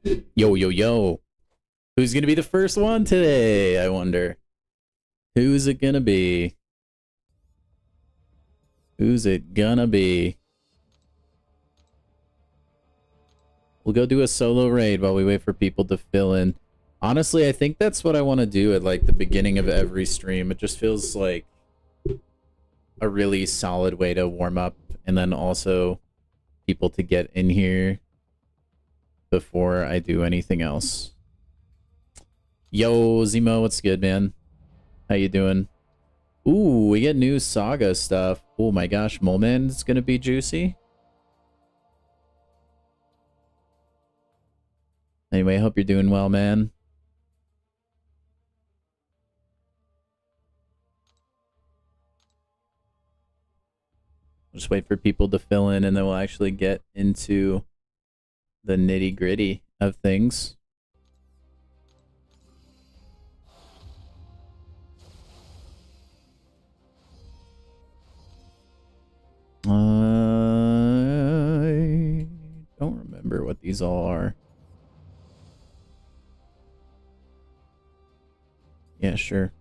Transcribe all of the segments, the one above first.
Yo, yo, yo. Who's gonna be the first one today? I wonder. Who's it gonna be? Who's it gonna be? We'll go do a solo raid while we wait for people to fill in. Honestly, I think that's what I want to do at like the beginning of every stream. It just feels like a really solid way to warm up and then also people to get in here before I do anything else. Yo, Zemo, what's good, man? How you doing? Ooh, we get new Saga stuff. Oh my gosh, Moleman's gonna be juicy. Anyway, I hope you're doing well, man. We'll just wait for people to fill in and then we'll actually get into the nitty-gritty of things. I don't remember what these all are. Yeah, sure.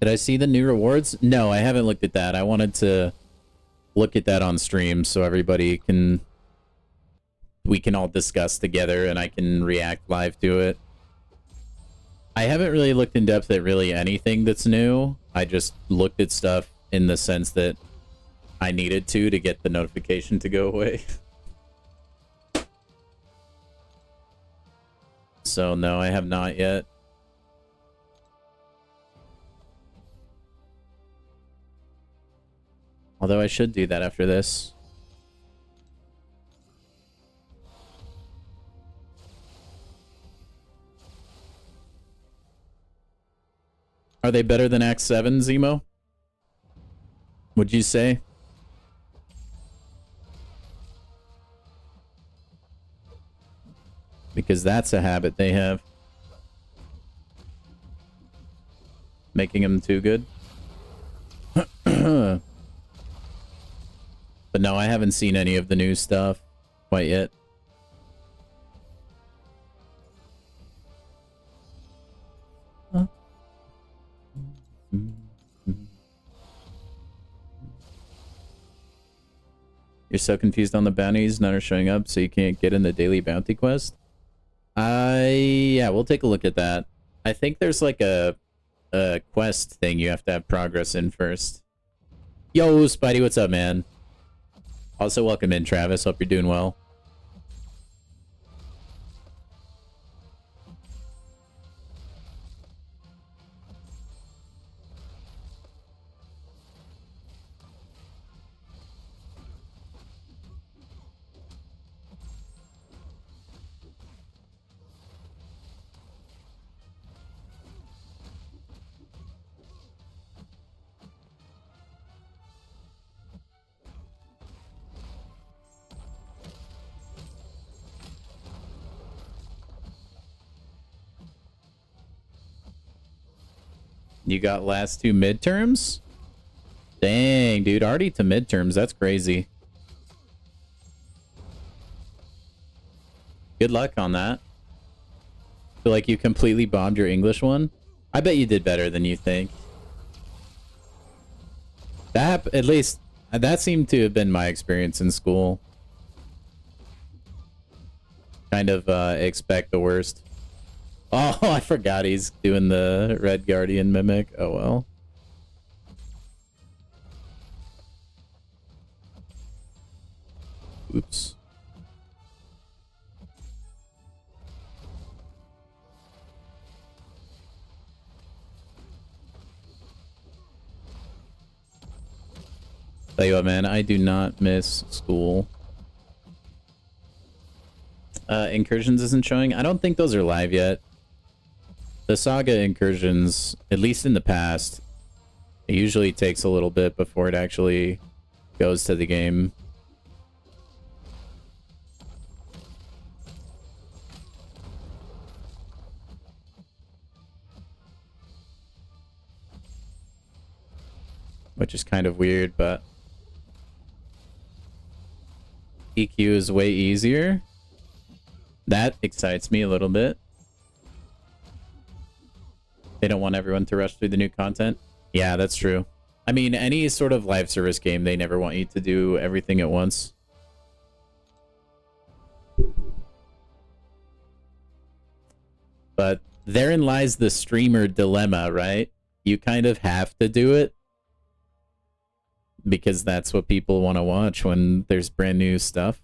Did I see the new rewards? No, I haven't looked at that. I wanted to look at that on stream so everybody can... we can all discuss together and I can react live to it. I haven't really looked in depth at really anything that's new. I just looked at stuff in the sense that I needed to get the notification to go away. So no, I have not yet. Although I should do that after this. Are they better than Act 7, Zemo? Would you say? Because that's a habit they have. Making them too good. But no, I haven't seen any of the new stuff quite yet. Huh? You're so confused on the bounties, none are showing up, so you can't get in the daily bounty quest? Yeah, we'll take a look at that. I think there's like a quest thing you have to have progress in first. Yo, Spidey, what's up, man? Also, welcome in, Travis. Hope you're doing well. You got last two midterms? Dang, dude. Already to midterms. That's crazy. Good luck on that. Feel like you completely bombed your English one? I bet you did better than you think. That, at least, that seemed to have been my experience in school. Kind of expect the worst. Oh, I forgot he's doing the Red Guardian mimic. Oh, well. Oops. Tell you what, man, I do not miss school. Incursions isn't showing. I don't think those are live yet. The Saga incursions, at least in the past, it usually takes a little bit before it actually goes to the game. Which is kind of weird, but... EQ is way easier. That excites me a little bit. They don't want everyone to rush through the new content. Yeah, that's true. I mean, any sort of live service game, they never want you to do everything at once. But therein lies the streamer dilemma, right? You kind of have to do it because that's what people want to watch when there's brand new stuff.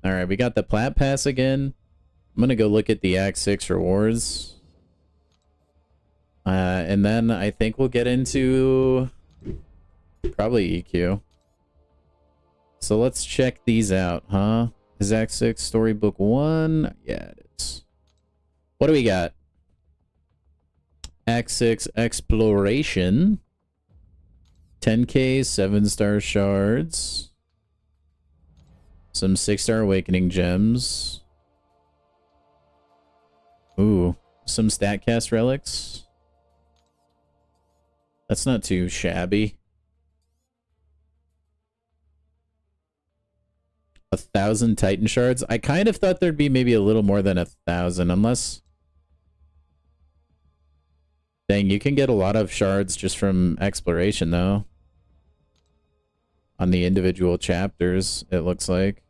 All right, we got the Plat Pass again. I'm going to go look at the Act 6 rewards. And then I think we'll get into probably EQ. So let's check these out, huh? Is Act 6 Storybook 1? Yeah, it is. What do we got? Act 6 Exploration. 10k 7-star shards. Some 6-star Awakening gems. Ooh, some StatCast relics. That's not too shabby. 1,000 Titan shards. I kind of thought there'd be maybe a little more than 1,000, unless... Dang, you can get a lot of shards just from exploration, though. On the individual chapters, it looks like.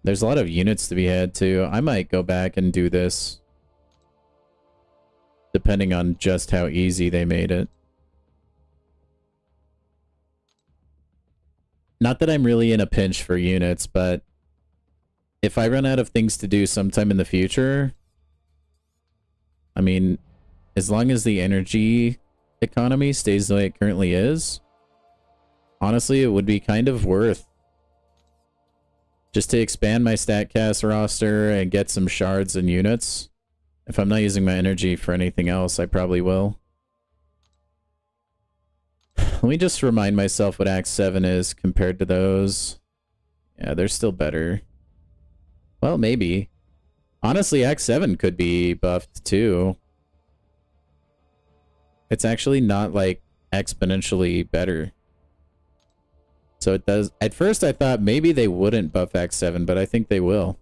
There's a lot of units to be had, too. I might go back and do this. Depending on just how easy they made it. Not that I'm really in a pinch for units, but if I run out of things to do sometime in the future, I mean, as long as the energy economy stays the way it currently is, honestly, it would be kind of worth just to expand my StatCast roster and get some shards and units. If I'm not using my energy for anything else, I probably will. Let me just remind myself what Act 7 is compared to those. Yeah, they're still better. Well, maybe. Honestly, Act 7 could be buffed too. It's actually not, like, exponentially better. So it does... At first I thought maybe they wouldn't buff Act 7, but I think they will.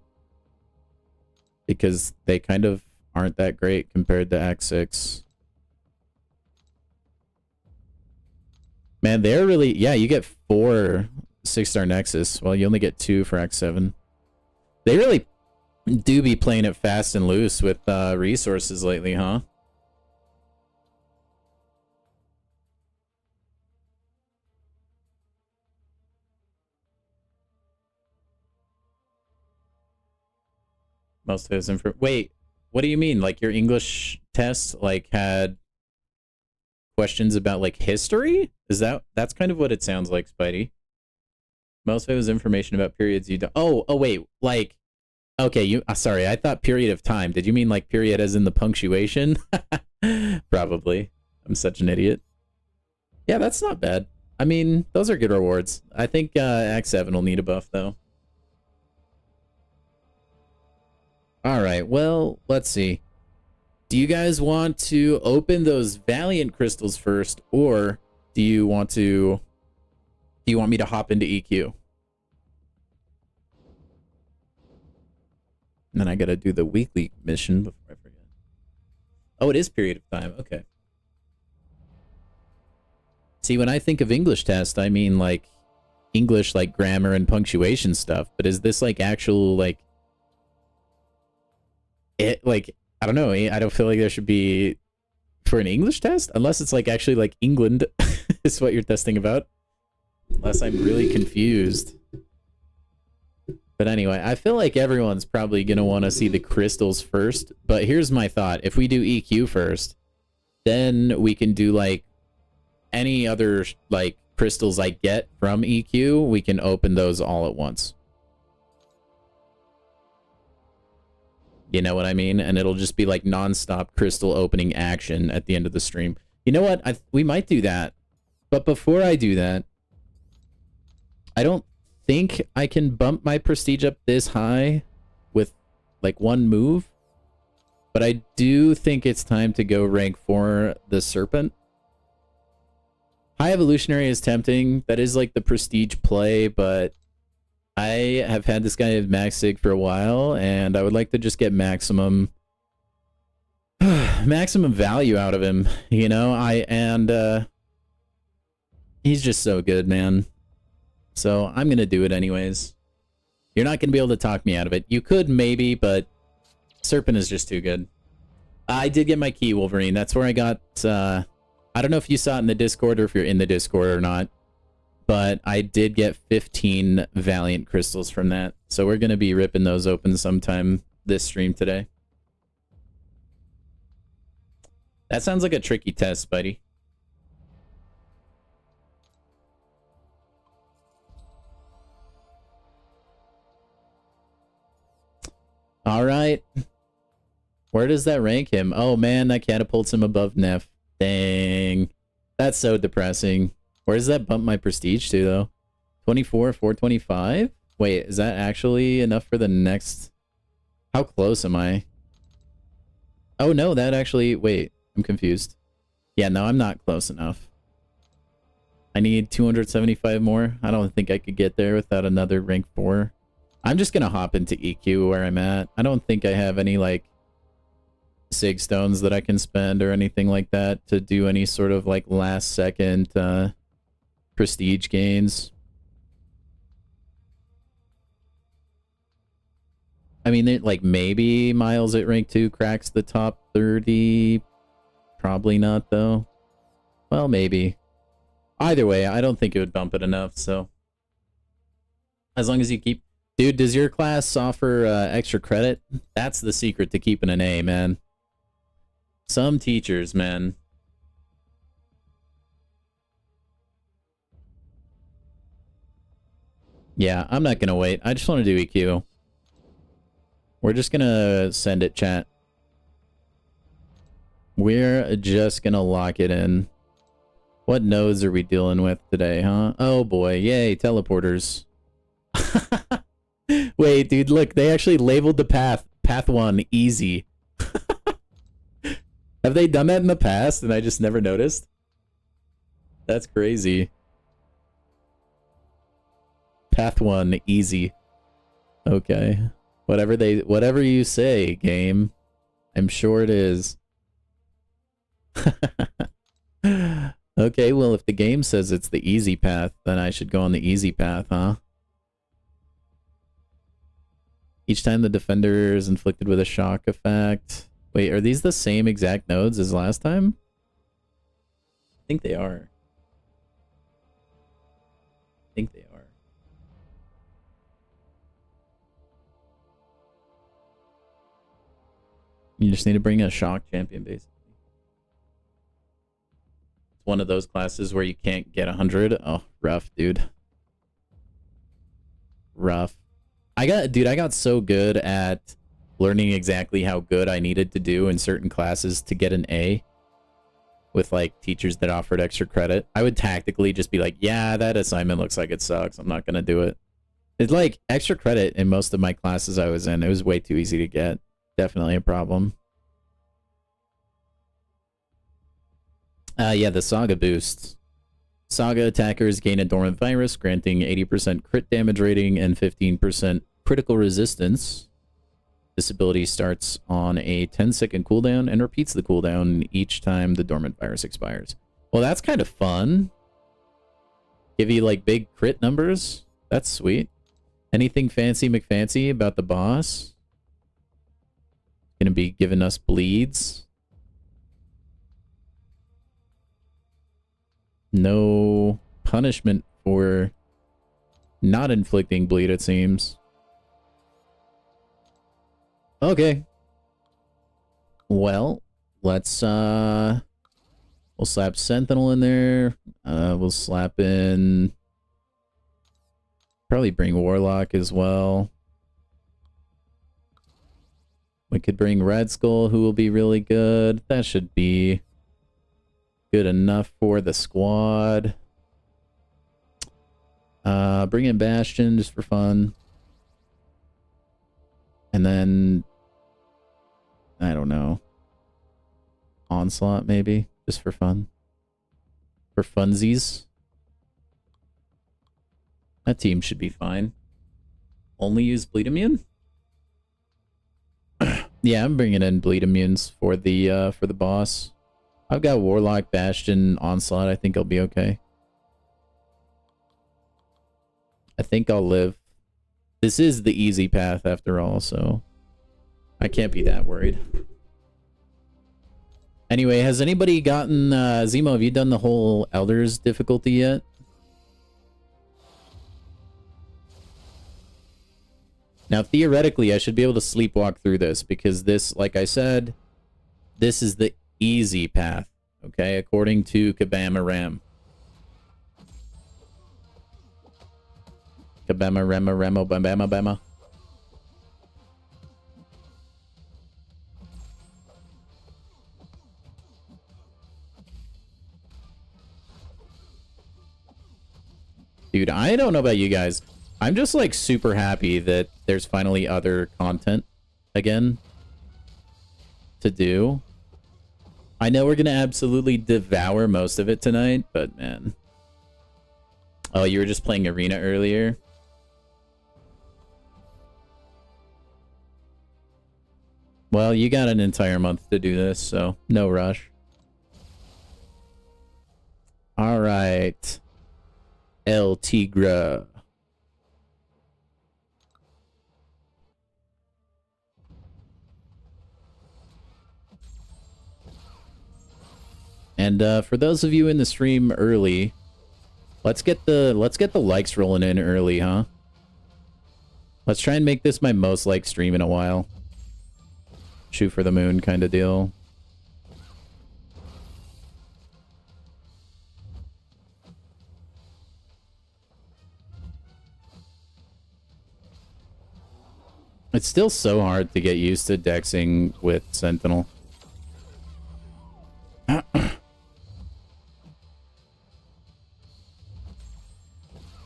Because they kind of aren't that great compared to Act 6. Man, they're really... Yeah, you get 4 6-star Nexus. Well, you only get 2 for Act 7. They really do be playing it fast and loose with resources lately, huh? Most of his info... Wait, what do you mean? Like, your English test, like, had questions about, like, history? Is that... That's kind of what it sounds like, Spidey. Most of his information about periods you don't... Oh, wait, like... Okay, you... sorry, I thought period of time. Did you mean, like, period as in the punctuation? Probably. I'm such an idiot. Yeah, that's not bad. I mean, those are good rewards. I think Act 7 will need a buff, though. Alright, well, let's see. Do you guys want to open those Valiant crystals first, or do you want to... Do you want me to hop into EQ? And then I gotta do the weekly mission before I forget. Oh, it is period of time. Okay. See, when I think of English test, I mean, like, English, like, grammar and punctuation stuff. But is this, like, actual, like... It, like, I don't know. I don't feel like there should be... For an English test? Unless it's, like, actually, like, England is what you're testing about. Unless I'm really confused. But anyway, I feel like everyone's probably going to want to see the crystals first. But here's my thought. If we do EQ first, then we can do, like, any other, like, crystals I get from EQ. We can open those all at once. You know what I mean? And it'll just be, like, non-stop crystal opening action at the end of the stream. You know what? We might do that. But before I do that, I don't think I can bump my prestige up this high with, like, one move. But I do think it's time to go rank 4 the Serpent. High Evolutionary is tempting. That is like the prestige play, but I have had this guy at Max Sig for a while, and I would like to just get maximum maximum value out of him, you know? He's just so good, man. So I'm gonna do it anyways. You're not gonna be able to talk me out of it. You could maybe, but Serpent is just too good. I did get my key, Wolverine. That's where I got, I don't know if you saw it in the Discord or if you're in the Discord or not, but I did get 15 Valiant crystals from that. So we're gonna be ripping those open sometime this stream today. That sounds like a tricky test, buddy. All right. Where does that rank him? Oh man, that catapults him above Neff. Dang. That's so depressing. Where does that bump my prestige to, though? 24, 425? Wait, is that actually enough for the next... How close am I? Oh no, that actually... Wait, I'm confused. Yeah, no, I'm not close enough. I need 275 more. I don't think I could get there without another rank 4. I'm just gonna hop into EQ where I'm at. I don't think I have any, like, Sig stones that I can spend or anything like that to do any sort of, like, last second prestige gains. I mean, like, maybe Miles at rank 2 cracks the top 30. Probably not, though. Well, maybe. Either way, I don't think it would bump it enough, so... As long as you keep... Dude, does your class offer extra credit? That's the secret to keeping an A, man. Some teachers, man. Yeah, I'm not gonna wait. I just want to do EQ. We're just gonna send it, chat. We're just gonna lock it in. What nodes are we dealing with today, huh? Oh boy, yay, teleporters. Wait, dude, look, they actually labeled the path. Path 1, easy. Have they done that in the past and I just never noticed? That's crazy. Path 1, easy. Okay. Whatever you say, game. I'm sure it is. Okay, well, if the game says it's the easy path, then I should go on the easy path, huh? Each time the defender is inflicted with a shock effect. Wait, are these the same exact nodes as last time? I think they are. I think they are. You just need to bring a shock champion, basically. It's one of those classes where you can't get 100. Oh, rough, dude. Rough. I got so good at learning exactly how good I needed to do in certain classes to get an A with, like, teachers that offered extra credit. I would tactically just be like, yeah, that assignment looks like it sucks. I'm not going to do it. It's like extra credit in most of my classes I was in. It was way too easy to get. Definitely a problem. Yeah, the Saga boost. Saga attackers gain a dormant virus, granting 80% crit damage rating and 15% critical resistance. This ability starts on a 10-second cooldown and repeats the cooldown each time the dormant virus expires. Well, that's kind of fun. Give you, like, big crit numbers. That's sweet. Anything fancy McFancy about the boss? Gonna be giving us bleeds. No punishment for not inflicting bleed, it seems. Okay. Well, let's we'll slap Sentinel in there. We'll slap in probably bring Warlock as well. We could bring Red Skull, who will be really good. That should be good enough for the squad. Bring in Bastion just for fun. And then, I don't know. Onslaught, maybe, just for fun. for funsies. That team should be fine. Only use bleed immune? Yeah, I'm bringing in bleed immunes for the boss. I've got Warlock, Bastion, Onslaught. I think I'll be okay. I think I'll live. This is the easy path after all, so I can't be that worried. Anyway, has anybody gotten... Zemo, have you done the whole Elders difficulty yet? Now, theoretically, I should be able to sleepwalk through this because this, like I said, this is the easy path, okay? According to Kabama Ram. Kabama Rama Ramo Bama Bama. Dude, I don't know about you guys. I'm just like super happy that there's finally other content again to do. I know we're gonna absolutely devour most of it tonight, but man. Oh, you were just playing Arena earlier? Well, you got an entire month to do this, so no rush. All right. El Tigra. And for those of you in the stream early, let's get the likes rolling in early, huh? Let's try and make this my most liked stream in a while. Shoot for the moon kind of deal. It's still so hard to get used to dexing with Sentinel.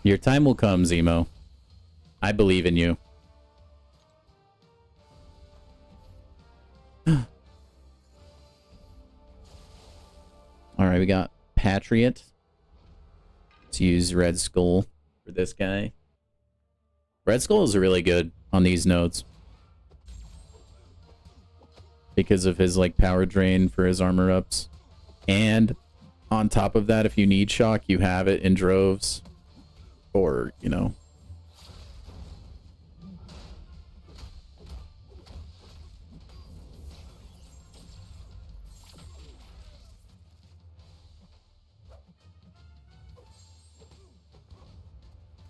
Your time will come, Zemo. I believe in you. Alright, we got Patriot. Let's use Red Skull for this guy. Red Skull is really good on these nodes. Because of his, like, power drain for his armor ups. And on top of that, if you need shock, you have it in droves. Or, you know.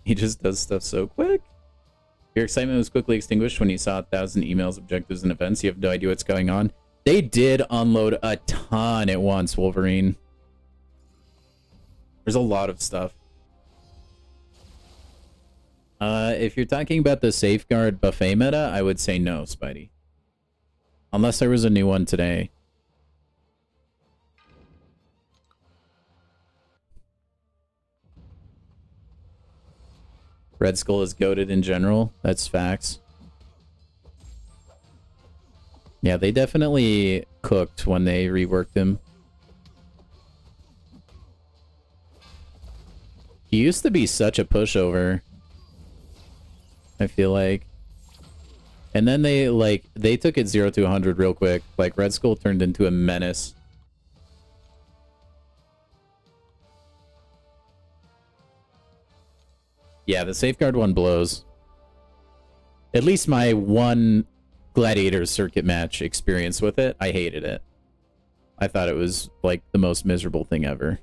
He just does stuff so quick. Your excitement was quickly extinguished when you saw 1,000 emails, objectives, and events. You have no idea what's going on. They did unload a ton at once, Wolverine. There's a lot of stuff. If you're talking about the safeguard buffet meta, I would say no, Spidey. Unless there was a new one today. Red Skull is goated in general. That's facts. Yeah, they definitely cooked when they reworked him. He used to be such a pushover, I feel like. And then they took it 0 to 100 real quick. Like, Red Skull turned into a menace. Yeah, the safeguard one blows. At least my one Gladiator circuit match experience with it, I hated it. I thought it was, like, the most miserable thing ever.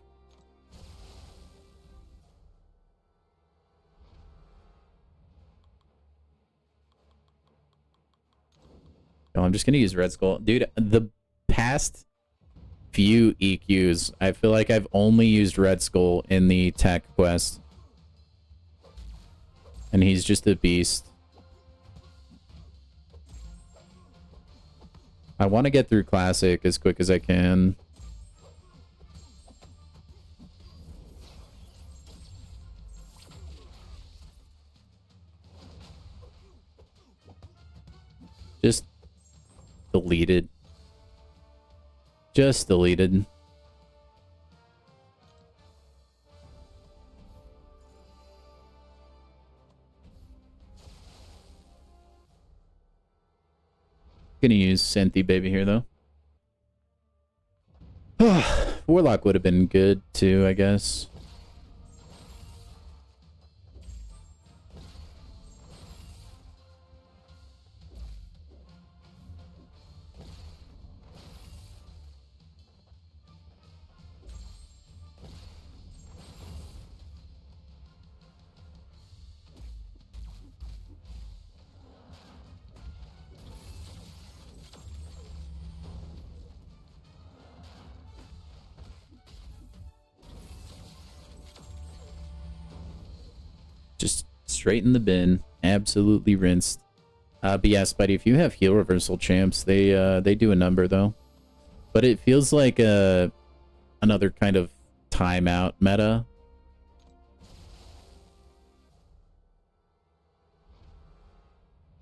Oh, I'm just gonna use Red Skull. Dude, the past few EQs, I feel like I've only used Red Skull in the tech quest. And he's just a beast. I want to get through Classic as quick as I can. Just deleted. Just deleted. Gonna use Senti Baby here, though. Warlock would have been good, too, I guess. Just straight in the bin. Absolutely rinsed. But yeah, Spidey, if you have heal reversal champs, they do a number, though. But it feels like another kind of timeout meta.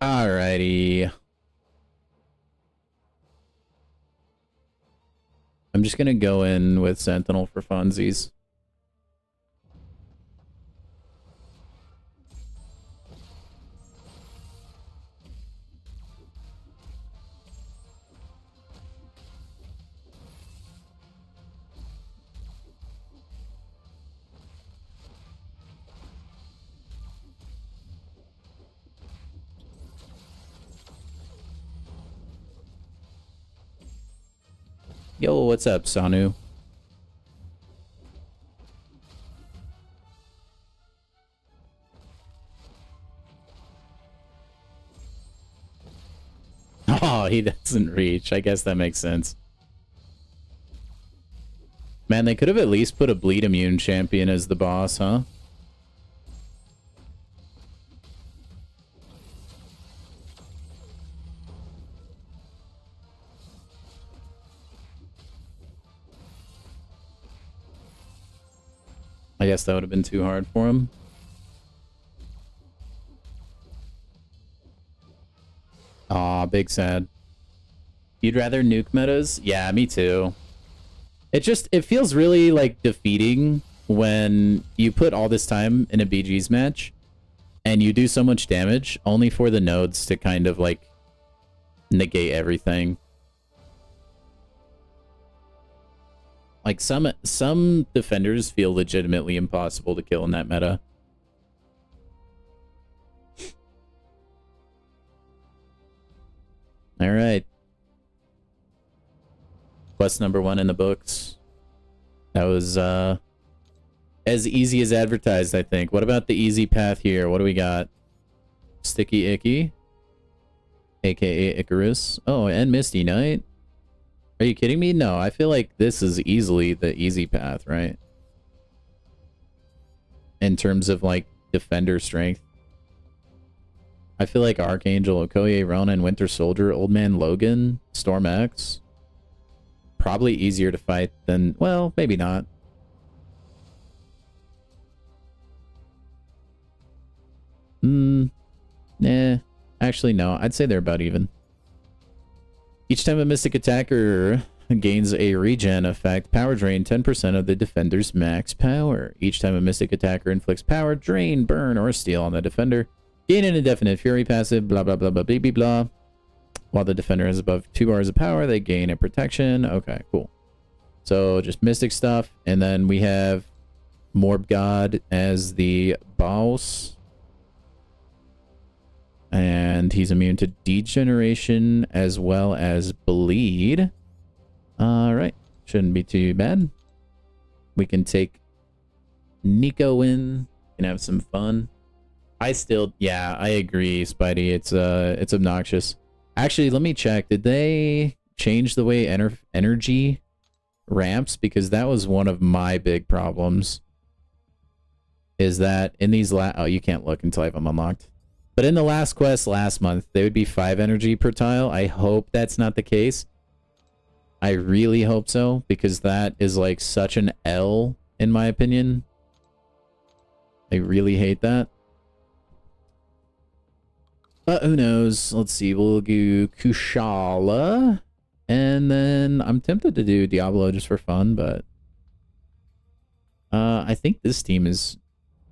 Alrighty. I'm just gonna go in with Sentinel for funsies. Yo, what's up, Sanu? Oh, he doesn't reach. I guess that makes sense. Man, they could have at least put a bleed immune champion as the boss, huh? I guess that would have been too hard for him. Aw, big sad. You'd rather nuke metas? Yeah, me too. It feels really, like, defeating when you put all this time in a BG's match and you do so much damage only for the nodes to kind of, like, negate everything. Like, some defenders feel legitimately impossible to kill in that meta. Alright. Quest number 1 in the books. That was, as easy as advertised, I think. What about the easy path here? What do we got? Sticky Icky, aka Icarus. Oh, and Misty Knight. Are you kidding me? No, I feel like this is easily the easy path, right? In terms of, like, defender strength. I feel like Archangel, Okoye, Ronan, Winter Soldier, Old Man Logan, Storm X. Probably easier to fight than... Well, maybe not. Nah. Actually, no. I'd say they're about even. Each time a Mystic attacker gains a regen effect, power drain 10% of the defender's max power. Each time a Mystic attacker inflicts power, drain, burn, or steal on the defender, gain an indefinite fury passive, blah, blah, blah, blah, blah, blah, blah. While the defender has above 2 bars of power, they gain a protection. Okay, cool. So just Mystic stuff. And then we have Morb God as the boss. And he's immune to degeneration as well as bleed. Alright. Shouldn't be too bad. We can take Nico in and have some fun. Yeah, I agree, Spidey. It's obnoxious. Actually, let me check. Did they change the way energy ramps? Because that was one of my big problems. Is that in these oh, you can't look until I have them unlocked. But in the last quest last month, they would be 5 energy per tile. I hope that's not the case. I really hope so, because that is like such an L, in my opinion. I really hate that. But who knows? Let's see. We'll do Kushala. And then I'm tempted to do Diablo just for fun, but I think this team is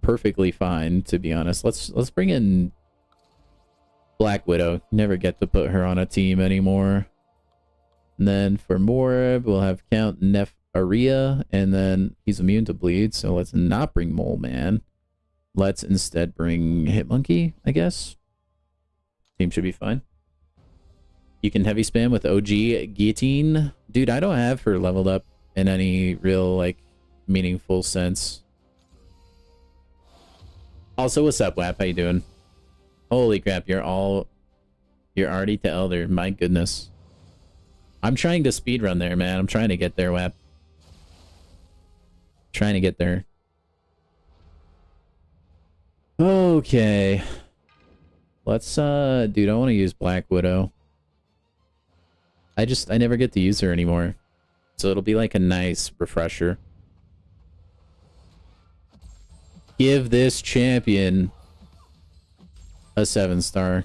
perfectly fine, to be honest. Let's bring in Black Widow. Never get to put her on a team anymore. And then for Morb, we'll have Count Nefaria, and then he's immune to bleed, so let's not bring Mole Man. Let's instead bring Hitmonkey, I guess. Team should be fine. You can heavy spam with OG Guillotine. Dude, I don't have her leveled up in any real, like, meaningful sense. Also, what's up, WAP? How you doing? Holy crap, you're already to Elder. My goodness. I'm trying to speedrun there, man. I'm trying to get there, WAP. Trying to get there. Okay. Let's, dude, I want to use Black Widow. I never get to use her anymore. So it'll be like a nice refresher. Give this champion a 7-star.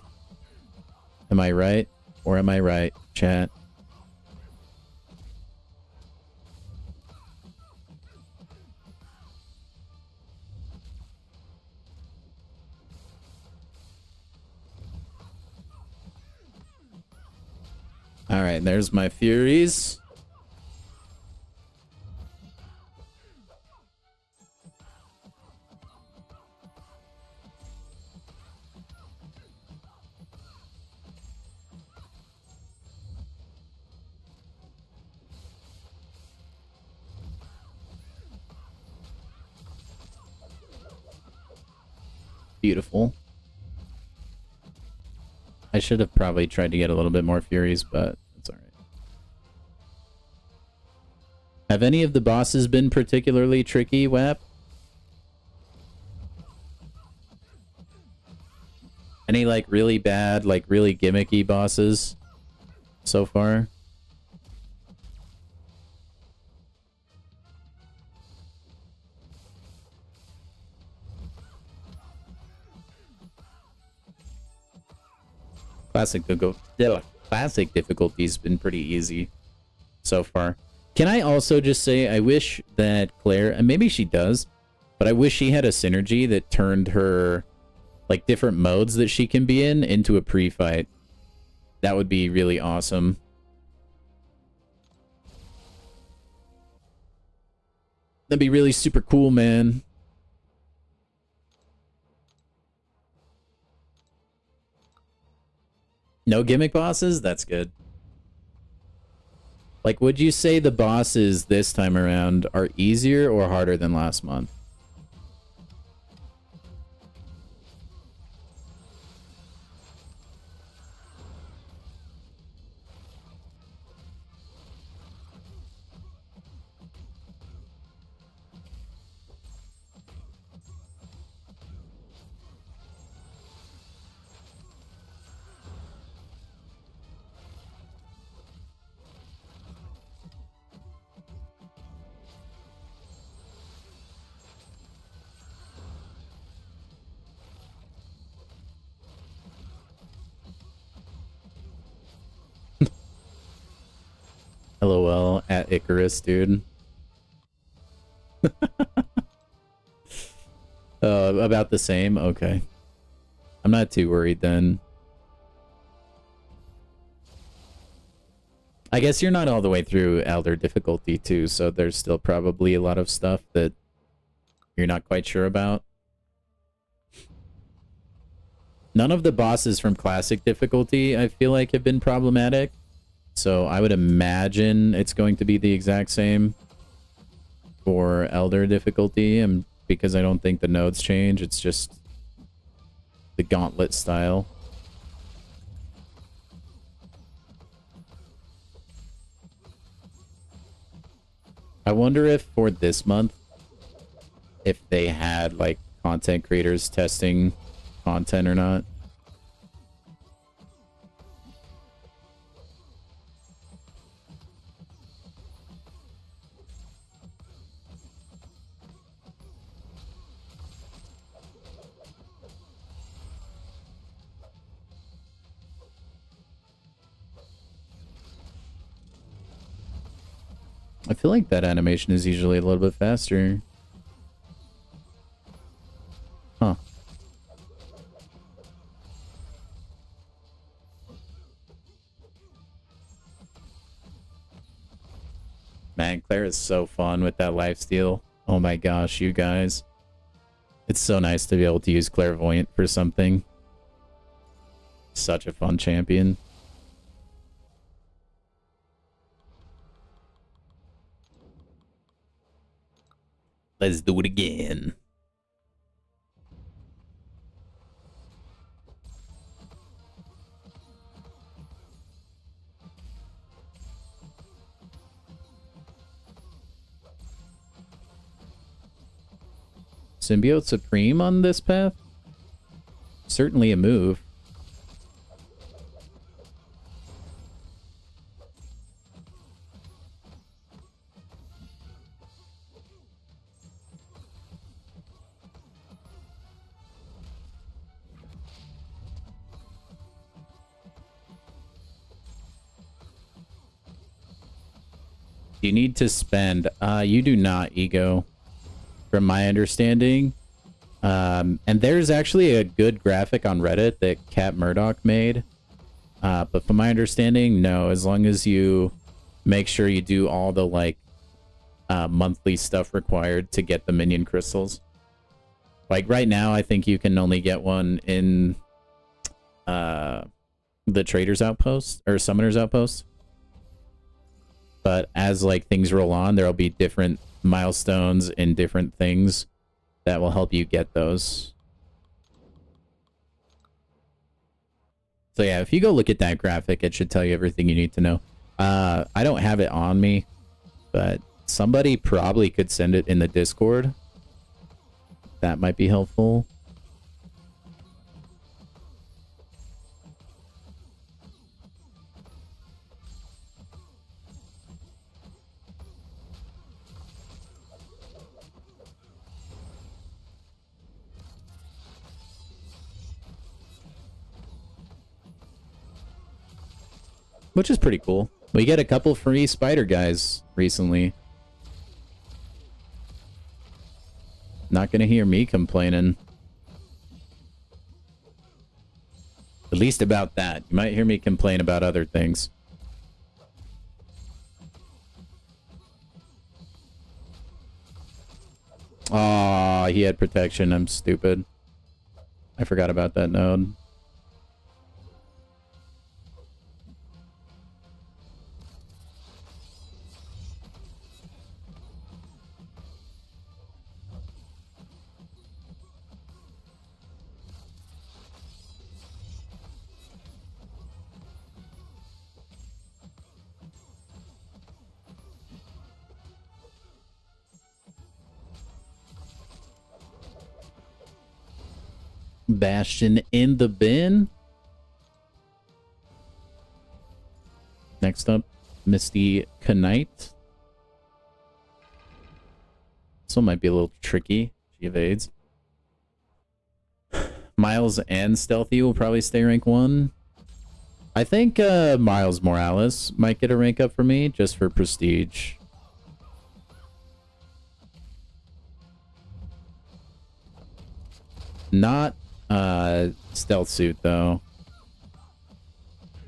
Am I right? Or am I right, chat? Alright, there's my Furies. Beautiful. I should have probably tried to get a little bit more Furies, but it's alright. Have any of the bosses been particularly tricky, WAP? Any, like, really bad, like, really gimmicky bosses so far? Classic difficulty's been pretty easy so far. Can I also just say, I wish that Claire, and maybe she does, but I wish she had a synergy that turned her, like, different modes that she can be in into a pre-fight. That would be really awesome. That'd be really super cool, man. No gimmick bosses? That's good. Like, would you say the bosses this time around are easier or harder than last month? LOL at Icarus, dude. About the same? Okay. I'm not too worried then. I guess you're not all the way through Elder difficulty too, so there's still probably a lot of stuff that you're not quite sure about. None of the bosses from Classic difficulty, I feel like, have been problematic. So I would imagine it's going to be the exact same for Elder difficulty, and because I don't think the nodes change, it's just the gauntlet style. I wonder if for this month, if they had like content creators testing content or not. I feel like that animation is usually a little bit faster. Huh. man, Claire is so fun with that lifesteal. Oh my gosh, you guys. It's so nice to be able to use Clairvoyant for something. Such a fun champion. Let's do it again. Symbiote Supreme on this path? Certainly a move. You need to spend. You do not, Ego. From my understanding. And there's actually a good graphic on Reddit that Cat Murdoch made. But from my understanding, no. As long as you make sure you do all the, like, monthly stuff required to get the minion crystals. Like, right now, I think you can only get one in the Trader's Outpost, or Summoner's Outpost. But as, like, things roll on, there'll be different milestones and different things that will help you get those. So yeah, if you go look at that graphic, it should tell you everything you need to know. I don't have it on me, but somebody probably could send it in the Discord. That might be helpful. Which is pretty cool. We get a couple free spider guys recently. Not gonna hear me complaining. At least about that. You might hear me complain about other things. Aw, he had protection. I'm stupid. I forgot about that node. Bastion in the bin. Next up, Misty Knight. This one might be a little tricky. She evades. Miles and Stealthy will probably stay rank 1. I think Miles Morales might get a rank up for me, just for prestige. Not Stealth Suit, though.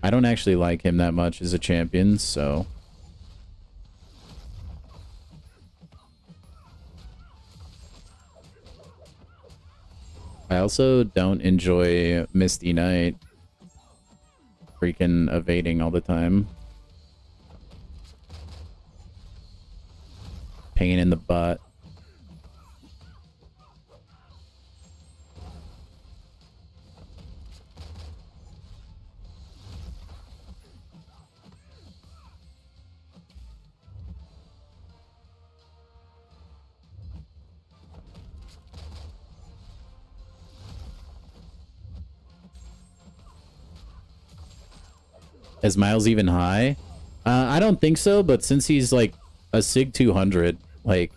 I don't actually like him that much as a champion, so... I also don't enjoy Misty Knight. Freaking evading all the time. Pain in the butt. Is Miles even high? I don't think so, but since he's like a Sig 200, like,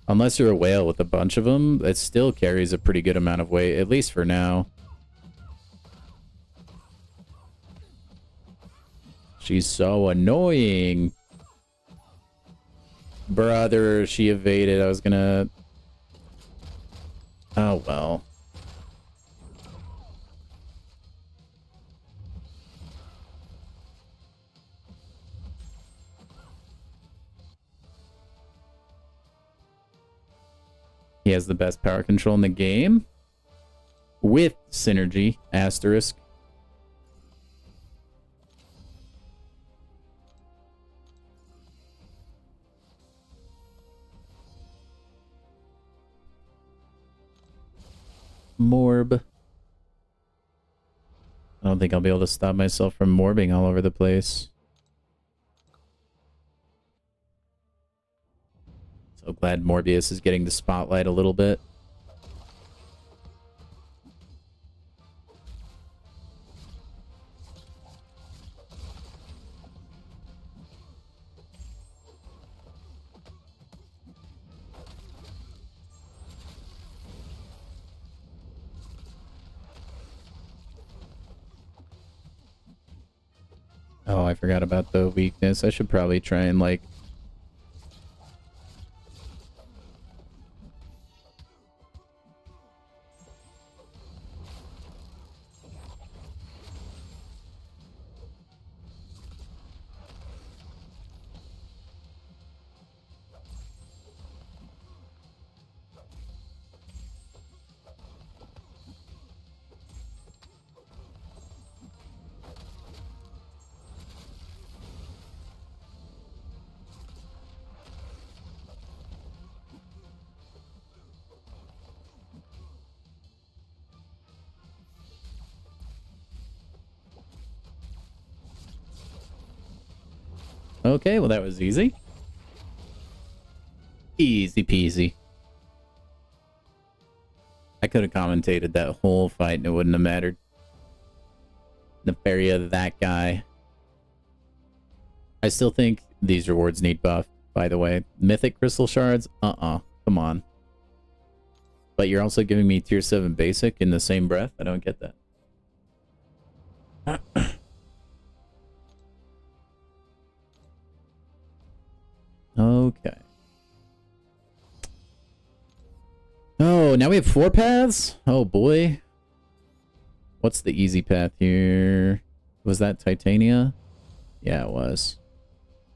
unless you're a whale with a bunch of them, it still carries a pretty good amount of weight, at least for now. She's so annoying. Brother, she evaded. I was gonna... Oh, well. He has the best power control in the game. With synergy, asterisk. Morb. I don't think I'll be able to stop myself from morbing all over the place. So glad Morbius is getting the spotlight a little bit. Oh, I forgot about the weakness. I should probably try and, like... Okay, well that was easy. Easy peasy. I could have commentated that whole fight and it wouldn't have mattered. Nefaria, that guy. I still think these rewards need buff, by the way. Mythic Crystal Shards? Come on. But you're also giving me tier 7 basic in the same breath? I don't get that. Okay. Oh, now we have 4 paths? Oh boy. What's the easy path here? Was that Titania? Yeah, it was.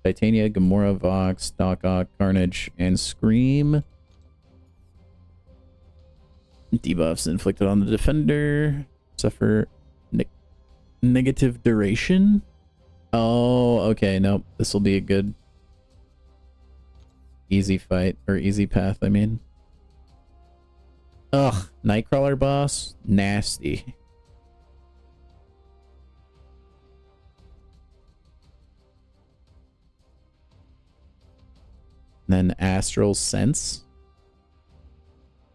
Titania, Gamora, Vox, Doc Ock, Carnage, and Scream. Debuffs inflicted on the defender. Suffer negative duration. Oh, okay. Nope. This will be a good easy fight, or easy path, I mean. Ugh, Nightcrawler boss? Nasty. Then Astral Sense.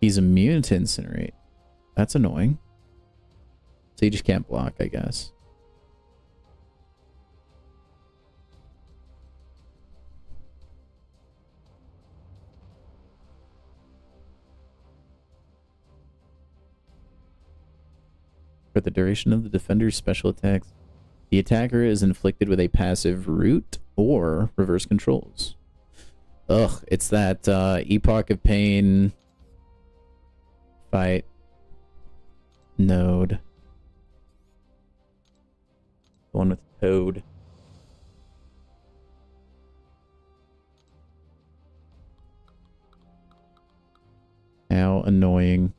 He's immune to Incinerate. That's annoying. So you just can't block, I guess. For the duration of the defender's special attacks, the attacker is inflicted with a passive root or reverse controls. Ugh, it's that Epoch of Pain fight node. The one with Toad. How annoying.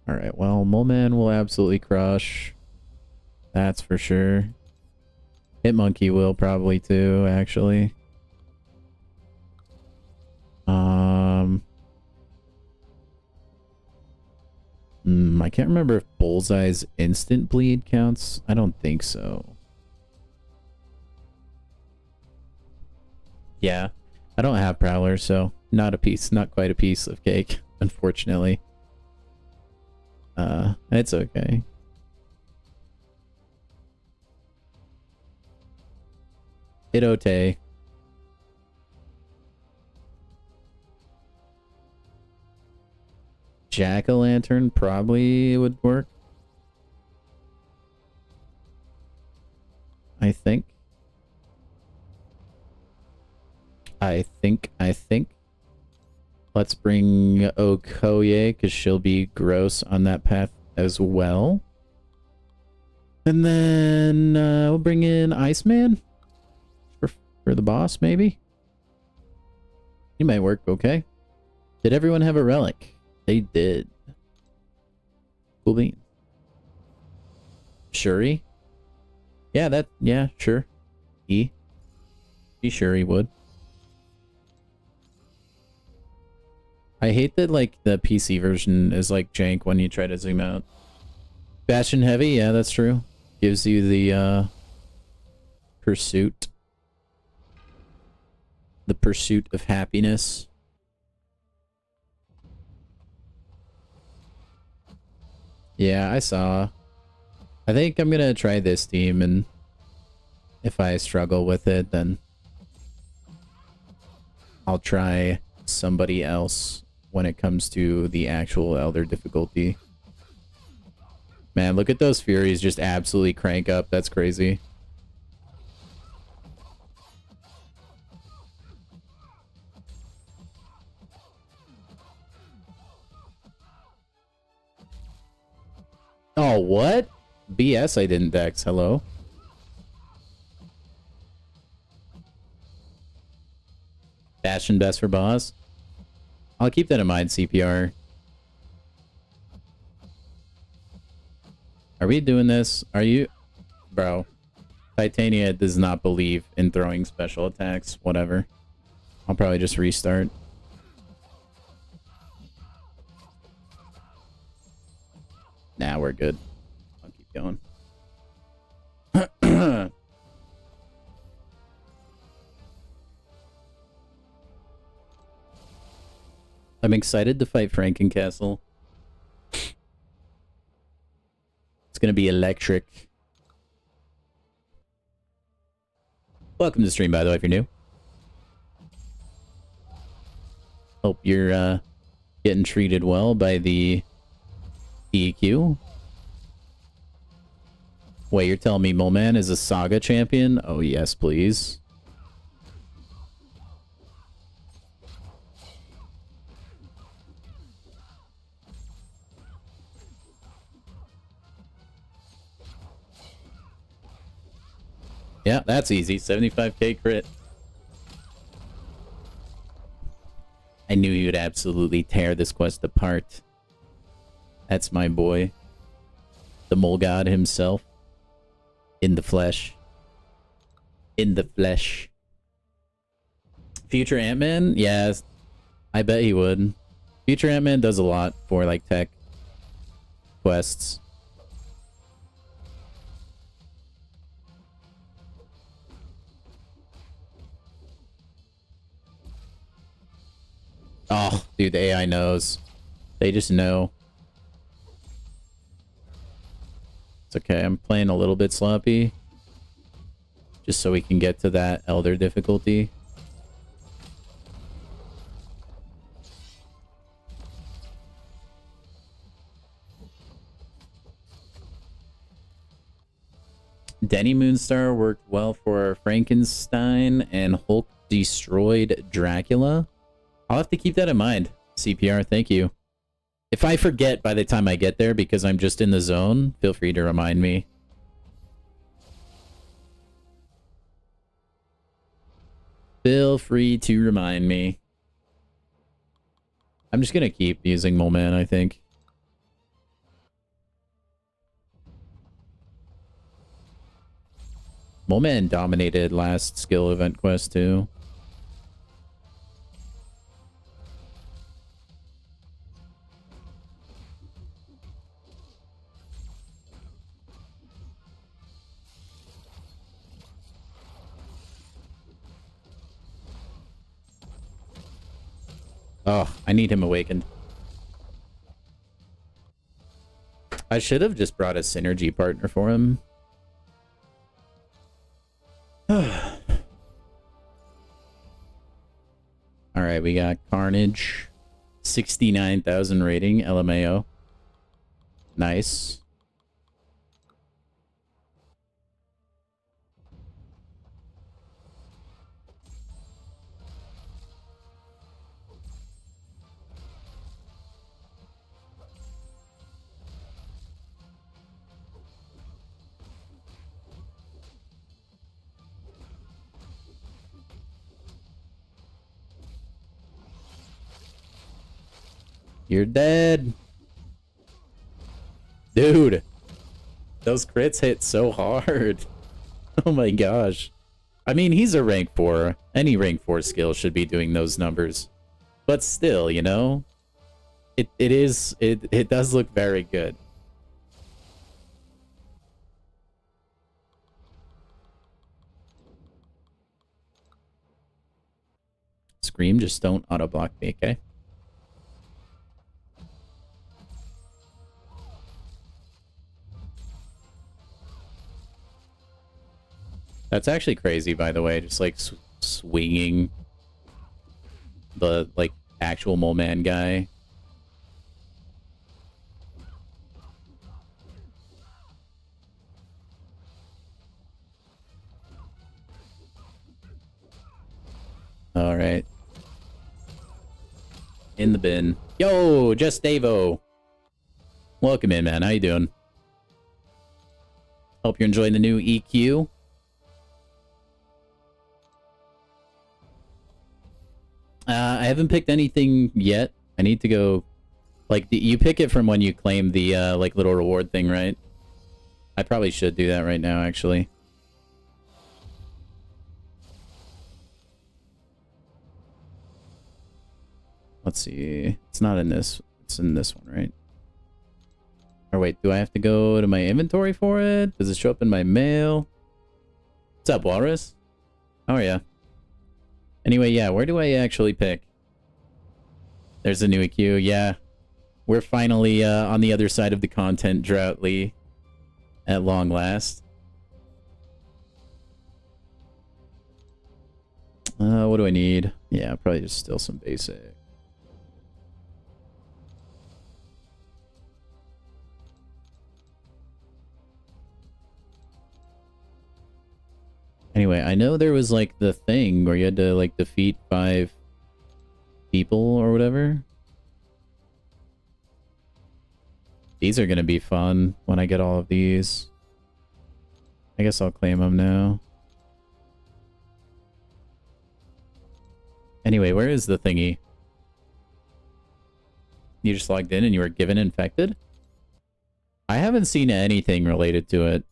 Alright, well, Moleman will absolutely crush. That's for sure. Hitmonkey will probably too, actually. I can't remember if Bullseye's instant bleed counts. I don't think so. Yeah, I don't have Prowler, so not quite a piece of cake, unfortunately. It's okay. Itote. Jack-o'-lantern probably would work. I think. Let's bring Okoye, because she'll be gross on that path as well. And then we'll bring in Iceman for the boss, maybe? He might work okay. Did everyone have a relic? They did. Cool bean. Shuri? Yeah, sure. Be sure he would. I hate that, like, the PC version is, like, jank when you try to zoom out. Bastion heavy, yeah, that's true. Gives you the, pursuit. The pursuit of happiness. Yeah, I saw. I think I'm gonna try this team, and if I struggle with it, then I'll try somebody else when it comes to the actual Elder difficulty. Man, look at those Furies just absolutely crank up. That's crazy. Oh, what? BS I didn't dex. Hello? Bastion best for boss? I'll keep that in mind, CPR. Are we doing this? Are you... Bro. Titania does not believe in throwing special attacks. Whatever. I'll probably just restart. Nah, we're good. I'll keep going. I'm excited to fight Frankencastle. It's gonna be electric. Welcome to the stream, by the way, if you're new. Hope you're getting treated well by the EQ. Wait, you're telling me Moleman is a Saga champion? Oh, yes, please. Yeah, that's easy. 75k crit. I knew he would absolutely tear this quest apart. That's my boy. The mole god himself. In the flesh. In the flesh. Future Ant-Man? Yes. I bet he would. Future Ant-Man does a lot for, like, tech quests. Oh, dude, the AI knows. They just know. It's okay, I'm playing a little bit sloppy. Just so we can get to that Elder difficulty. Denny Moonstar worked well for Frankenstein, and Hulk destroyed Dracula. I'll have to keep that in mind. CPR, thank you. If I forget by the time I get there because I'm just in the zone, feel free to remind me. Feel free to remind me. I'm just gonna keep using Moleman, I think. Moleman dominated last skill event quest too. Oh, I need him awakened. I should have just brought a synergy partner for him. Alright, we got Carnage. 69,000 rating, LMAO. Nice. You're dead. Dude. Those crits hit so hard. Oh my gosh. I mean, he's a rank 4. Any rank 4 skill should be doing those numbers. But still, you know? It does look very good. Scream, just don't auto-block me, okay? That's actually crazy, by the way. Just, like, swinging the, like, actual mole man guy. All right. In the bin. Yo, just Davo. Welcome in, man. How you doing? Hope you're enjoying the new EQ. I haven't picked anything yet. I need to go... Like, you pick it from when you claim the, like, little reward thing, right? I probably should do that right now, actually. Let's see. It's not in this. It's in this one, right? Or wait, do I have to go to my inventory for it? Does it show up in my mail? What's up, Walrus? How are ya? Anyway, yeah, where do I actually pick? There's a new EQ, yeah. We're finally on the other side of the content drought, Lee. At long last. What do I need? Yeah, probably just still some basic. Anyway, I know there was, like, the thing where you had to, like, defeat 5 people or whatever. These are gonna be fun when I get all of these. I guess I'll claim them now. Anyway, where is the thingy? You just logged in and you were given infected? I haven't seen anything related to it.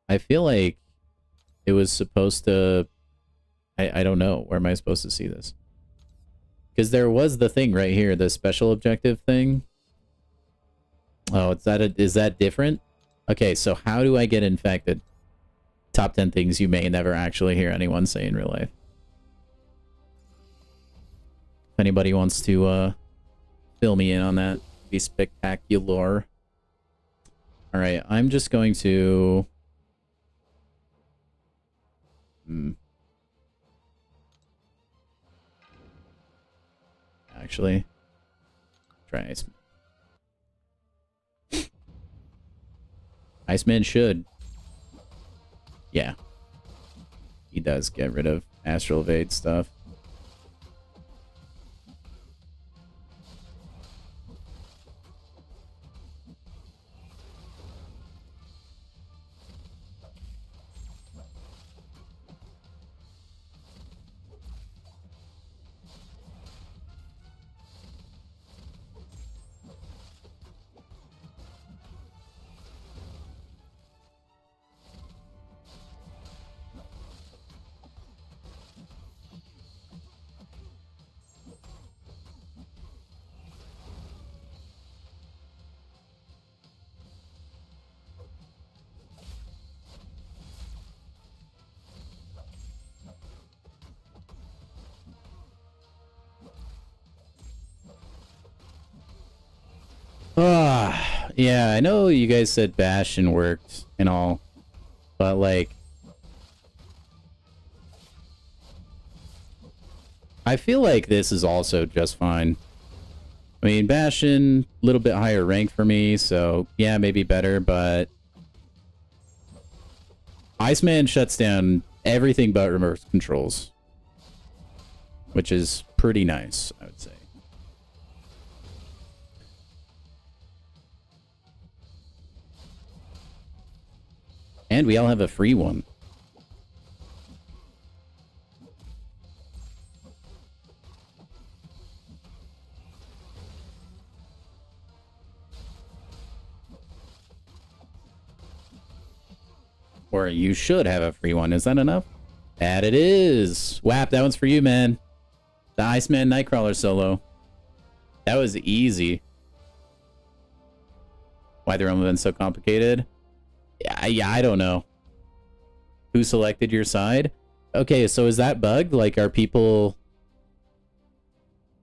I feel like it was supposed to... I don't know. Where am I supposed to see this? Because there was the thing right here, the special objective thing. Oh, is that different? Okay, so how do I get infected? Top 10 things you may never actually hear anyone say in real life. If anybody wants to fill me in on that, be spectacular. Alright, I'm just going to... Actually, try Iceman. Iceman should. Yeah. He does get rid of Astral Evade stuff. Yeah, I know you guys said Bastion worked and all, but like, I feel like this is also just fine. I mean, Bastion, a little bit higher rank for me, so yeah, maybe better, but Iceman shuts down everything but reverse controls, which is pretty nice, I would say. And we all have a free one. Or you should have a free one. Is that enough? That it is. WAP, that one's for you, man. The Iceman Nightcrawler solo. That was easy. Why the realm have been so complicated? Yeah, I don't know. Who selected your side? Okay, so is that bugged? Like, are people...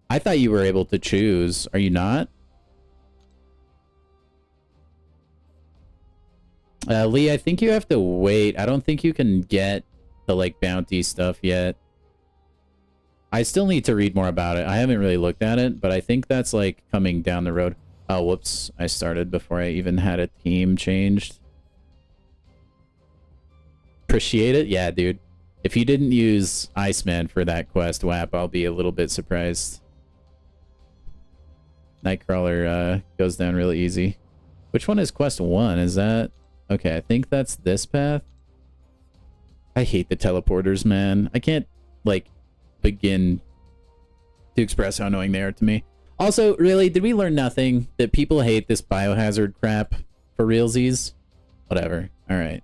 I thought you were able to choose. Are you not? Lee, I think you have to wait. I don't think you can get the, like, bounty stuff yet. I still need to read more about it. I haven't really looked at it, but I think that's, like, coming down the road. Oh, whoops. I started before I even had a team changed. Appreciate it? Yeah, dude. If you didn't use Iceman for that quest, WAP, I'll be a little bit surprised. Nightcrawler goes down really easy. Which one is quest 1? Is that... Okay, I think that's this path. I hate the teleporters, man. I can't, like, begin to express how annoying they are to me. Also, really, did we learn nothing? That people hate this biohazard crap for realsies? Whatever. Alright.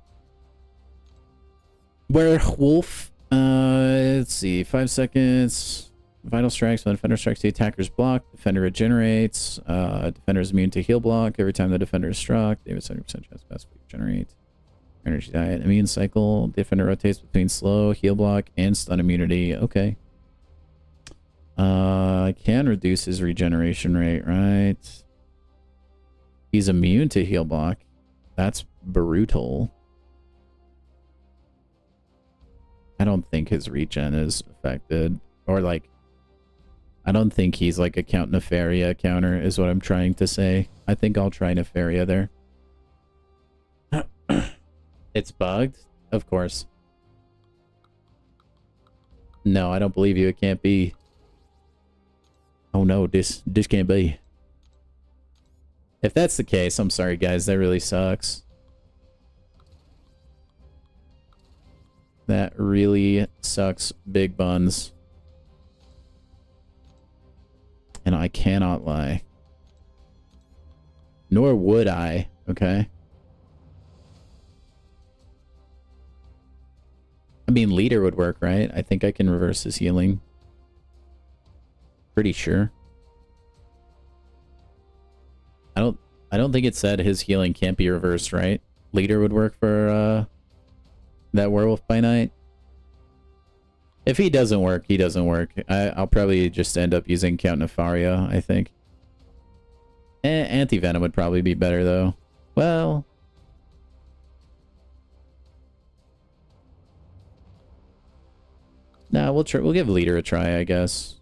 Werewolf. Let's see. 5 seconds. Vital strikes. When the defender strikes, the attacker's blocked. Defender regenerates. Defender is immune to heal block. Every time the defender is struck, they have a 70% chance to pass regenerate. Energy diet. Immune cycle. Defender rotates between slow, heal block, and stun immunity. Okay. Can reduce his regeneration rate, right? He's immune to heal block. That's brutal. I don't think his regen is affected. Or, like, I don't think he's, like, a Count Nefaria counter, is what I'm trying to say. I think I'll try Nefaria there. It's bugged? Of course. No, I don't believe you. It can't be. Oh, no, this can't be. If that's the case, I'm sorry, guys. That really sucks. That really sucks big buns. And I cannot lie. Nor would I, okay? I mean, leader would work, right? I think I can reverse his healing. Pretty sure. I don't think it said his healing can't be reversed, right? Leader would work for that werewolf by night. If he doesn't work, he doesn't work. I'll probably just end up using Count Nefaria, I think. Anti-Venom would probably be better, though. Well... Nah, we'll give Leader a try, I guess.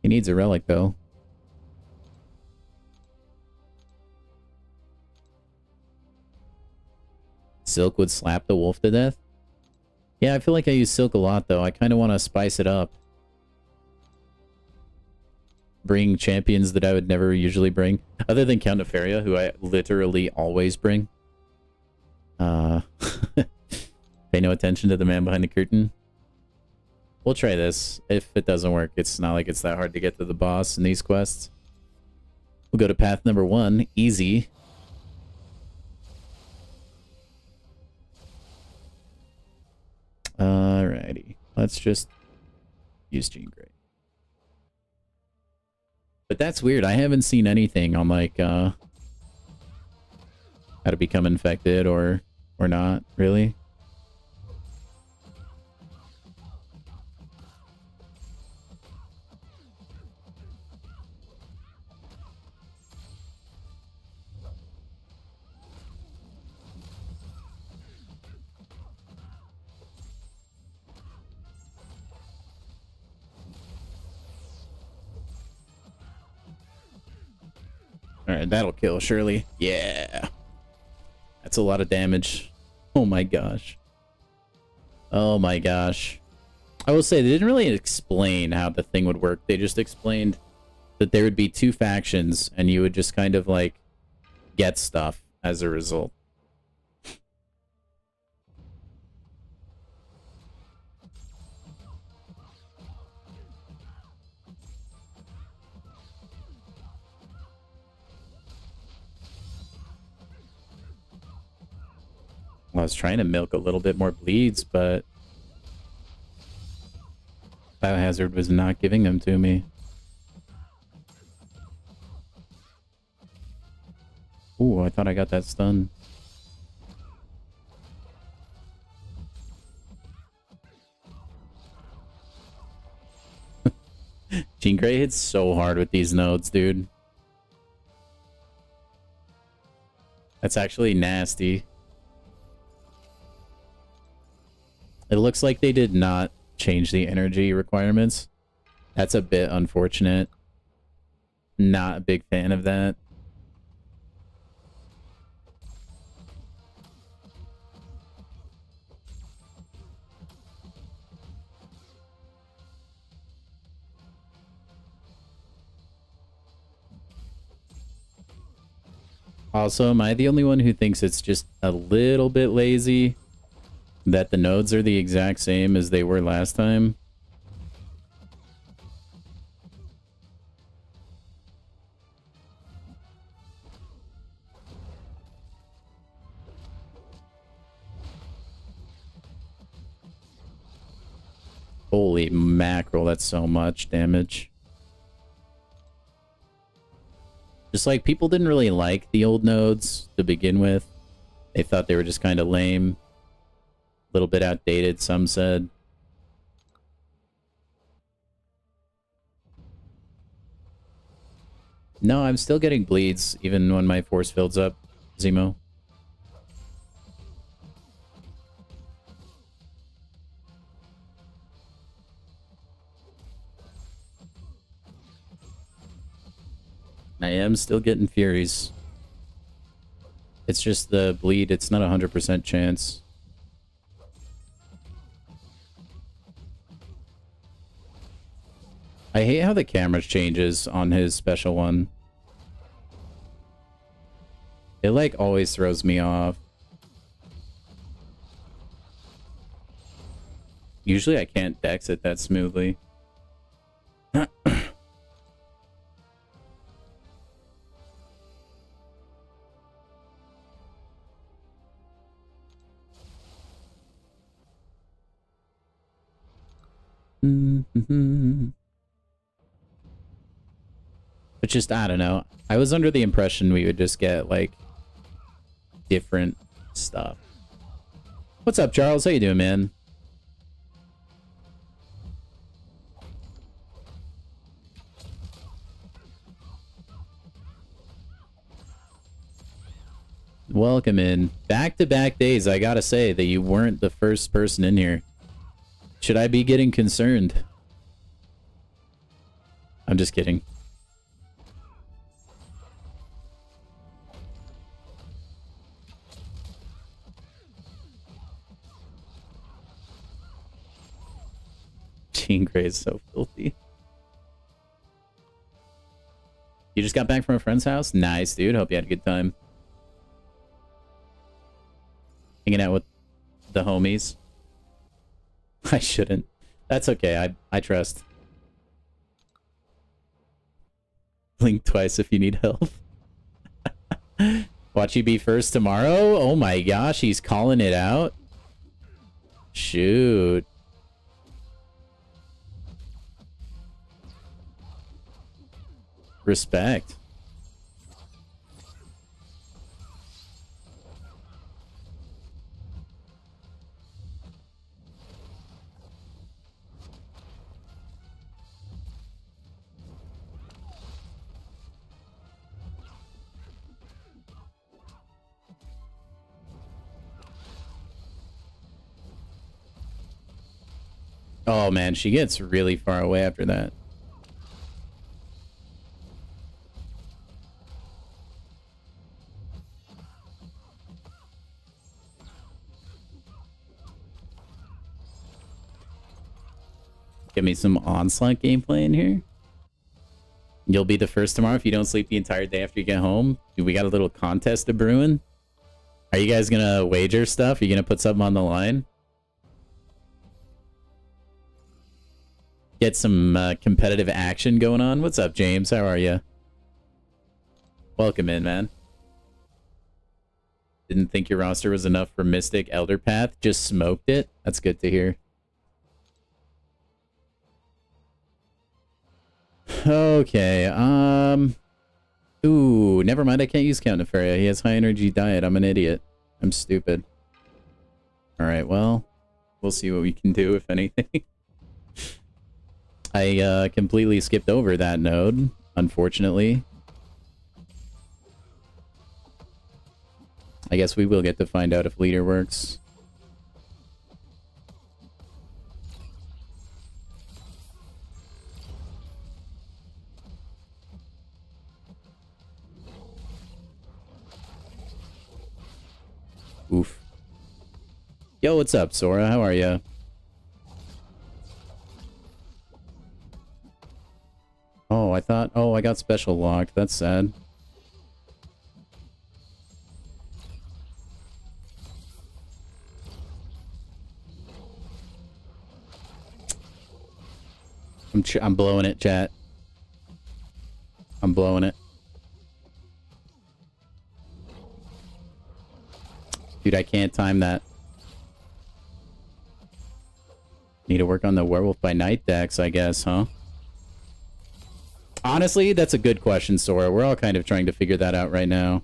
He needs a relic, though. Silk would slap the wolf to death? Yeah, I feel like I use Silk a lot, though. I kind of want to spice it up. Bring champions that I would never usually bring. Other than Count Nefaria, who I literally always bring. Pay no attention to the man behind the curtain. We'll try this. If it doesn't work, it's not like it's that hard to get to the boss in these quests. We'll go to path number 1. Easy. Alrighty. Let's just use Jean Grey. But that's weird. I haven't seen anything on, like, how to become infected or not, really. Alright, that'll kill, surely. Yeah. That's a lot of damage. Oh my gosh. Oh my gosh. I will say, they didn't really explain how the thing would work. They just explained that there would be 2 factions, and you would just kind of, like, get stuff as a result. I was trying to milk a little bit more bleeds, but Biohazard was not giving them to me. Ooh, I thought I got that stun. Jean Grey hits so hard with these nodes, dude. That's actually nasty. It looks like they did not change the energy requirements. That's a bit unfortunate. Not a big fan of that. Also, am I the only one who thinks it's just a little bit lazy that the nodes are the exact same as they were last time? Holy mackerel, that's so much damage. Just like people didn't really like the old nodes to begin with. They thought they were just kind of lame. A little bit outdated, some said. No, I'm still getting bleeds even when my force fills up, Zemo. I am still getting Furies. It's just the bleed, it's not 100% chance. I hate how the camera changes on his special one. It like always throws me off. Usually I can't dex it that smoothly. But just, I don't know. I was under the impression we would just get, like, different stuff. What's up, Charles? How you doing, man? Welcome in. Back-to-back days, I gotta say that you weren't the first person in here. Should I be getting concerned? I'm just kidding. Jean Grey is so filthy. You just got back from a friend's house? Nice, dude. Hope you had a good time. Hanging out with the homies. I shouldn't. That's okay. I trust. Blink twice if you need help. Watch you be first tomorrow? Oh my gosh, he's calling it out. Shoot. Respect. Oh man, she gets really far away after that. Give me some Onslaught gameplay in here. You'll be the first tomorrow if you don't sleep the entire day after you get home. We got a little contest to brewing. Are you guys gonna wager stuff? Are you gonna put something on the line? Get some competitive action going on. What's up, James? How are you? Welcome in, man. Didn't think your roster was enough for Mystic Elder Path. Just smoked it. That's good to hear. Okay, ooh, never mind. I can't use Count Nefaria. He has high energy diet. I'm an idiot. I'm stupid. Alright, well, we'll see what we can do, if anything. I completely skipped over that node, unfortunately. I guess we will get to find out if leader works. Oof. Yo, what's up, Sora? How are ya? Oh, I thought... Oh, I got special locked. That's sad. I'm blowing it, chat. I'm blowing it. Dude, I can't time that. Need to work on the Werewolf by Night decks, I guess, huh? Honestly, that's a good question, Sora. We're all kind of trying to figure that out right now.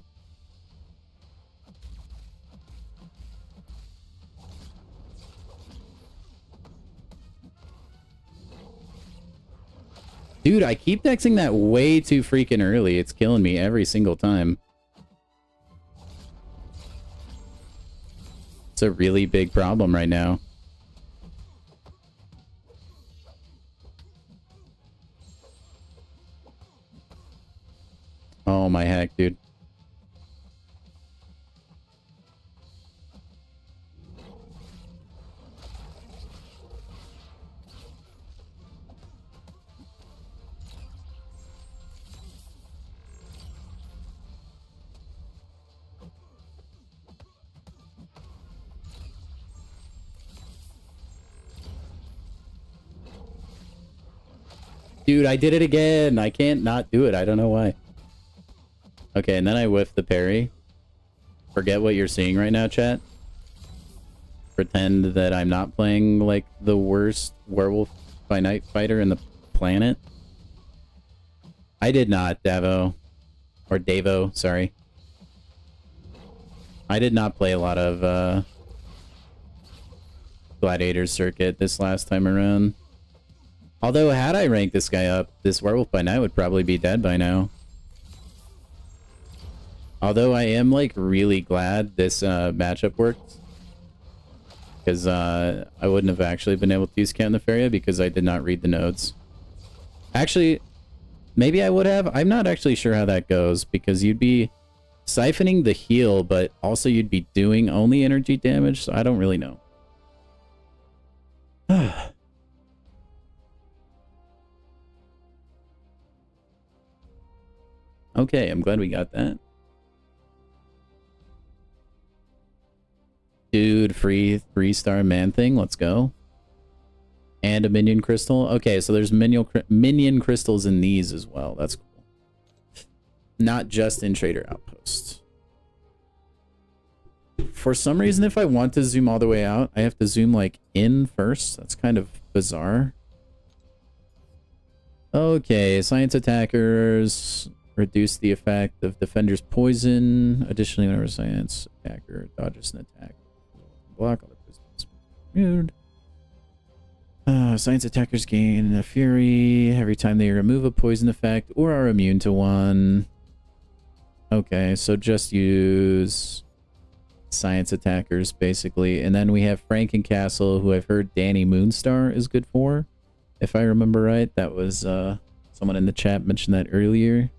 Dude, I keep dexing that way too freaking early. It's killing me every single time. It's a really big problem right now. Oh my heck, dude. Dude, I did it again. I can't not do it. I don't know why. Okay, and then I whiffed the parry. Forget what you're seeing right now, chat. Pretend that I'm not playing like the worst Werewolf by Night fighter in the planet. I did not, Davo. Or Davo, sorry. I did not play a lot of Gladiator Circuit this last time around. Although, had I ranked this guy up, this Werewolf by Night would probably be dead by now. Although I am, like, really glad this matchup worked. Because I wouldn't have actually been able to use Count Nefaria because I did not read the nodes. Actually, maybe I would have. I'm not actually sure how that goes because you'd be siphoning the heal, but also you'd be doing only energy damage, so I don't really know. Okay, I'm glad we got that. Dude, free 3-star man thing. Let's go. And a minion crystal. Okay, so there's minion crystals in these as well. That's cool. Not just in Trader Outpost. For some reason, if I want to zoom all the way out, I have to zoom like in first. That's kind of bizarre. Okay, science attackers reduce the effect of defender's poison. Additionally, whenever science attacker dodges an attack, block all the prisoners. Rude. Science attackers gain a fury every time they remove a poison effect or are immune to one. Okay, so just use science attackers basically. And then we have Frankencastle, who I've heard Danny Moonstar is good for. If I remember right, that was someone in the chat mentioned that earlier.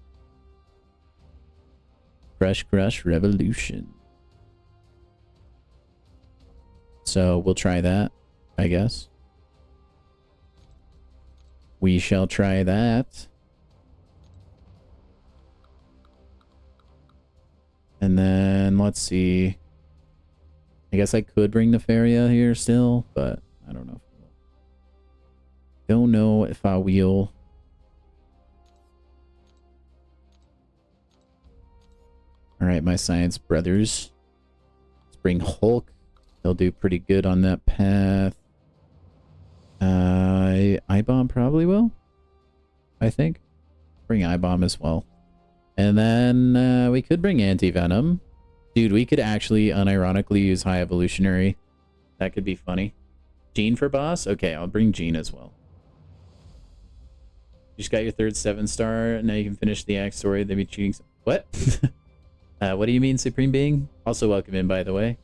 Fresh Crush Revolution. So we'll try that, I guess. We shall try that. And then let's see. I guess I could bring Nefaria here still, but I don't know if I will. Don't know if I will. All right, my science brothers. Bring Hulk. He'll do pretty good on that path. I-Bomb probably will. I think. Bring I-Bomb as well. And then we could bring Anti-Venom. Dude, we could actually unironically use High Evolutionary. That could be funny. Gene for boss? Okay, I'll bring Gene as well. You just got your third 7-star. Now you can finish the act story. They'd be cheating. What? What do you mean, Supreme Being? Also welcome in, by the way.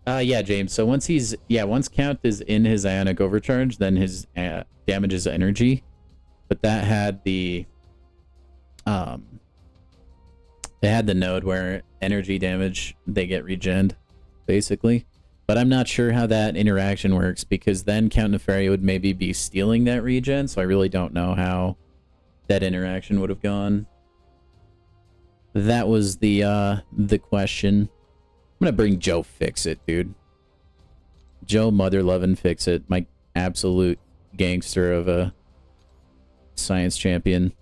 Yeah, James. So once once Count is in his Ionic Overcharge, then his damage is energy. But that had the they had the node where energy damage, they get regened, basically. But I'm not sure how that interaction works, because then Count Neferi would maybe be stealing that regen, so I really don't know how that interaction would have gone. That was the question. I'm gonna bring Joe Fix-It, dude. Joe Mother-Lovin' Fix-It, my absolute gangster of a science champion.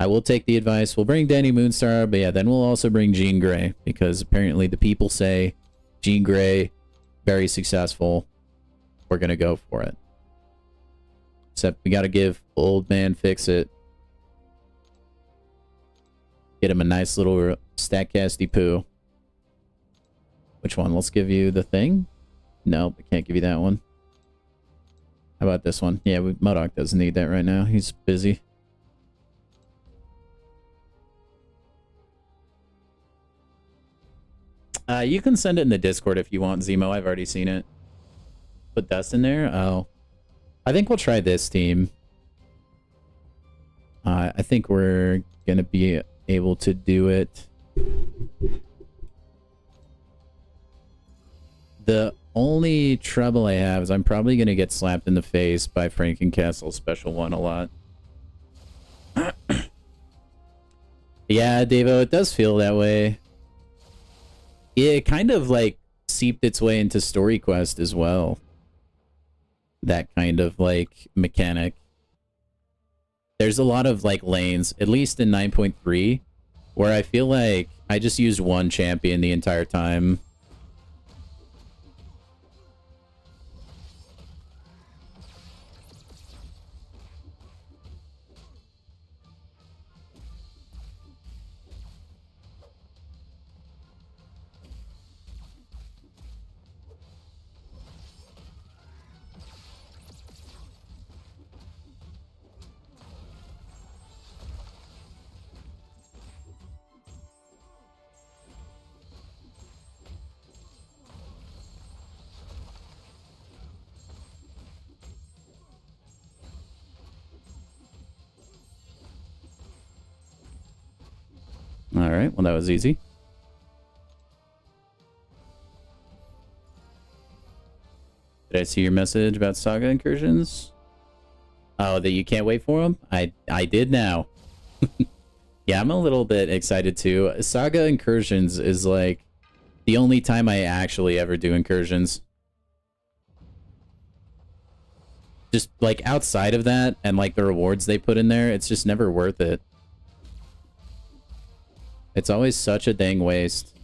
I will take the advice. We'll bring Danny Moonstar, but yeah, then we'll also bring Jean Grey, because apparently the people say Jean Grey, very successful. We're gonna go for it. Except we gotta give old man Fix-It. Get him a nice little Statcasty poo. Which one? Let's give you the thing. No, I can't give you that one. How about this one? Yeah, MODOK doesn't need that right now. He's busy. You can send it in the Discord if you want, Zemo. I've already seen it. Put Dust in there? Oh. I think we'll try this team. I think we're going to be able to do it. The only trouble I have is I'm probably going to get slapped in the face by Frankencastle Special 1 a lot. Yeah, Devo, it does feel that way. It kind of like seeped its way into Story Quest as well. That kind of like mechanic. There's a lot of like lanes, at least in 9.3, where I feel like I just used one champion the entire time. Alright, well that was easy. Did I see your message about Saga incursions? Oh, that you can't wait for them? I did now. Yeah, I'm a little bit excited too. Saga incursions is like the only time I actually ever do incursions. Just like outside of that and like the rewards they put in there, it's just never worth it. It's always such a dang waste.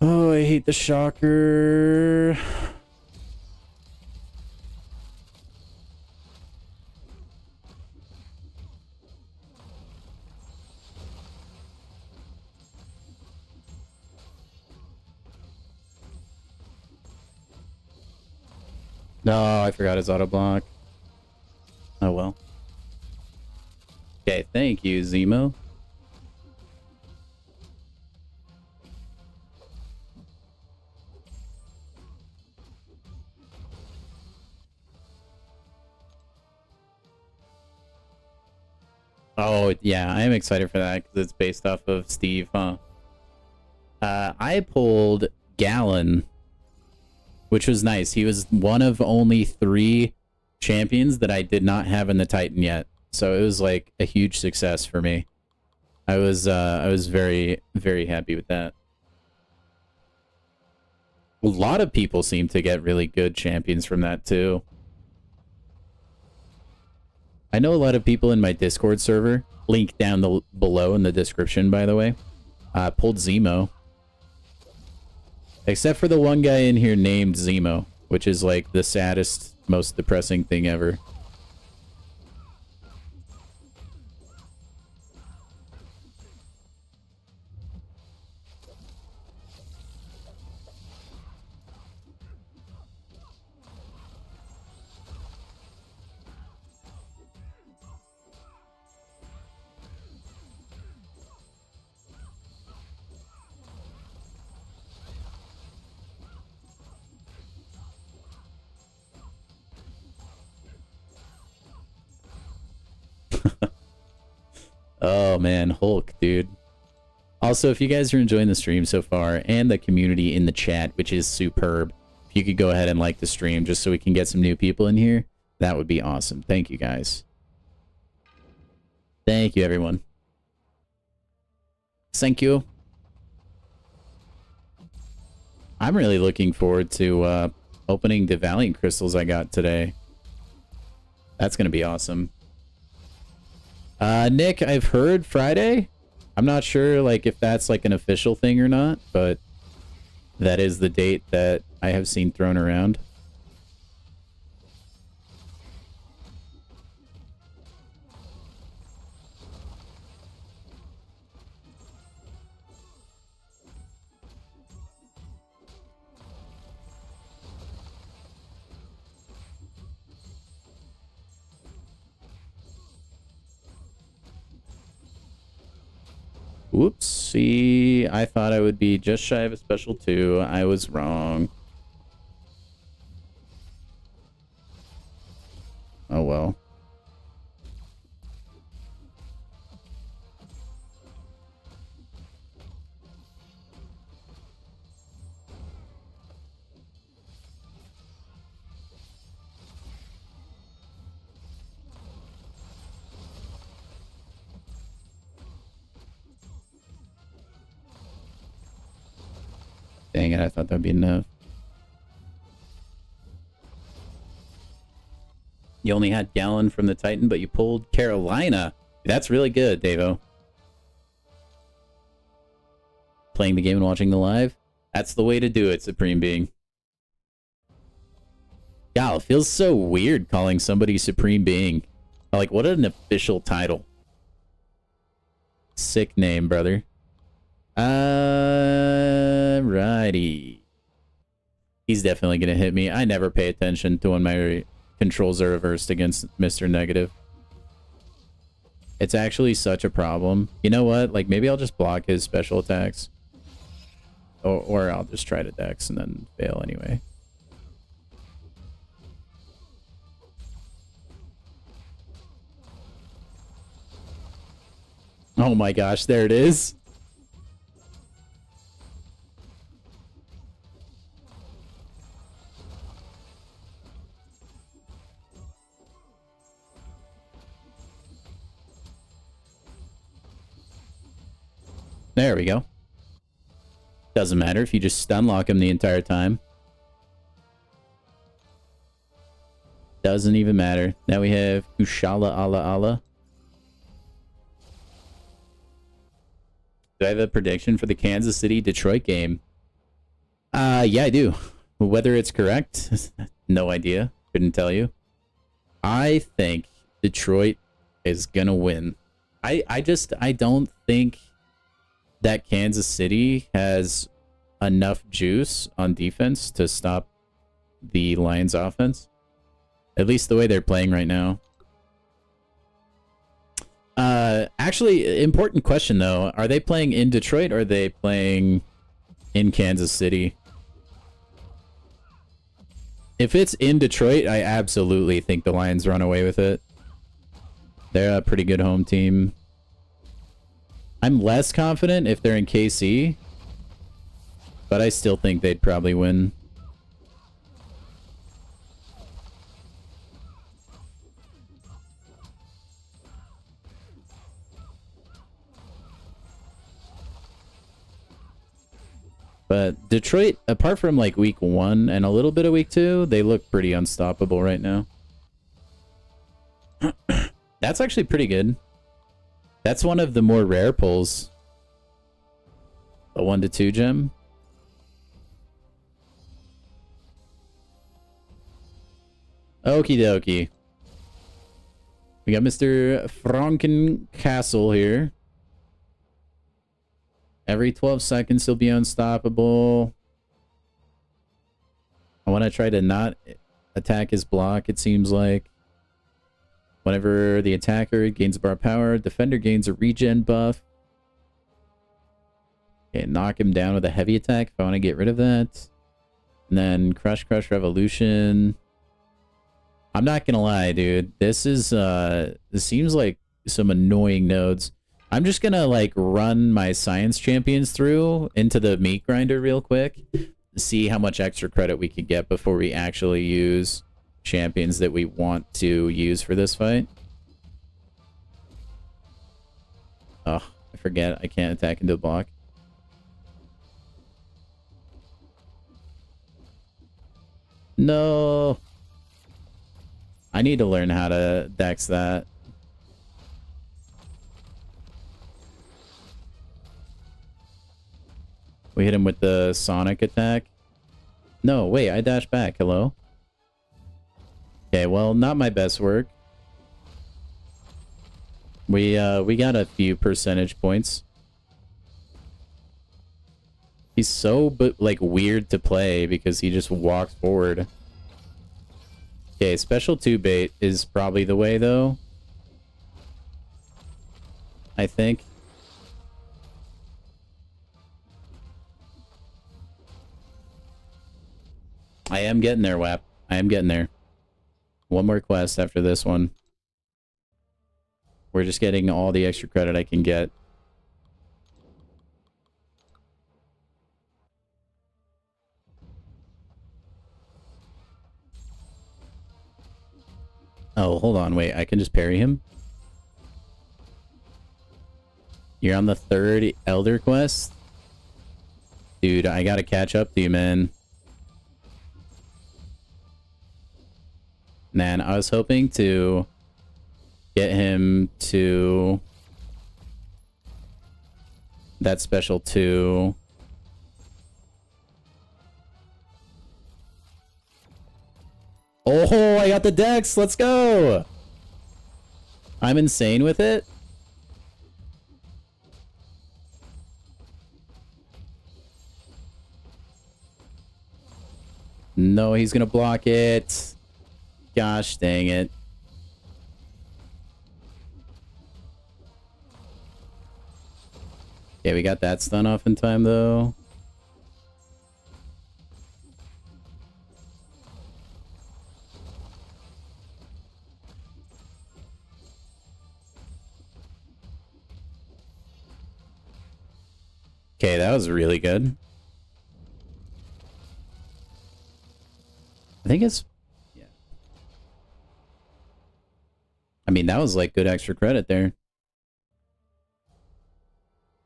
Oh, I hate the shocker. No, I forgot his auto block. Oh well. Okay, thank you, Zemo. Oh, yeah, I am excited for that because it's based off of Steve, huh? I pulled Gallon which was nice. He was one of only 3 champions that I did not have in the Titan yet. So it was like a huge success for me. I was very, very happy with that. A lot of people seem to get really good champions from that too. I know a lot of people in my Discord server, link down below in the description, by the way, pulled Zemo. Except for the one guy in here named Zemo, which is like the saddest, most depressing thing ever. Oh man, Hulk, dude. Also, if you guys are enjoying the stream so far and the community in the chat, which is superb, if you could go ahead and like the stream just so we can get some new people in here, that would be awesome. Thank you guys. Thank you, everyone. Thank you. I'm really looking forward to opening the Valiant crystals I got today. That's going to be awesome. Nick, I've heard Friday. I'm not sure like if that's like an official thing or not, but that is the date that I have seen thrown around. Whoopsie, I thought I would be just shy of a special 2. I was wrong. Oh well. Dang it, I thought that'd be enough. You only had Gallon from the Titan, but you pulled Carolina. That's really good, Davo. Playing the game and watching the live? That's the way to do it, Supreme Being. God, it feels so weird calling somebody Supreme Being. Like, what an official title. Sick name, brother. Righty. He's definitely gonna hit me. I never pay attention to when my controls are reversed against Mr. Negative. It's actually such a problem. You know what? Like, maybe I'll just block his special attacks. Or I'll just try to dex and then fail anyway. Oh my gosh, there it is. There we go. Doesn't matter if you just stun lock him the entire time. Doesn't even matter. Now we have Kushala Ala Ala. Do I have a prediction for the Kansas City Detroit game? Yeah, I do. Whether it's correct, no idea. Couldn't tell you. I think Detroit is gonna win. I don't think that Kansas City has enough juice on defense to stop the Lions offense. At least the way they're playing right now. Actually, important question though. Are they playing in Detroit or are they playing in Kansas City? If it's in Detroit, I absolutely think the Lions run away with it. They're a pretty good home team. I'm less confident if they're in KC, but I still think they'd probably win. But Detroit, apart from like week 1 and a little bit of week 2, they look pretty unstoppable right now. That's actually pretty good. That's one of the more rare pulls. A 1 to 2 gem. Okie dokie. We got Mr. Frankencastle here. Every 12 seconds he'll be unstoppable. I want to try to not attack his block, it seems like. Whenever the attacker gains a bar of power, defender gains a regen buff. Okay, knock him down with a heavy attack if I want to get rid of that. And then Crush Revolution. I'm not gonna lie, dude. This seems like some annoying nodes. I'm just gonna like run my science champions through into the meat grinder real quick to see how much extra credit we could get before we actually use champions that we want to use for this fight. Oh, I forget. I can't attack into the block. No. I need to learn how to dex that. We hit him with the Sonic attack. No, wait, I dashed back. Hello? Okay, well, not my best work. We got a few percentage points. He's so like weird to play because he just walks forward. Okay, special 2 bait is probably the way though. I think. I am getting there, WAP. I am getting there. One more quest after this one. We're just getting all the extra credit I can get. Oh, hold on, wait. I can just parry him? You're on the 3rd Elder quest? Dude, I gotta catch up to you, man. Man, I was hoping to get him to that special 2. Oh, I got the dex. Let's go. I'm insane with it. No, he's gonna block it. Gosh dang it. Yeah, we got that stun off in time though. Okay, that was really good. I think it's... yeah. I mean, that was like good extra credit there.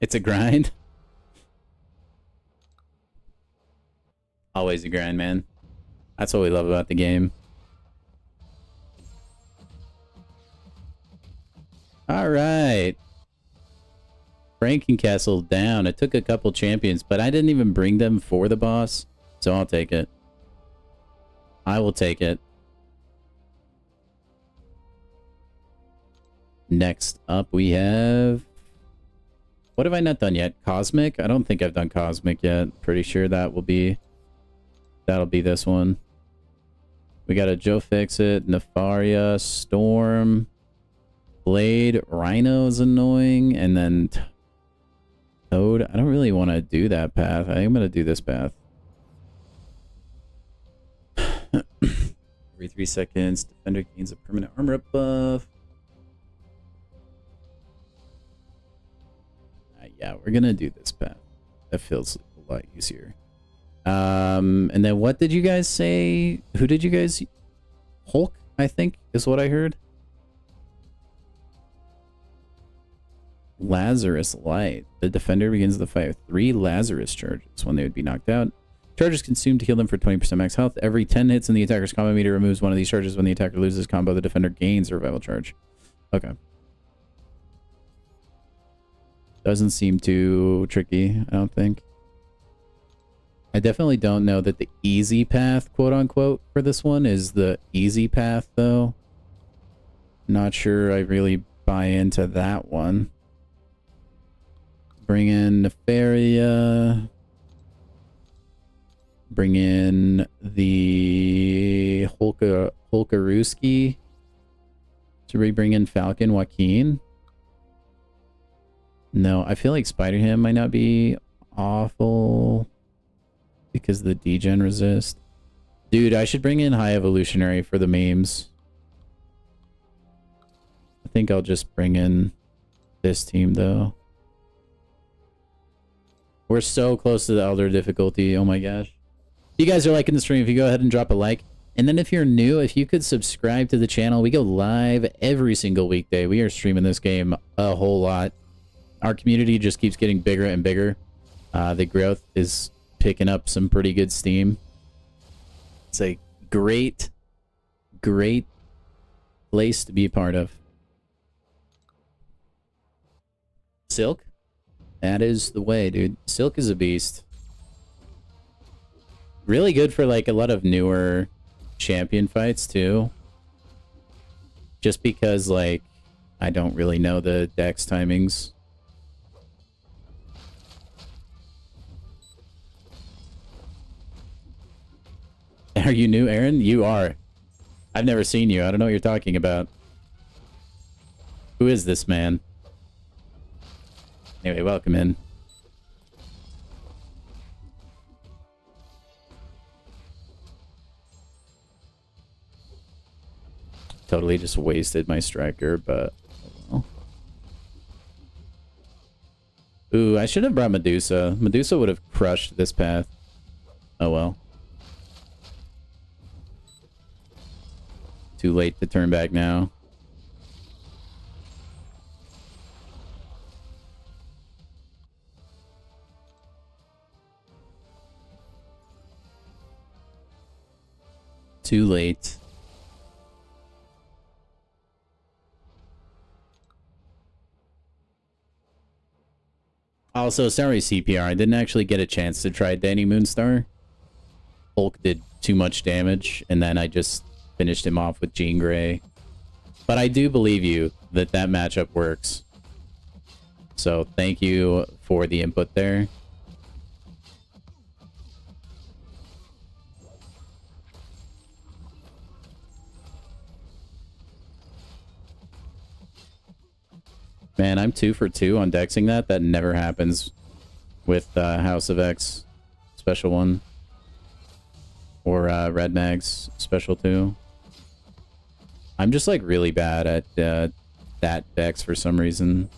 It's a grind. Always a grind, man. That's what we love about the game. Alright. Frankencastle down. It took a couple champions, but I didn't even bring them for the boss, so I'll take it. I will take it. Next up we have... what have I not done yet? Cosmic? I don't think I've done Cosmic yet. Pretty sure that will be... that'll be this one. We got a Joe Fixit, Nefaria, Storm, Blade, Rhino is annoying, and then Toad. I don't really want to do that path. I am going to do this path. Every 3 seconds, defender gains a permanent armor buff. Yeah, we're going to do this path. That feels a lot easier. And then what did you guys say? Who did you guys... Hulk, I think, is what I heard. Lazarus Light. The defender begins the fight with 3 Lazarus charges when they would be knocked out. Charges consumed to heal them for 20% max health. Every 10 hits in the attacker's combo meter removes one of these charges. When the attacker loses combo, the defender gains a revival charge. Okay. Doesn't seem too tricky, I don't think. I definitely don't know that the easy path, quote unquote, for this one is the easy path, though. Not sure I really buy into that one. Bring in Nefaria. Bring in the Holkaruski. Should we bring in Falcon Joaquin? No, I feel like Spider-Ham might not be awful because of the degen resist. Dude, I should bring in High Evolutionary for the memes. I think I'll just bring in this team, though. We're so close to the Elder difficulty. Oh my gosh. If you guys are liking the stream, if you go ahead and drop a like. And then if you're new, if you could subscribe to the channel. We go live every single weekday. We are streaming this game a whole lot. Our community just keeps getting bigger and bigger. The growth is picking up some pretty good steam. It's a great, great place to be a part of. Silk? That is the way, dude. Silk is a beast. Really good for like a lot of newer champion fights too. Just because like I don't really know the dex timings. Are you new, Aaron? You are. I've never seen you. I don't know what you're talking about. Who is this man? Anyway, welcome in. Totally just wasted my striker, but oh well. Ooh, I should have brought Medusa. Medusa would have crushed this path. Oh well. Too late to turn back now. Too late. Also, sorry CPR, I didn't actually get a chance to try Danny Moonstar. Hulk did too much damage, and then I just finished him off with Jean Grey. But I do believe you that that matchup works. So thank you for the input there. Man, I'm 2 for 2 on dexing that. That never happens with House of X special 1. Or Red Mag's special 2. I'm just like really bad at that dex for some reason.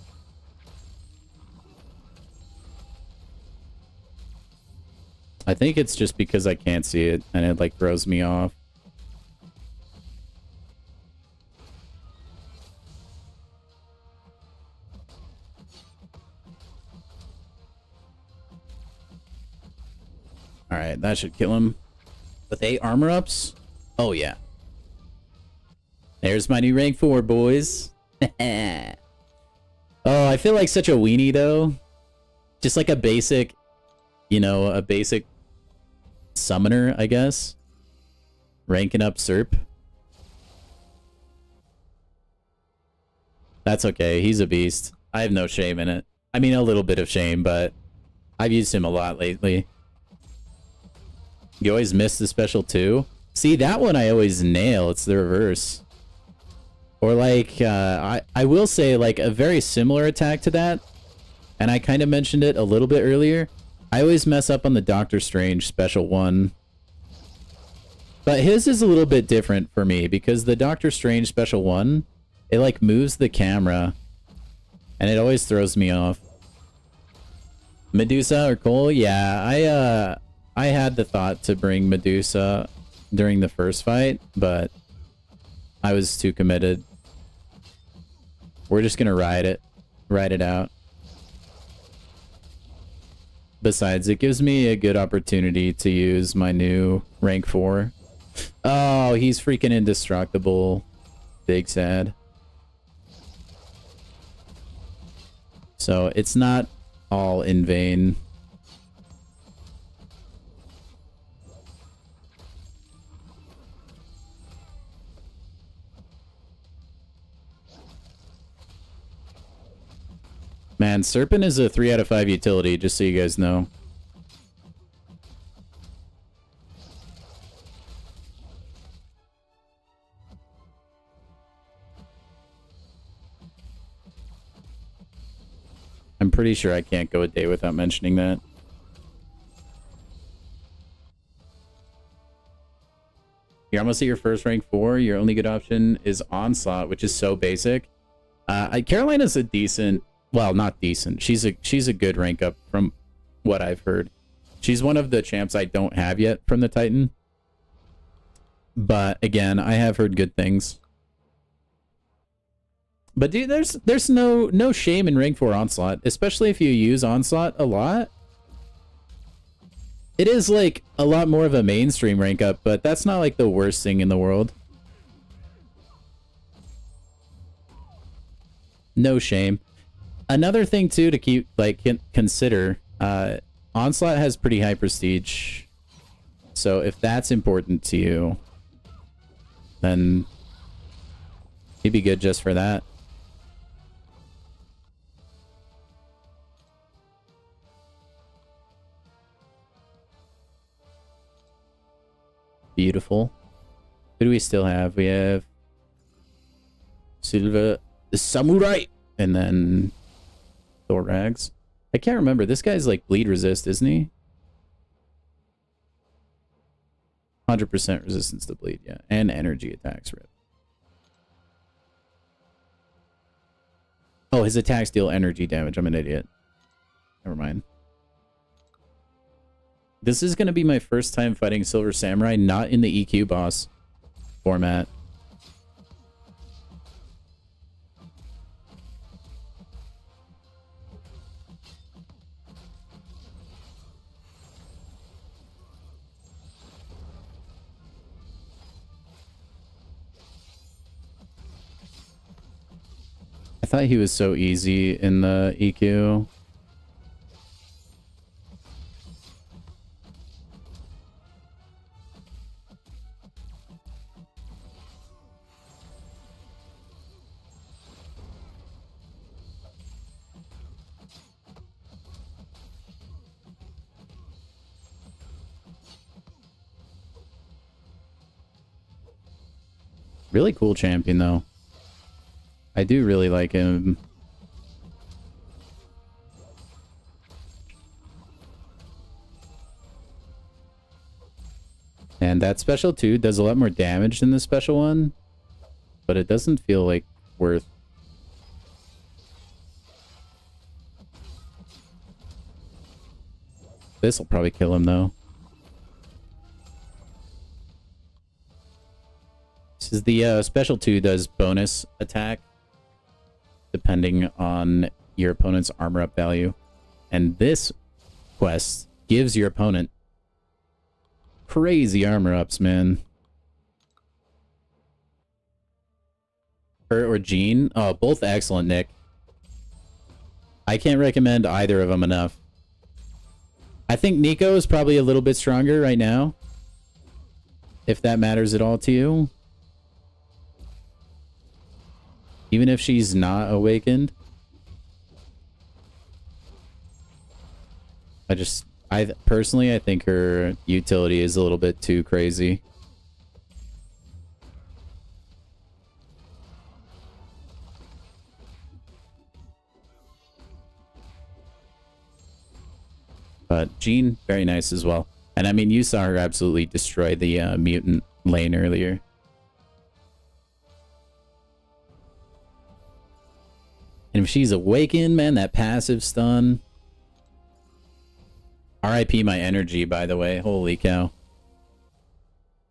I think it's just because I can't see it and it like throws me off. Alright, that should kill him. With 8 armor ups? Oh yeah. There's my new rank 4, boys. Oh, I feel like such a weenie though. Just like a basic, you know, a basic summoner, I guess. Ranking up Serp. That's okay, he's a beast. I have no shame in it. I mean, a little bit of shame, but I've used him a lot lately. You always miss the special 2? See, that one I always nail. It's the reverse. Or like, I will say like a very similar attack to that. And I kind of mentioned it a little bit earlier. I always mess up on the Doctor Strange special 1. But his is a little bit different for me because the Doctor Strange special 1, it like moves the camera. And it always throws me off. Medusa or Cole? Yeah, I had the thought to bring Medusa during the first fight, but I was too committed. We're just gonna ride it. ride it out. Besides, it gives me a good opportunity to use my new rank 4. Oh, he's freaking indestructible. Big sad. So it's not all in vain. Man, Serpent is a 3 out of 5 utility, just so you guys know. I'm pretty sure I can't go a day without mentioning that. You're almost at your first rank 4. Your only good option is Onslaught, which is so basic. Carolina's a decent... Well, not decent. She's a good rank up from what I've heard. She's one of the champs I don't have yet from the Titan. But again, I have heard good things. But dude, there's no shame in rank 4 Onslaught, especially if you use Onslaught a lot. It is like a lot more of a mainstream rank up, but that's not like the worst thing in the world. No shame. Another thing too to keep consider, Onslaught has pretty high prestige. So if that's important to you, then you'd be good just for that. Beautiful. Who do we still have? We have Silva the Samurai, and then Thorax. I can't remember. This guy's like bleed resist, isn't he? 100% resistance to bleed, yeah. And energy attacks, rip. Oh, his attacks deal energy damage. I'm an idiot. Never mind. This is going to be my first time fighting Silver Samurai, not in the EQ boss format. I thought he was so easy in the EQ. Really cool champion, though. I do really like him. And that special 2 does a lot more damage than the special 1, but it doesn't feel like worth. This will probably kill him, though. This is the special 2 does bonus attack depending on your opponent's armor up value. And this quest gives your opponent crazy armor ups, man. Her or Jean? Oh, both excellent, Nick. I can't recommend either of them enough. I think Nico is probably a little bit stronger right now, if that matters at all to you. Even if she's not awakened. I personally, I think her utility is a little bit too crazy. But Jean, very nice as well. And I mean, you saw her absolutely destroy the mutant lane earlier. And if she's awakened, man, that passive stun. RIP my energy, by the way. Holy cow.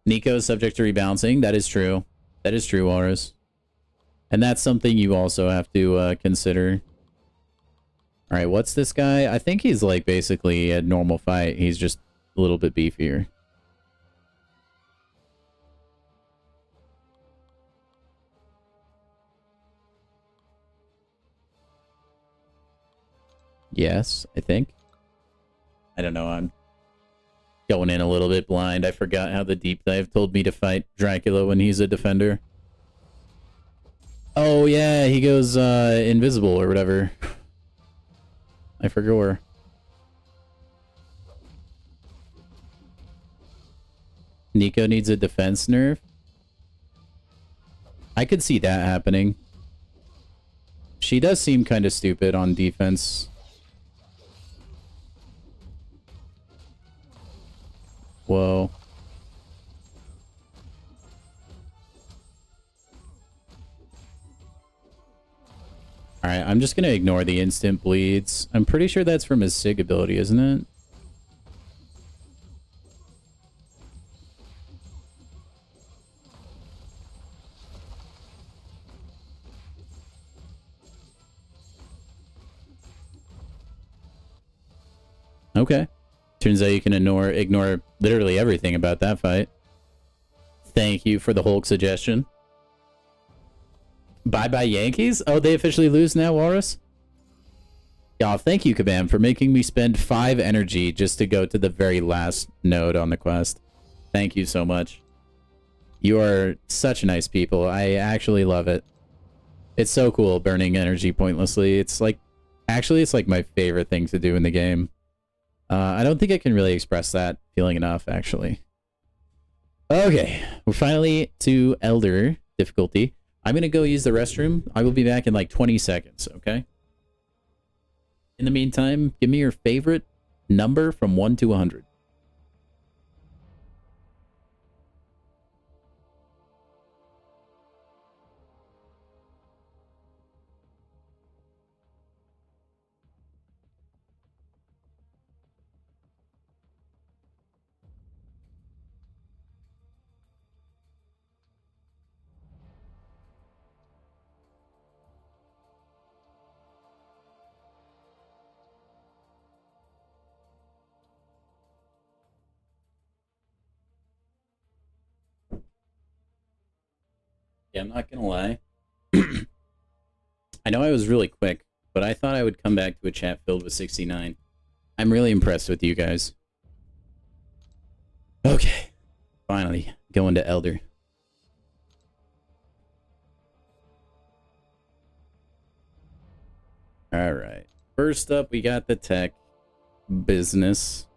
Nico is subject to rebalancing. That is true. That is true, Walrus. And that's something you also have to consider. Alright, what's this guy? I think he's like basically a normal fight. He's just a little bit beefier. Yes, I think. I don't know, I'm going in a little bit blind. I forgot how the deep dive told me to fight Dracula when he's a defender. Oh yeah, he goes invisible or whatever. I forgot. Nico needs a defense nerf. I could see that happening. She does seem kind of stupid on defense. Whoa. Alright, I'm just gonna ignore the instant bleeds. I'm pretty sure that's from his SIG ability, isn't it? Okay. Turns out you can ignore literally everything about that fight. Thank you for the Hulk suggestion. Bye-bye Yankees? Oh, they officially lose now, Walrus? Y'all, thank you, Kabam, for making me spend 5 energy just to go to the very last node on the quest. Thank you so much. You are such nice people. I actually love it. It's so cool burning energy pointlessly. It's like... Actually, it's like my favorite thing to do in the game. I don't think I can really express that feeling enough, actually. Okay, we're finally to Elder difficulty. I'm gonna go use the restroom. I will be back in like 20 seconds, okay? In the meantime, give me your favorite number from 1 to 100. Yeah, I'm not gonna lie. I know I was really quick, but I thought I would come back to a chat filled with 69. I'm really impressed with you guys. Okay, finally, going to Elder. Alright, first up we got the tech business.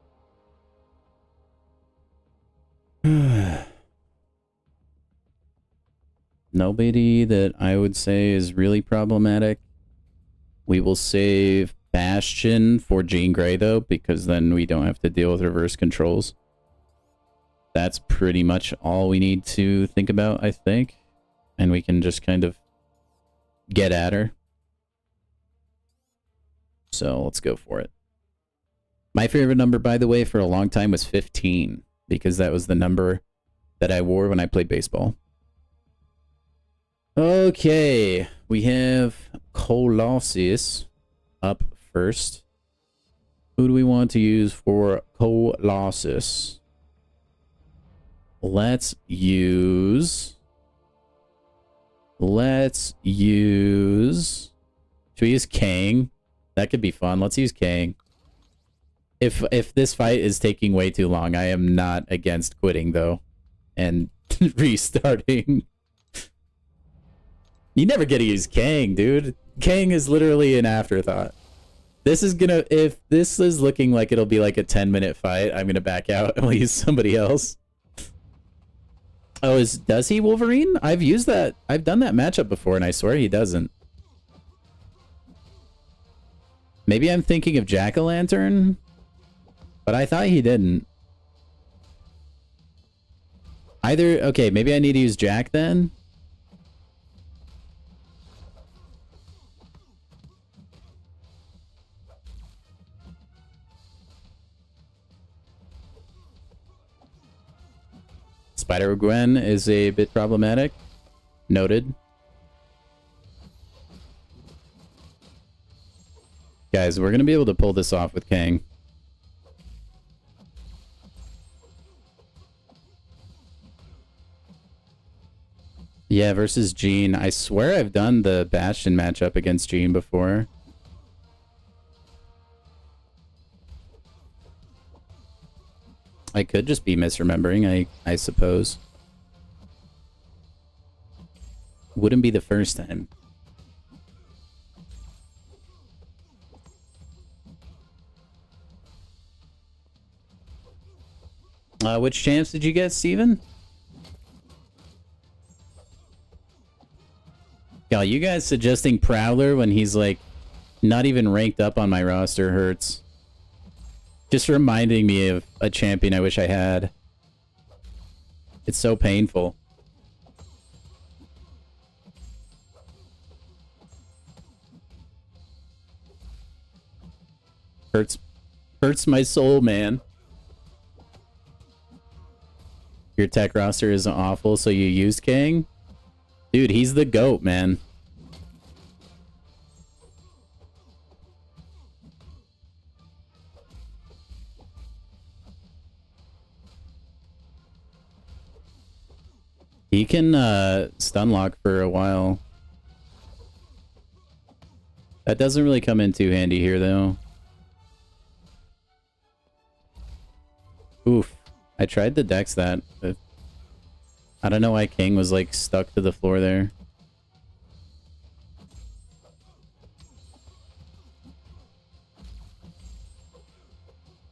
Nobody that I would say is really problematic. We will save Bastion for Jean Grey, though, because then we don't have to deal with reverse controls. That's pretty much all we need to think about, I think. And we can just kind of get at her. So let's go for it. My favorite number, by the way, for a long time was 15, because that was the number that I wore when I played baseball. Okay, we have Colossus up first. Who do we want to use for Colossus? Let's use... Should we use Kang? That could be fun. Let's use Kang. If this fight is taking way too long, I am not against quitting, though. And restarting. You never get to use Kang, dude. Kang is literally an afterthought. This is gonna... If this is looking like it'll be like a 10-minute fight, I'm gonna back out and we'll use somebody else. Oh, does he Wolverine? I've used that. I've done that matchup before, and I swear he doesn't. Maybe I'm thinking of Jack-o'-lantern, but I thought he didn't. Either... Okay, maybe I need to use Jack then. Spider-Gwen is a bit problematic. Noted. Guys, guys, we're going to be able to pull this off with Kang. Yeah, versus Jean. I swear I've done the Bastion matchup against Jean before. I could just be misremembering, I suppose. Wouldn't be the first time. Which champs did you get, Steven? Yeah, you guys suggesting Prowler when he's like not even ranked up on my roster hurts. Just reminding me of a champion I wish I had. It's so painful. Hurts my soul, man. Your tech roster is awful, so you used Kang? Dude, he's the GOAT, man. He can stun lock for a while. That doesn't really come in too handy here, though. Oof. I tried to dex that, but I don't know why King was like stuck to the floor there.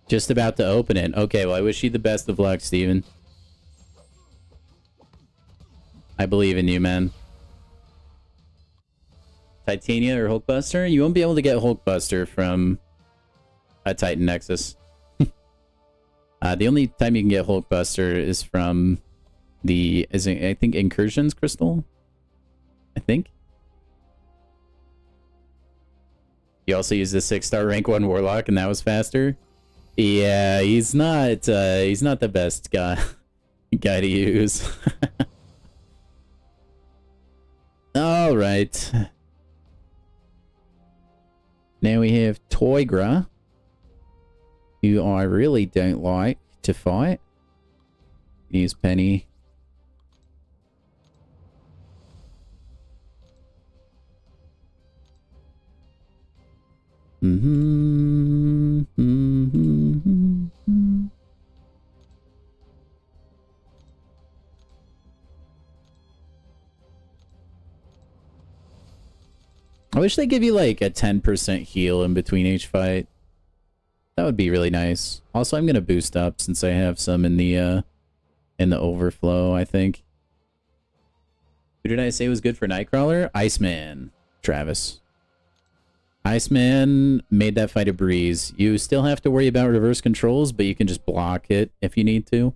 Just about to open it. Okay, well, I wish you the best of luck, Steven. I believe in you, man. Titania or Hulkbuster? You won't be able to get Hulkbuster from a Titan Nexus. The only time you can get Hulkbuster is from the, I think, Incursions Crystal? I think. You also used the 6-star rank 1 Warlock and that was faster? Yeah, he's not the best guy to use. All right. Now we have Toygra, who I really don't like to fight. Use Penny. I wish they give you like a 10% heal in between each fight. That would be really nice. Also, I'm gonna boost up since I have some in the overflow, I think. Who did I say was good for Nightcrawler? Iceman. Travis. Iceman made that fight a breeze. You still have to worry about reverse controls, but you can just block it if you need to.